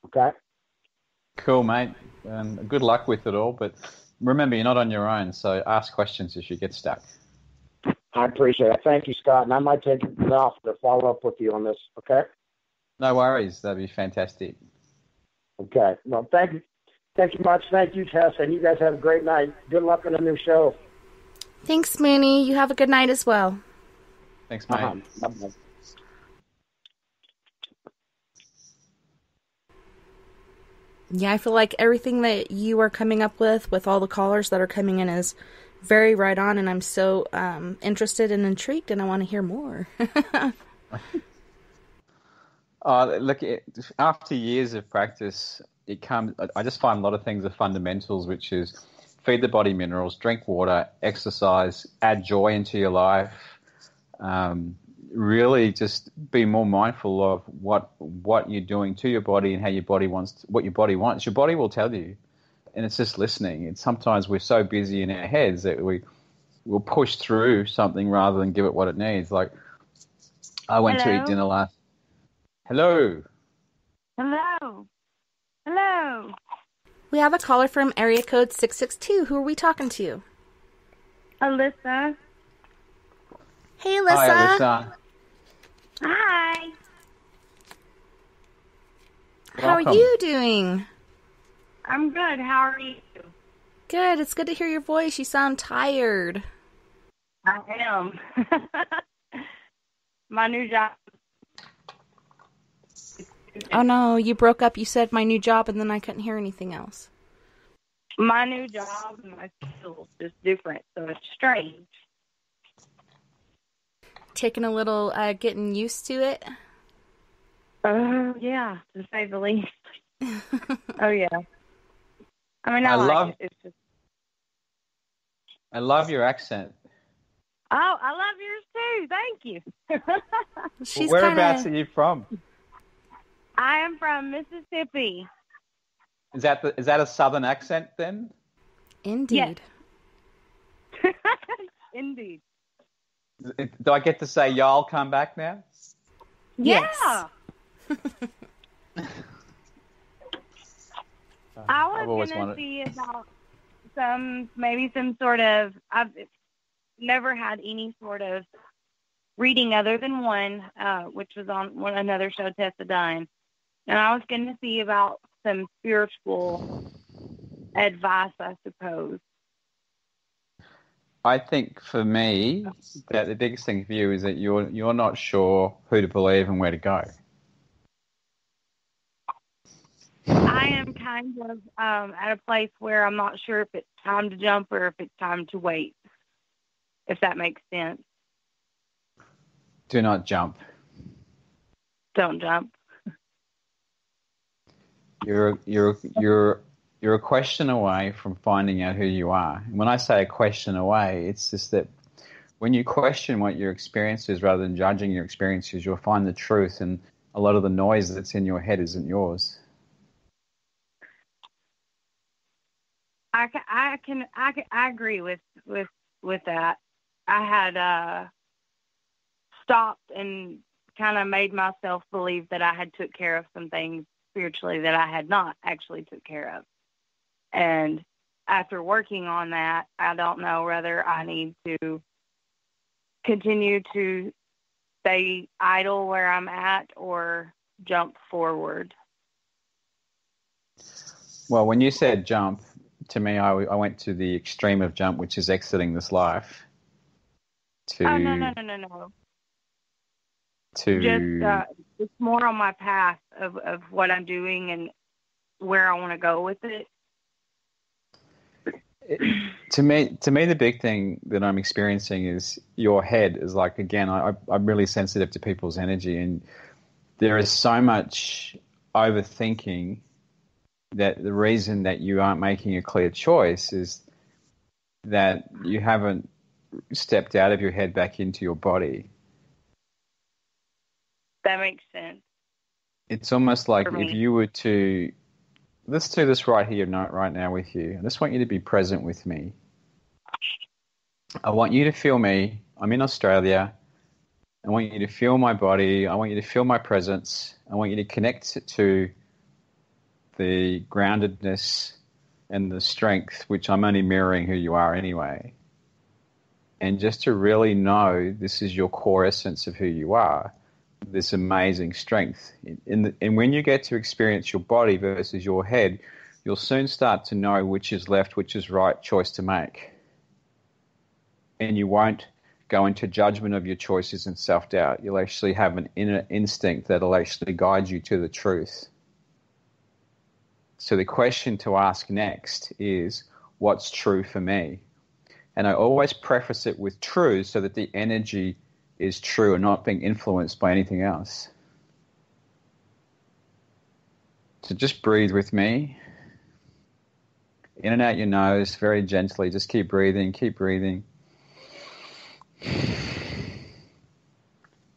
Okay. Cool, mate. Good luck with it all, but remember, you're not on your own, so ask questions if you get stuck. I appreciate it. Thank you, Scott, and I might take it off to follow up with you on this. Okay. No worries. That'd be fantastic. Okay. Well, thank you. Thank you much. Thank you, Tess, and you guys have a great night. Good luck on the new show. Thanks, Mooney. You have a good night as well. Thanks, mate. Bye-bye. Yeah, I feel like everything that you are coming up with all the callers that are coming in, is very right on, and I'm so interested and intrigued, and I want to hear more. Look, after years of practice, I just find a lot of things are fundamentals, which is feed the body minerals, drink water, exercise, add joy into your life. Really just be more mindful of what you're doing to your body and how your body wants, what your body wants. Your body will tell you, and it's just listening. And sometimes we're so busy in our heads that we'll push through something rather than give it what it needs. Like I went to eat dinner last. Hello. Hello. Hello. We have a caller from area code 662. Who are we talking to? Alyssa. Hey, Alyssa. Hi, Alyssa. Hi. How are you doing? I'm good. How are you? Good. It's good to hear your voice. You sound tired. I am. My new job. Oh, no. You broke up. You said my new job, and then I couldn't hear anything else. My new job and my skills is different, so it's strange. Taking a little getting used to it? Oh, yeah, to say the least. Oh, yeah. I mean, I like it. It's just... I love your accent. Oh, I love yours too. Thank you. Whereabouts are you from? I am from Mississippi. Is that a southern accent then? Indeed. Yes. Indeed. Do I get to say y'all come back now? Yeah. I was going to see about some sort of. I've never had any sort of reading other than one, which was on another show, Tessa done, and I was going to see about some spiritual advice, I suppose. I think for me that the biggest thing for you is that you're not sure who to believe and where to go. I am kind of at a place where I'm not sure if it's time to jump or if it's time to wait, if that makes sense. Do not jump. Don't jump. You're a question away from finding out who you are. And when I say a question away, it's just that when you question what your experience is rather than judging your experiences, you'll find the truth, and a lot of the noise that's in your head isn't yours. I agree with that. I had stopped and kind of made myself believe that I had took care of some things spiritually that I had not actually took care of. And after working on that, I don't know whether I need to continue to stay idle where I'm at or jump forward. Well, when you said jump, to me, I went to the extreme of jump, which is exiting this life. Oh, no. It's more on my path of what I'm doing and where I want to go with it. To me, the big thing that I'm experiencing is your head is like, again, I'm really sensitive to people's energy, and there is so much overthinking that the reason that you aren't making a clear choice is that you haven't stepped out of your head back into your body. That makes sense. It's almost like if you were to, let's do this right here, right now with you. I just want you to be present with me. I want you to feel me. I'm in Australia. I want you to feel my body. I want you to feel my presence. I want you to connect to the groundedness and the strength, which I'm only mirroring who you are anyway. And just to really know this is your core essence of who you are, this amazing strength. And when you get to experience your body versus your head, you'll soon start to know which is left, which is right choice to make. And you won't go into judgment of your choices and self-doubt. You'll actually have an inner instinct that'll actually guide you to the truth. So the question to ask next is, what's true for me? And I always preface it with true so that the energy is true and not being influenced by anything else. So just breathe with me. In and out your nose, very gently. Just keep breathing, keep breathing.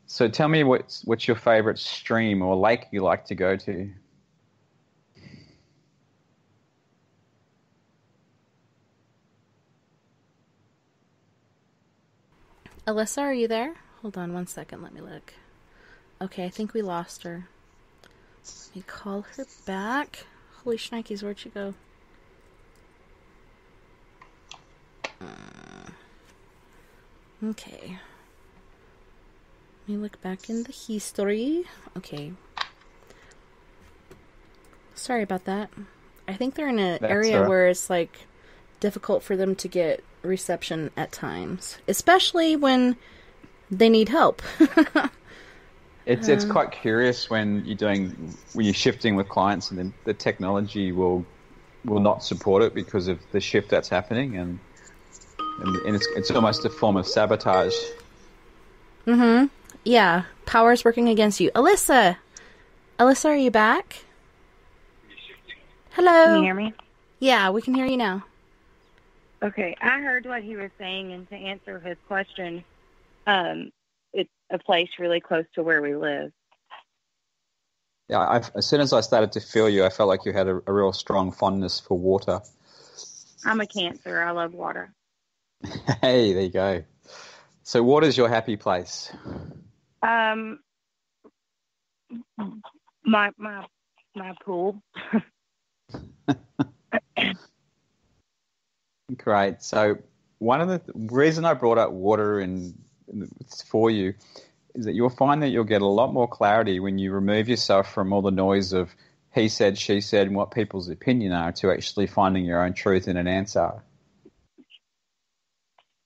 So tell me what's your favorite stream or lake you like to go to? Alyssa, are you there? Hold on 1 second. Let me look. Okay, I think we lost her. Let me call her back. Holy shnikes, where'd she go? Okay. Let me look back in the history. Okay. Sorry about that. I think they're in an area where it's like difficult for them to get reception at times, especially when they need help. It's quite curious when you're shifting with clients, and then the technology will not support it because of the shift that's happening, and it's almost a form of sabotage. Mm-hmm. Yeah, power's working against you. Alyssa, are you back? Hello. Can you hear me? Yeah, we can hear you now. Okay, I heard what he was saying, and to answer his question, it's a place really close to where we live. Yeah, as soon as I started to feel you, I felt like you had a real strong fondness for water. I'm a Cancer. I love water. Hey, there you go. So water's your happy place? My pool. Great. So one of the reason I brought up water for you is that you'll find that you'll get a lot more clarity when you remove yourself from all the noise of he said, she said, and what people's opinion are to actually finding your own truth and an answer,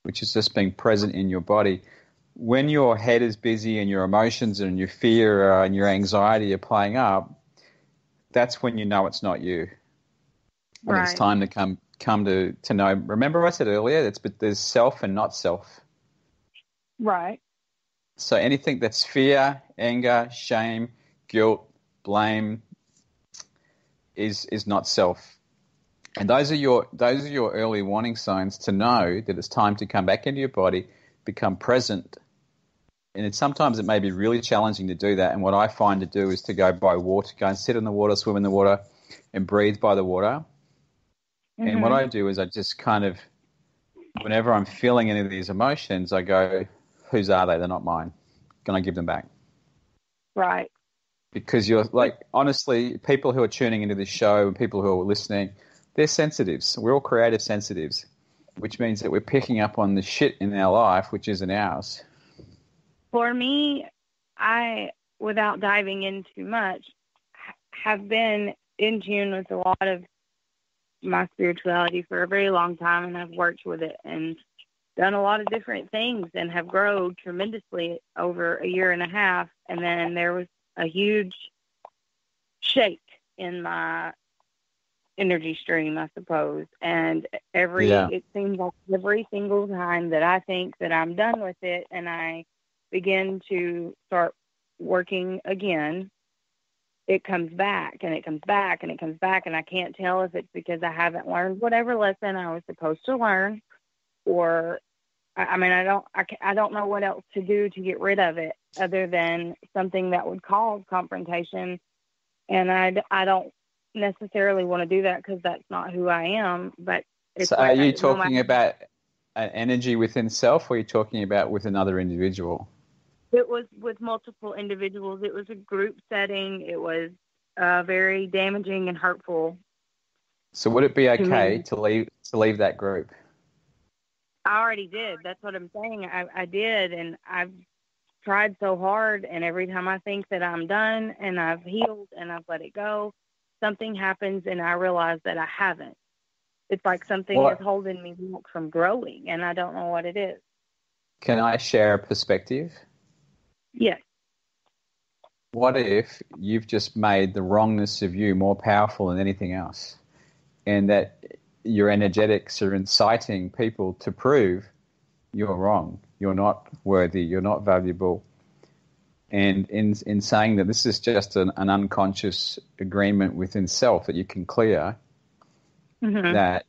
which is just being present in your body. When your head is busy and your emotions and your fear and your anxiety are playing up, that's when you know it's not you. And Right. it's time to come to know. Remember I said earlier, there's self and not self. Right. So anything that's fear, anger, shame, guilt, blame is not self. And those are your early warning signs to know that it's time to come back into your body, become present. And sometimes it may be really challenging to do that. And what I find to do is to go by water, go and sit in the water, swim in the water, and breathe by the water. Mm-hmm. And what I do is I just kind of, whenever I'm feeling any of these emotions, I go, whose are they? They're not mine. Can I give them back? Right. Because you're like, honestly, people who are tuning into this show and people who are listening, they're sensitives. We're all creative sensitives, which means that we're picking up on the shit in our life, which isn't ours. For me, I, without diving in too much, have been in tune with a lot of my spirituality for a very long time, and I've worked with it and done a lot of different things and have grown tremendously over a year and a half. And then there was a huge shake in my energy stream, I suppose. And it seems like every single time that I think that I'm done with it and I begin to start working again, it comes back and it comes back and it comes back, and I can't tell if it's because I haven't learned whatever lesson I was supposed to learn, or I don't know what else to do to get rid of it other than something that would cause confrontation, and I don't necessarily want to do that because that's not who I am. But it's so are you talking about an energy within self, or are you talking about with another individual? It was with multiple individuals. It was a group setting. It was very damaging and hurtful. So would it be okay to leave that group? I already did. That's what I'm saying. I did, and I've tried so hard, and every time I think that I'm done and I've healed and I've let it go, something happens and I realize that I haven't. It's like something is holding me back from growing, and I don't know what it is. Can I share a perspective? Yes. What if you've just made the wrongness of you more powerful than anything else, and that your energetics are inciting people to prove you're wrong, you're not worthy, you're not valuable. And in saying that this is just an unconscious agreement within self that you can clear, that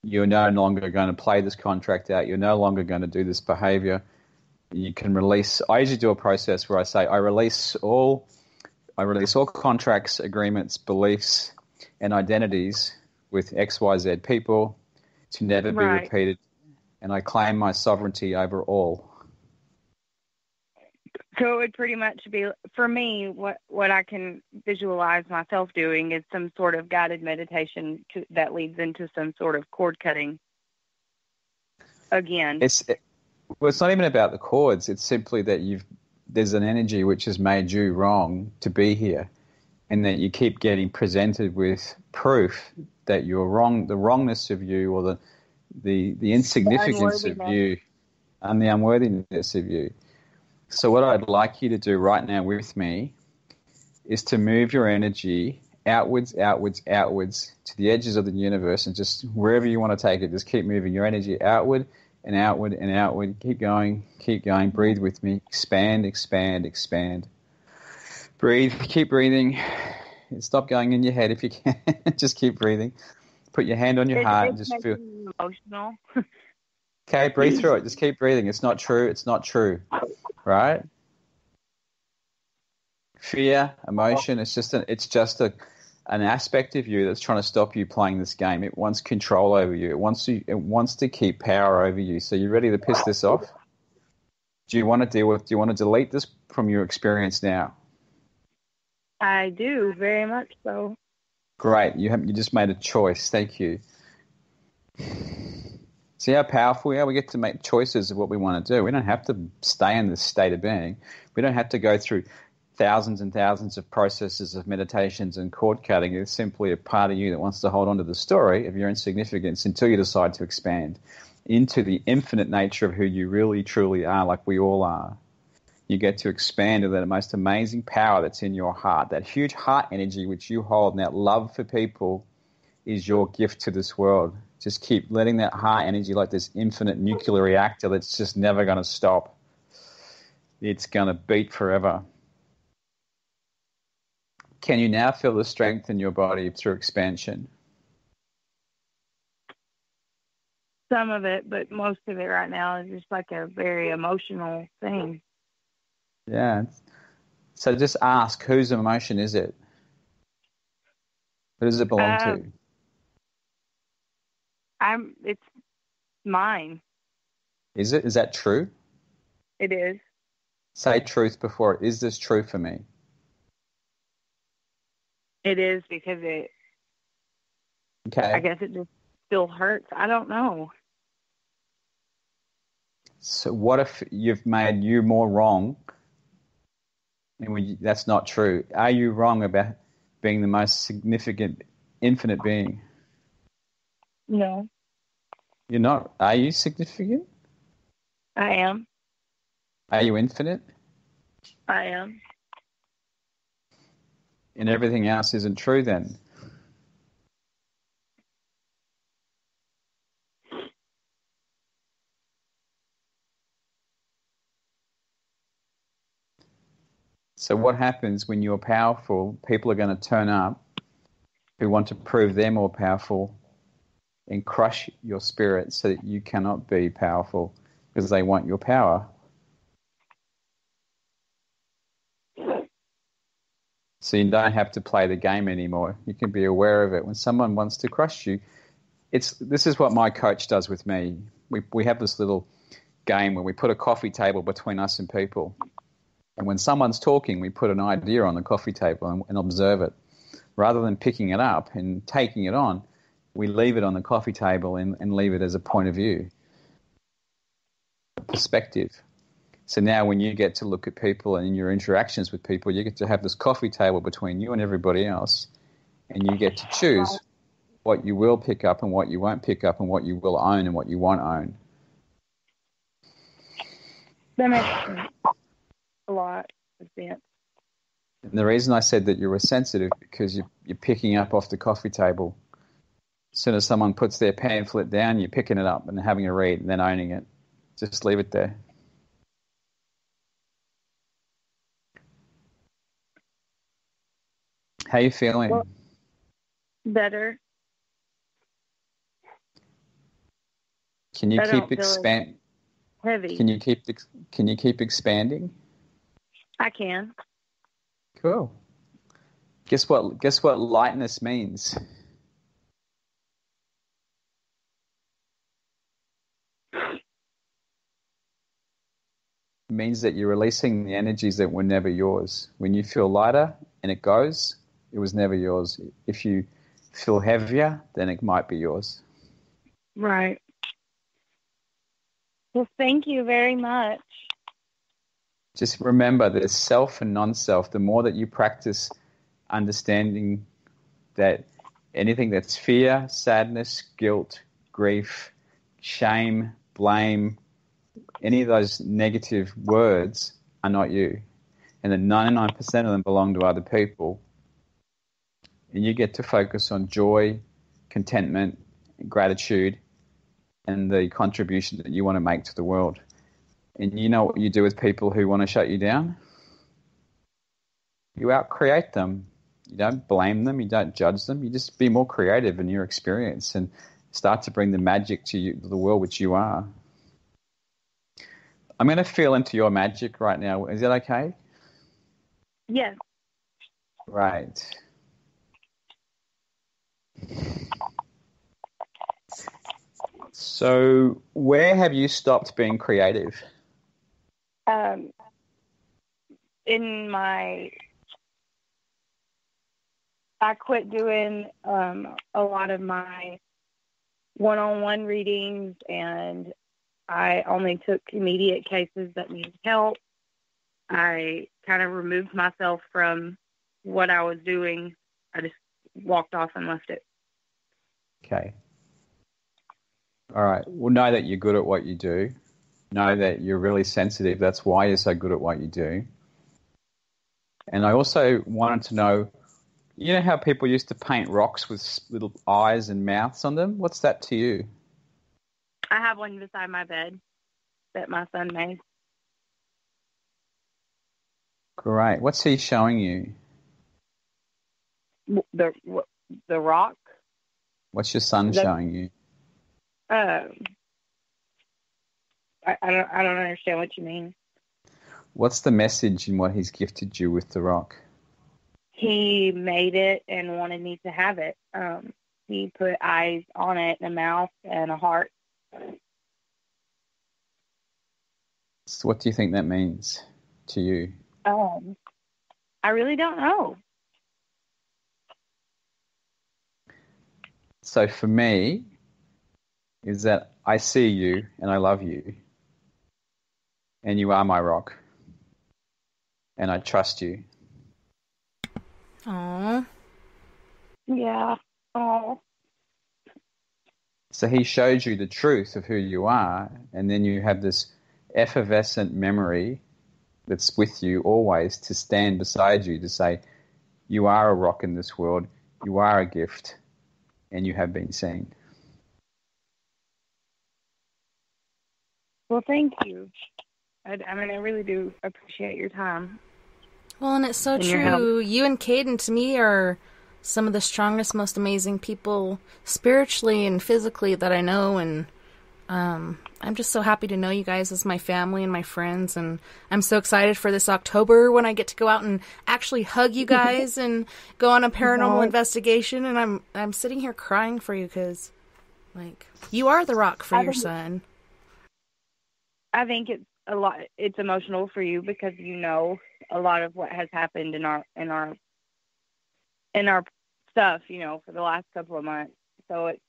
you're no longer going to play this contract out, you're no longer going to do this behavior. You can release. I usually do a process where I say I release all contracts, agreements, beliefs, and identities with XYZ people to never be repeated, and I claim my sovereignty over all. So it would pretty much be, for me, what I can visualize myself doing is some sort of guided meditation that leads into some sort of cord cutting again. Well, it's not even about the chords. It's simply that there's an energy which has made you wrong to be here, and that you keep getting presented with proof that you're wrong, the wrongness of you, or the insignificance of you, and the unworthiness of you. So what I'd like you to do right now with me is to move your energy outwards, outwards, outwards to the edges of the universe, and just wherever you want to take it, just keep moving your energy outward and outward and outward. Keep going, keep going. Breathe with me. Expand, expand, expand. Breathe. Keep breathing. Stop going in your head if you can. Just keep breathing. Put your hand on your heart and just feel emotional. Okay, breathe through it. Just keep breathing. It's not true. It's not true. Right? Fear, emotion, it's just an aspect of you that's trying to stop you playing this game. It wants control over you. It wants to keep power over you. So you ready to piss this off? Do you want to delete this from your experience now? I do, very much so. Great. You just made a choice. Thank you. See how powerful we are? We get to make choices of what we want to do. We don't have to stay in this state of being. We don't have to go through thousands and thousands of processes of meditations and cord cutting. It's simply a part of you that wants to hold on to the story of your insignificance until you decide to expand into the infinite nature of who you really, truly are, like we all are. You get to expand to that most amazing power that's in your heart, that huge heart energy which you hold, and that love for people is your gift to this world. Just keep letting that heart energy, like this infinite nuclear reactor that's just never going to stop. It's going to beat forever. Can you now feel the strength in your body through expansion? Some of it, but most of it right now is just like a very emotional thing. Yeah. So just ask, whose emotion is it? Who does it belong to? It's mine. Is it? Is that true? It is. Say truth before it. Is this true for me? It is, because Okay. I guess it just still hurts. I don't know. So what if you've made you more wrong? And that's not true. Are you wrong about being the most significant, infinite being? No. You're not. Are you significant? I am. Are you infinite? I am. And everything else isn't true then? So what happens when you're powerful? People are going to turn up who want to prove they're more powerful and crush your spirit so that you cannot be powerful because they want your power. So you don't have to play the game anymore. You can be aware of it. When someone wants to crush you, this is what my coach does with me. We have this little game where we put a coffee table between us and people. And when someone's talking, we put an idea on the coffee table and observe it. Rather than picking it up and taking it on, we leave it on the coffee table and leave it as a point of view, a perspective. So now when you get to look at people and in your interactions with people, you get to have this coffee table between you and everybody else, and you get to choose what you will pick up and what you won't pick up and what you will own and what you won't own. That makes a lot of sense. And the reason I said that you were sensitive because you're picking up off the coffee table. As soon as someone puts their pamphlet down, you're picking it up and having a read and then owning it. Just leave it there. How are you feeling? Well, better. Can you keep expanding? Heavy. Can you keep expanding? I can. Cool. Guess what lightness means? It means that you're releasing the energies that were never yours. When you feel lighter and it goes, it was never yours. If you feel heavier, then it might be yours. Right. Well, thank you very much. Just remember there's self and non-self. The more that you practice understanding that anything that's fear, sadness, guilt, grief, shame, blame, any of those negative words are not you. And that 99% of them belong to other people. And you get to focus on joy, contentment, gratitude, and the contribution that you want to make to the world. And you know what you do with people who want to shut you down? You out-create them. You don't blame them. You don't judge them. You just be more creative in your experience and start to bring the magic to you, the world which you are. I'm going to feel into your magic right now. Is that okay? Yes. Right. So where have you stopped being creative? I quit doing a lot of my one-on-one readings, and I only took immediate cases that needed help. I kind of removed myself from what I was doing. I just walked off and left it. Okay. All right. Well, know that you're good at what you do. Know that you're really sensitive. That's why you're so good at what you do. And I also wanted to know, you know how people used to paint rocks with little eyes and mouths on them? What's that to you? I have one beside my bed that my son made. Great. What's he showing you? The rock. What's your son showing you? I don't understand what you mean. What's the message in what he's gifted you with the rock? He made it and wanted me to have it. He put eyes on it, and a mouth, and a heart. So what do you think that means to you? I really don't know. So for me, is that I see you and I love you. And you are my rock. And I trust you. Aww. Yeah. Oh. So he showed you the truth of who you are, and then you have this effervescent memory that's with you always to stand beside you to say, you are a rock in this world, you are a gift, and you have been seen. Well, thank you. I mean, I really do appreciate your time. Well, and it's so true. You and Caden, to me, are some of the strongest, most amazing people spiritually and physically that I know, and I'm just so happy to know you guys as my family and my friends, and I'm so excited for this October when I get to go out and actually hug you guys and go on a paranormal investigation, and I'm sitting here crying for you because, like, you are the rock for your son. I think it's emotional for you because you know a lot of what has happened in our stuff, you know, for the last couple of months. So it's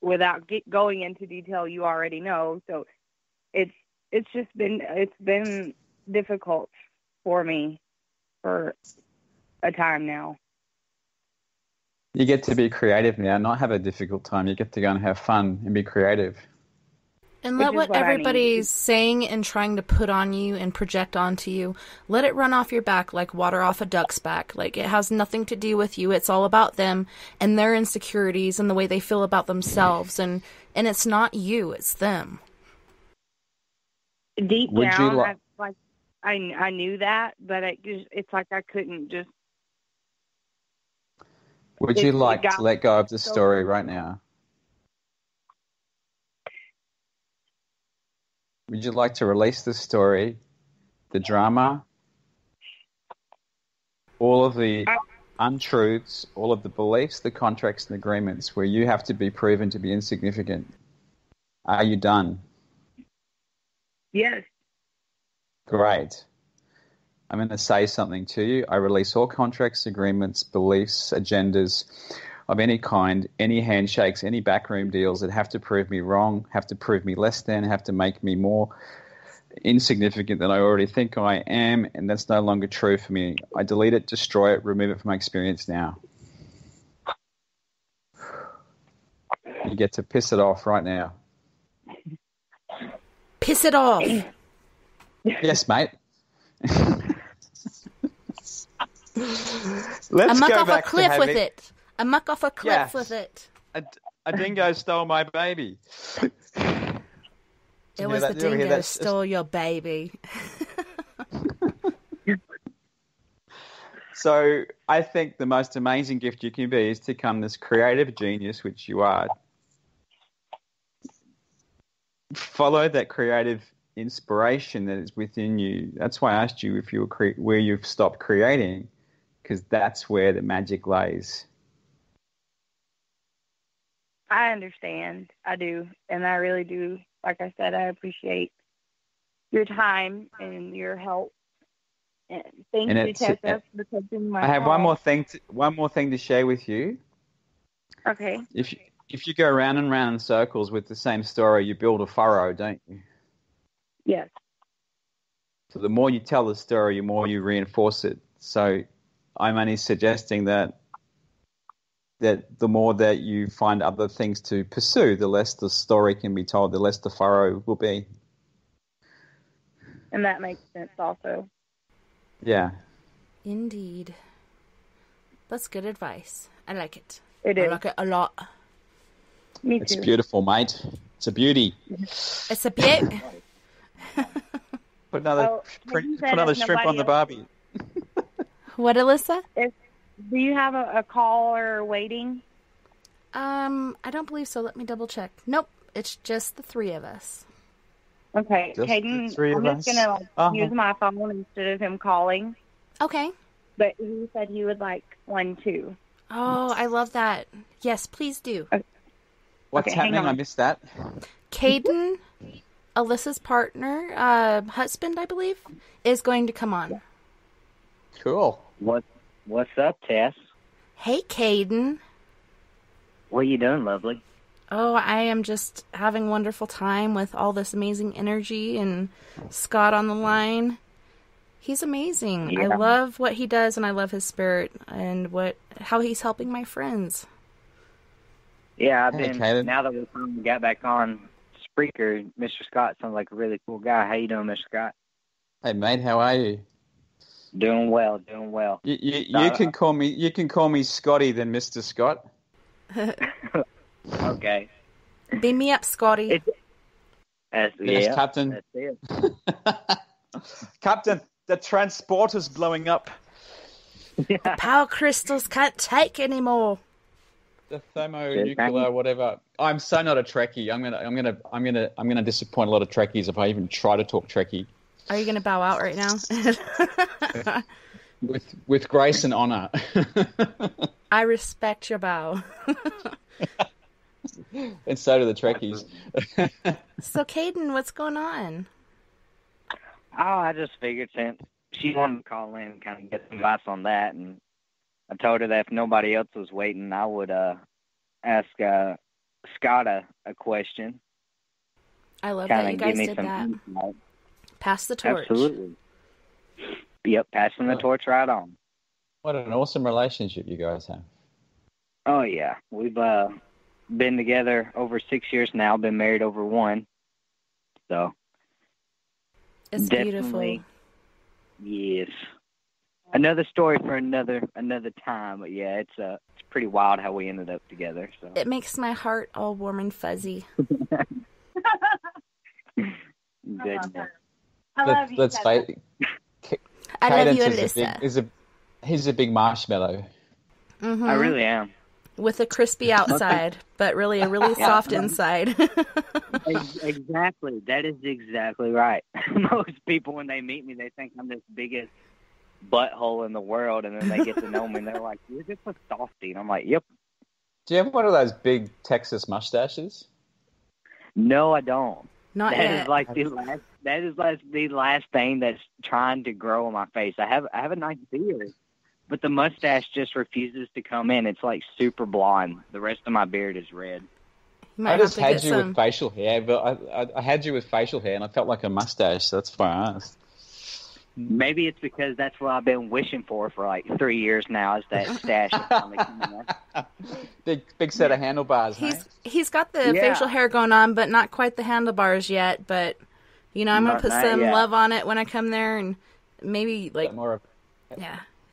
without going into detail, you already know. So it's been difficult for me for a time now. You get to be creative now, not have a difficult time. You get to go and have fun and be creative. And let what everybody's saying and trying to put on you and project onto you, let it run off your back like water off a duck's back. Like, it has nothing to do with you. It's all about them and their insecurities and the way they feel about themselves. And it's not you, it's them. Deep down, I knew that, but it's like I couldn't just... Would you like to let go of the story right now? Would you like to release the story, the drama, all of the untruths, all of the beliefs, the contracts and agreements where you have to be proven to be insignificant? Are you done? Yes. Great. I'm going to say something to you. I release all contracts, agreements, beliefs, agendas of any kind, any handshakes, any backroom deals that have to prove me wrong, have to prove me less than, have to make me more insignificant than I already think I am, and that's no longer true for me. I delete it, destroy it, remove it from my experience now. You get to piss it off right now. Piss it off. Yes, mate. Let's go off back a cliff with it. A muck off a cliff with it. A dingo stole my baby. It was the dingo that stole your baby. So I think the most amazing gift you can be is to become this creative genius, which you are. Follow that creative inspiration that is within you. That's why I asked you if you were where you've stopped creating, because that's where the magic lays. I understand. I do. And I really do. Like I said, I appreciate your time and your help. And thank you, Tessa, for taking my I have call. one more thing to share with you. Okay. if you go round and round in circles with the same story, you build a furrow, don't you? Yes. So the more you tell the story, the more you reinforce it. So I'm only suggesting that the more that you find other things to pursue, the less the story can be told, the less the furrow will be. And that makes sense also. Yeah. Indeed. That's good advice. I like it. It I is. like it a lot. Me too. It's beautiful, mate. It's a beauty. It's a beaut. Put another shrimp on the barbie. What, Alyssa? Do you have a caller waiting? I don't believe so. Let me double check. Nope. It's just the three of us. Okay, Just Caden, the three of I'm just us? going to Uh-huh. use my phone instead of him calling. Okay. But he said he would like one too. Oh, I love that. Yes, please do. What's Okay, hang happening? on. I missed that. Caden, Alyssa's partner, husband, I believe, is going to come on. Cool. What's up, Tess? Hey, Caden. What are you doing, lovely? Oh, I am just having a wonderful time with all this amazing energy and Scott on the line. He's amazing. Yeah. I love what he does, and I love his spirit and how he's helping my friends. Yeah, Hey, Caden. now that we finally got back on Spreaker, Mr. Scott sounds like a really cool guy. How you doing, Mr. Scott? Hey, mate, how are you? Doing well, doing well. You can call me Scotty than Mr. Scott. Okay. Beam me up, Scotty. Yes, Yeah, Captain. that's it. Captain, the transporter's blowing up. The power crystals can't take anymore. The thermonuclear, whatever. I'm so not a Trekkie. I'm gonna disappoint a lot of Trekkies if I even try to talk Trekkie. Are you going to bow out right now? With grace and honor. I respect your bow. And so do the Trekkies. So, Caden, what's going on? Oh, I just figured since she wanted to call in and kind of get some advice on that, and I told her that if nobody else was waiting, I would ask Scott a question. I love Kinda that you give guys me did some that. insight. Pass the torch. Absolutely. Yep, passing the torch right on. What an awesome relationship you guys have. Oh, yeah. We've been together over 6 years now, been married over 1. So, It's definitely, beautiful. yes. Another story for another time. But, yeah, it's pretty wild how we ended up together. So It makes my heart all warm and fuzzy. Goodness. Let's face it. I love you, Cadence Alyssa. he's a big marshmallow. Mm-hmm. I really am. With a crispy outside, but really a really soft inside. Exactly. That is exactly right. Most people, when they meet me, they think I'm this biggest butthole in the world, and then they get to know me, and they're like, "You're just a softie." And I'm like, "Yep." Do you have one of those big Texas mustaches? No, I don't. Not That yet. is like the last thing that's trying to grow on my face. I have a nice beard, but the mustache just refuses to come in. It's like super blonde. The rest of my beard is red. You might I have just to had get you some. with facial hair, but I had you with facial hair, and I felt like a mustache. So that's why I asked. Maybe it's because that's what I've been wishing for like 3 years now. Is that stash is finally coming up. Big set of handlebars, mate. He's got the Yeah. facial hair going on, but not quite the handlebars yet. But I'm gonna Not put that some yet. love on it when I come there, and maybe More of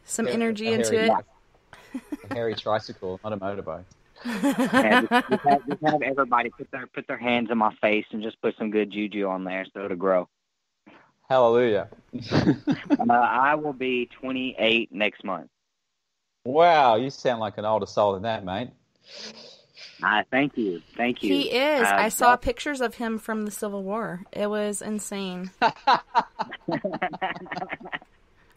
some a energy hairy- into it. A hairy tricycle, not a motorbike. Yeah, just have everybody put their hands on my face and just put some good juju on there so it'll grow. Hallelujah. I will be 28 next month. Wow, you sound like an older soul than that, mate. Thank you. He is. I saw pictures of him from the Civil War. It was insane.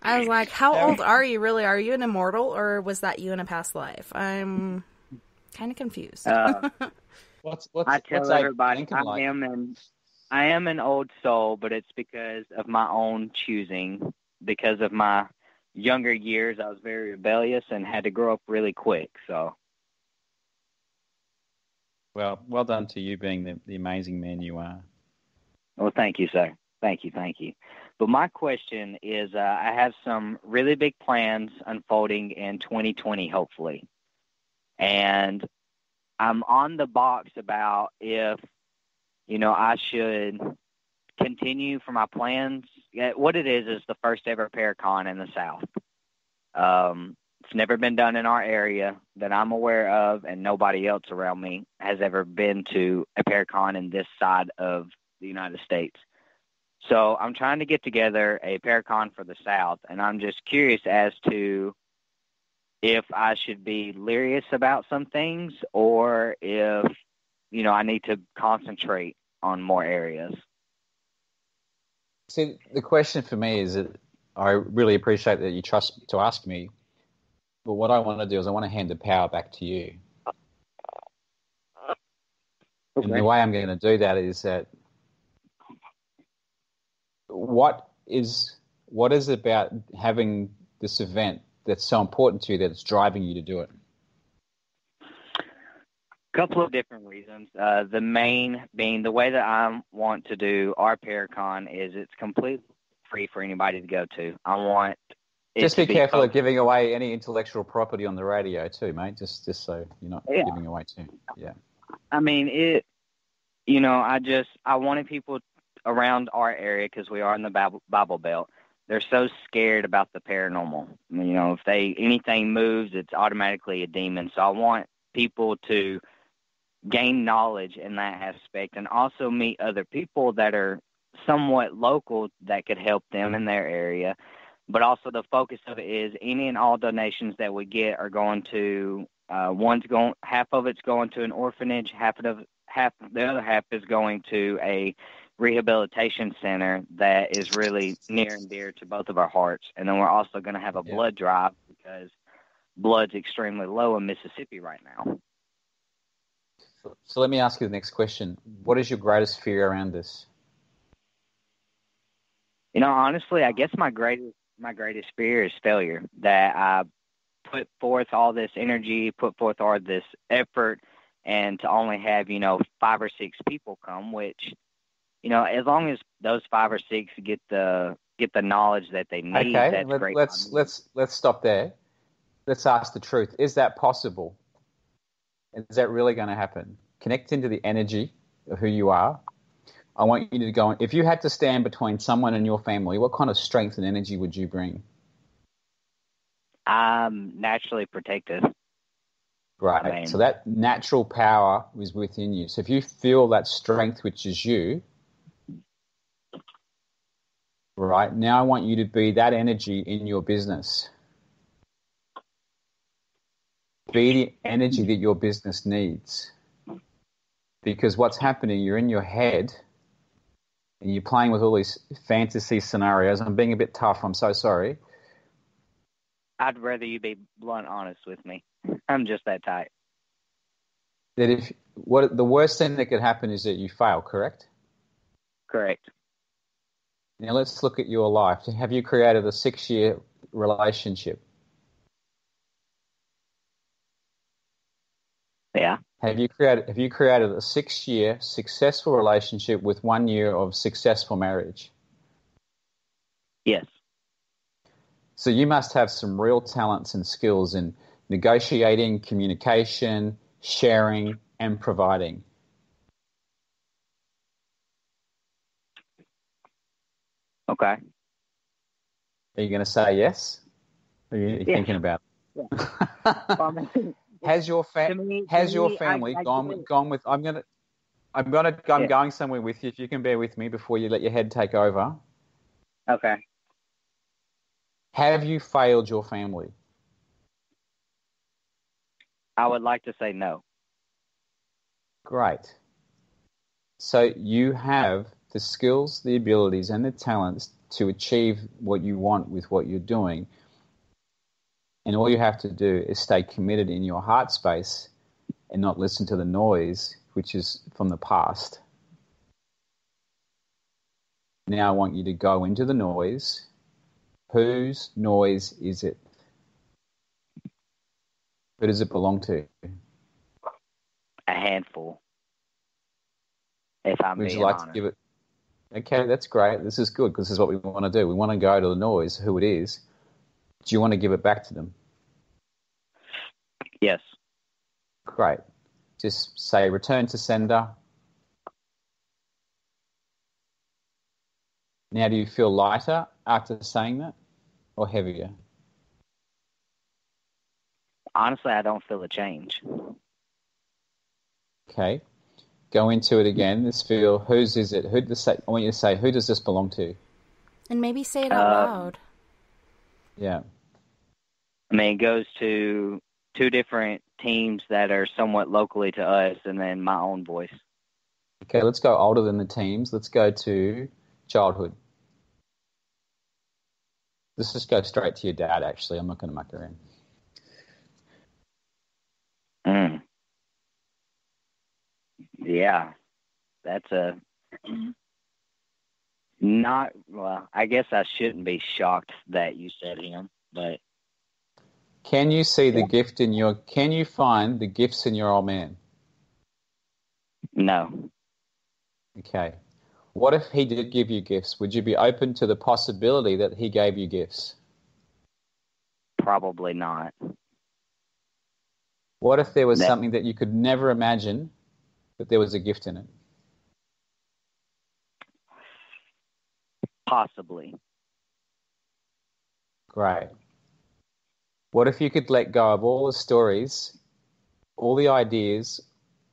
I was like, how old are you really? Are you an immortal, or was that you in a past life? I'm kind of confused. What's I tell Abe everybody Lincoln like? I am an old soul, but it's because of my own choosing. Because of my younger years, I was very rebellious and had to grow up really quick. So Well done to you being the amazing man you are. Well, thank you, sir. Thank you. But my question is, I have some really big plans unfolding in 2020, hopefully. And I'm on the box about if, I should continue for my plans. What it is the first ever Paracon in the South. It's never been done in our area that I'm aware of, and nobody else around me has ever been to a Paracon in this side of the United States. So I'm trying to get together a Paracon for the South, and I'm just curious as to if I should be leery about some things or if, I need to concentrate on more areas. See, the question for me is that I really appreciate that you trust to ask me, but what I want to do is I want to hand the power back to you. Okay. And the way I'm going to do that is that what is about having this event that's so important to you that it's driving you to do it? A couple of different reasons. The main being the way that I want to do our Paracon is it's completely free for anybody to go to. I want it just to be careful of giving away any intellectual property on the radio too, mate. Just so you're not giving away too. Yeah. I mean, I wanted people around our area, because we are in the Bible Belt. They're so scared about the paranormal. If anything moves, it's automatically a demon. So I want people to gain knowledge in that aspect and also meet other people that are somewhat local that could help them in their area. But also the focus of it is any and all donations that we get are going to half of it's going to an orphanage, the other half is going to a rehabilitation center that is really near and dear to both of our hearts. And then we're also going to have a blood drive because blood's extremely low in Mississippi right now. So let me ask you the next question. What is your greatest fear around this? Honestly, I guess my greatest fear is failure, that I put forth all this energy, put forth all this effort, and to only have, 5 or 6 people come, which, as long as those 5 or 6 get the knowledge that they need, that's great. Let's stop there. Let's ask the truth. Is that possible? Is that really going to happen? Connect into the energy of who you are. I want you to go. If you had to stand between someone and your family, what kind of strength and energy would you bring? I'm naturally protective. Right. So that natural power is within you. So if you feel that strength, which is you, right, now I want you to be that energy in your business. Be the energy that your business needs. Because what's happening, you're in your head and you're playing with all these fantasy scenarios. I'm being a bit tough. I'm so sorry. I'd rather you be blunt honest with me. I'm just that type. That the worst thing that could happen is that you fail, correct? Correct. Now let's look at your life. Have you created a 6-year relationship? Yeah. Have you created a 6-year successful relationship with 1 year of successful marriage? Yes. So you must have some real talents and skills in negotiating, communication, sharing, and providing. Okay. Are you going to say yes? Or are you thinking about it? Yeah. Has your family gone with? I'm going somewhere with you. If you can bear with me before you let your head take over. Okay. Have you failed your family? I would like to say no. Great. So you have the skills, the abilities, and the talents to achieve what you want with what you're doing. And all you have to do is stay committed in your heart space and not listen to the noise, which is from the past. Now I want you to go into the noise. Whose noise is it? Who does it belong to? a handful. If I'm Would being you like honest. to give it? Okay, that's great. This is good because this is what we want to do. We want to go to the noise, who it is. Do you want to give it back to them? Yes. Great. Just say return to sender. Now, do you feel lighter after saying that or heavier? Honestly, I don't feel a change. Okay. Go into it again. This feel, whose is it? I want you to say, who does this belong to? And maybe say it out loud. Yeah. I mean, it goes to 2 different teams that are somewhat locally to us, and then my own voice. Okay, let's go older than the teams. Let's go to childhood. Let's just go straight to your dad, actually. I'm not going to muck around. Yeah, that's not, well, I guess I shouldn't be shocked that you said him, but. Can you see the gift can you find the gifts in your old man? No. Okay. What if he did give you gifts? Would you be open to the possibility that he gave you gifts? Probably not. What if there was something that you could never imagine that there was a gift in it? Possibly. Great. What if you could let go of all the stories, all the ideas,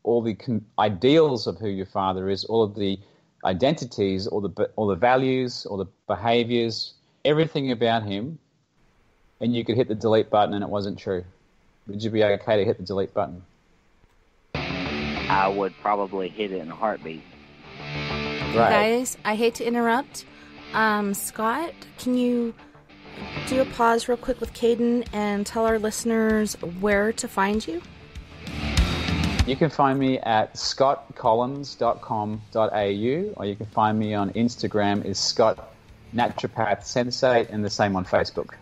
all the ideals of who your father is, all of the identities, all the values, all the behaviors, everything about him, and you could hit the delete button and it wasn't true? Would you be okay to hit the delete button? I would probably hit it in a heartbeat. Right. Guys, I hate to interrupt. Scott, can you do a pause real quick with Caden and tell our listeners where to find you? You can find me at scottcollins.com.au, or you can find me on Instagram is Scott Naturopath Sensate, and the same on Facebook.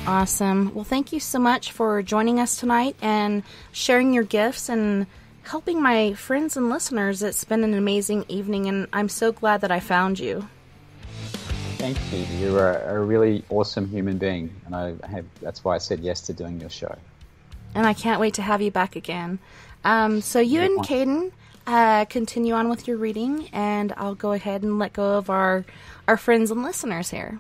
Awesome. Well, thank you so much for joining us tonight and sharing your gifts and helping my friends and listeners. It's been an amazing evening, and I'm so glad that I found you. Thank you. You're a really awesome human being, and that's why I said yes to doing your show. And I can't wait to have you back again. So you and Caden continue on with your reading, and I'll go ahead and let go of our friends and listeners here.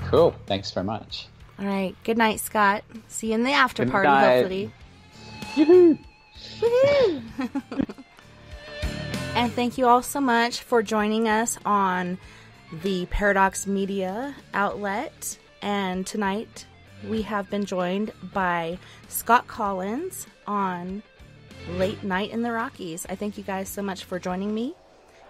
Cool. Thanks very much. All right. Good night, Scott. See you in the after Good party, night. hopefully. Yoo-hoo. Woohoo! And thank you all so much for joining us on the Paradox Media outlet. And tonight we have been joined by Scott Collins on Late Night in the Rockies. I thank you guys so much for joining me.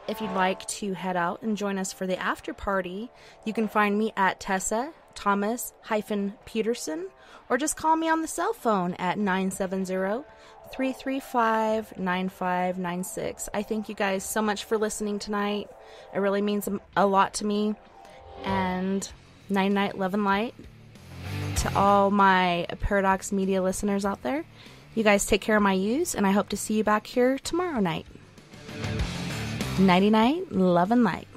If you'd like to head out and join us for the after party, you can find me at Tessa Thomas-Peterson, or just call me on the cell phone at 970-335-9596. I thank you guys so much for listening tonight. It really means a lot to me. And night night, love and light to all my Paradox Media listeners out there. You guys take care of my yous, and I hope to see you back here tomorrow night. Nighty night, love and light.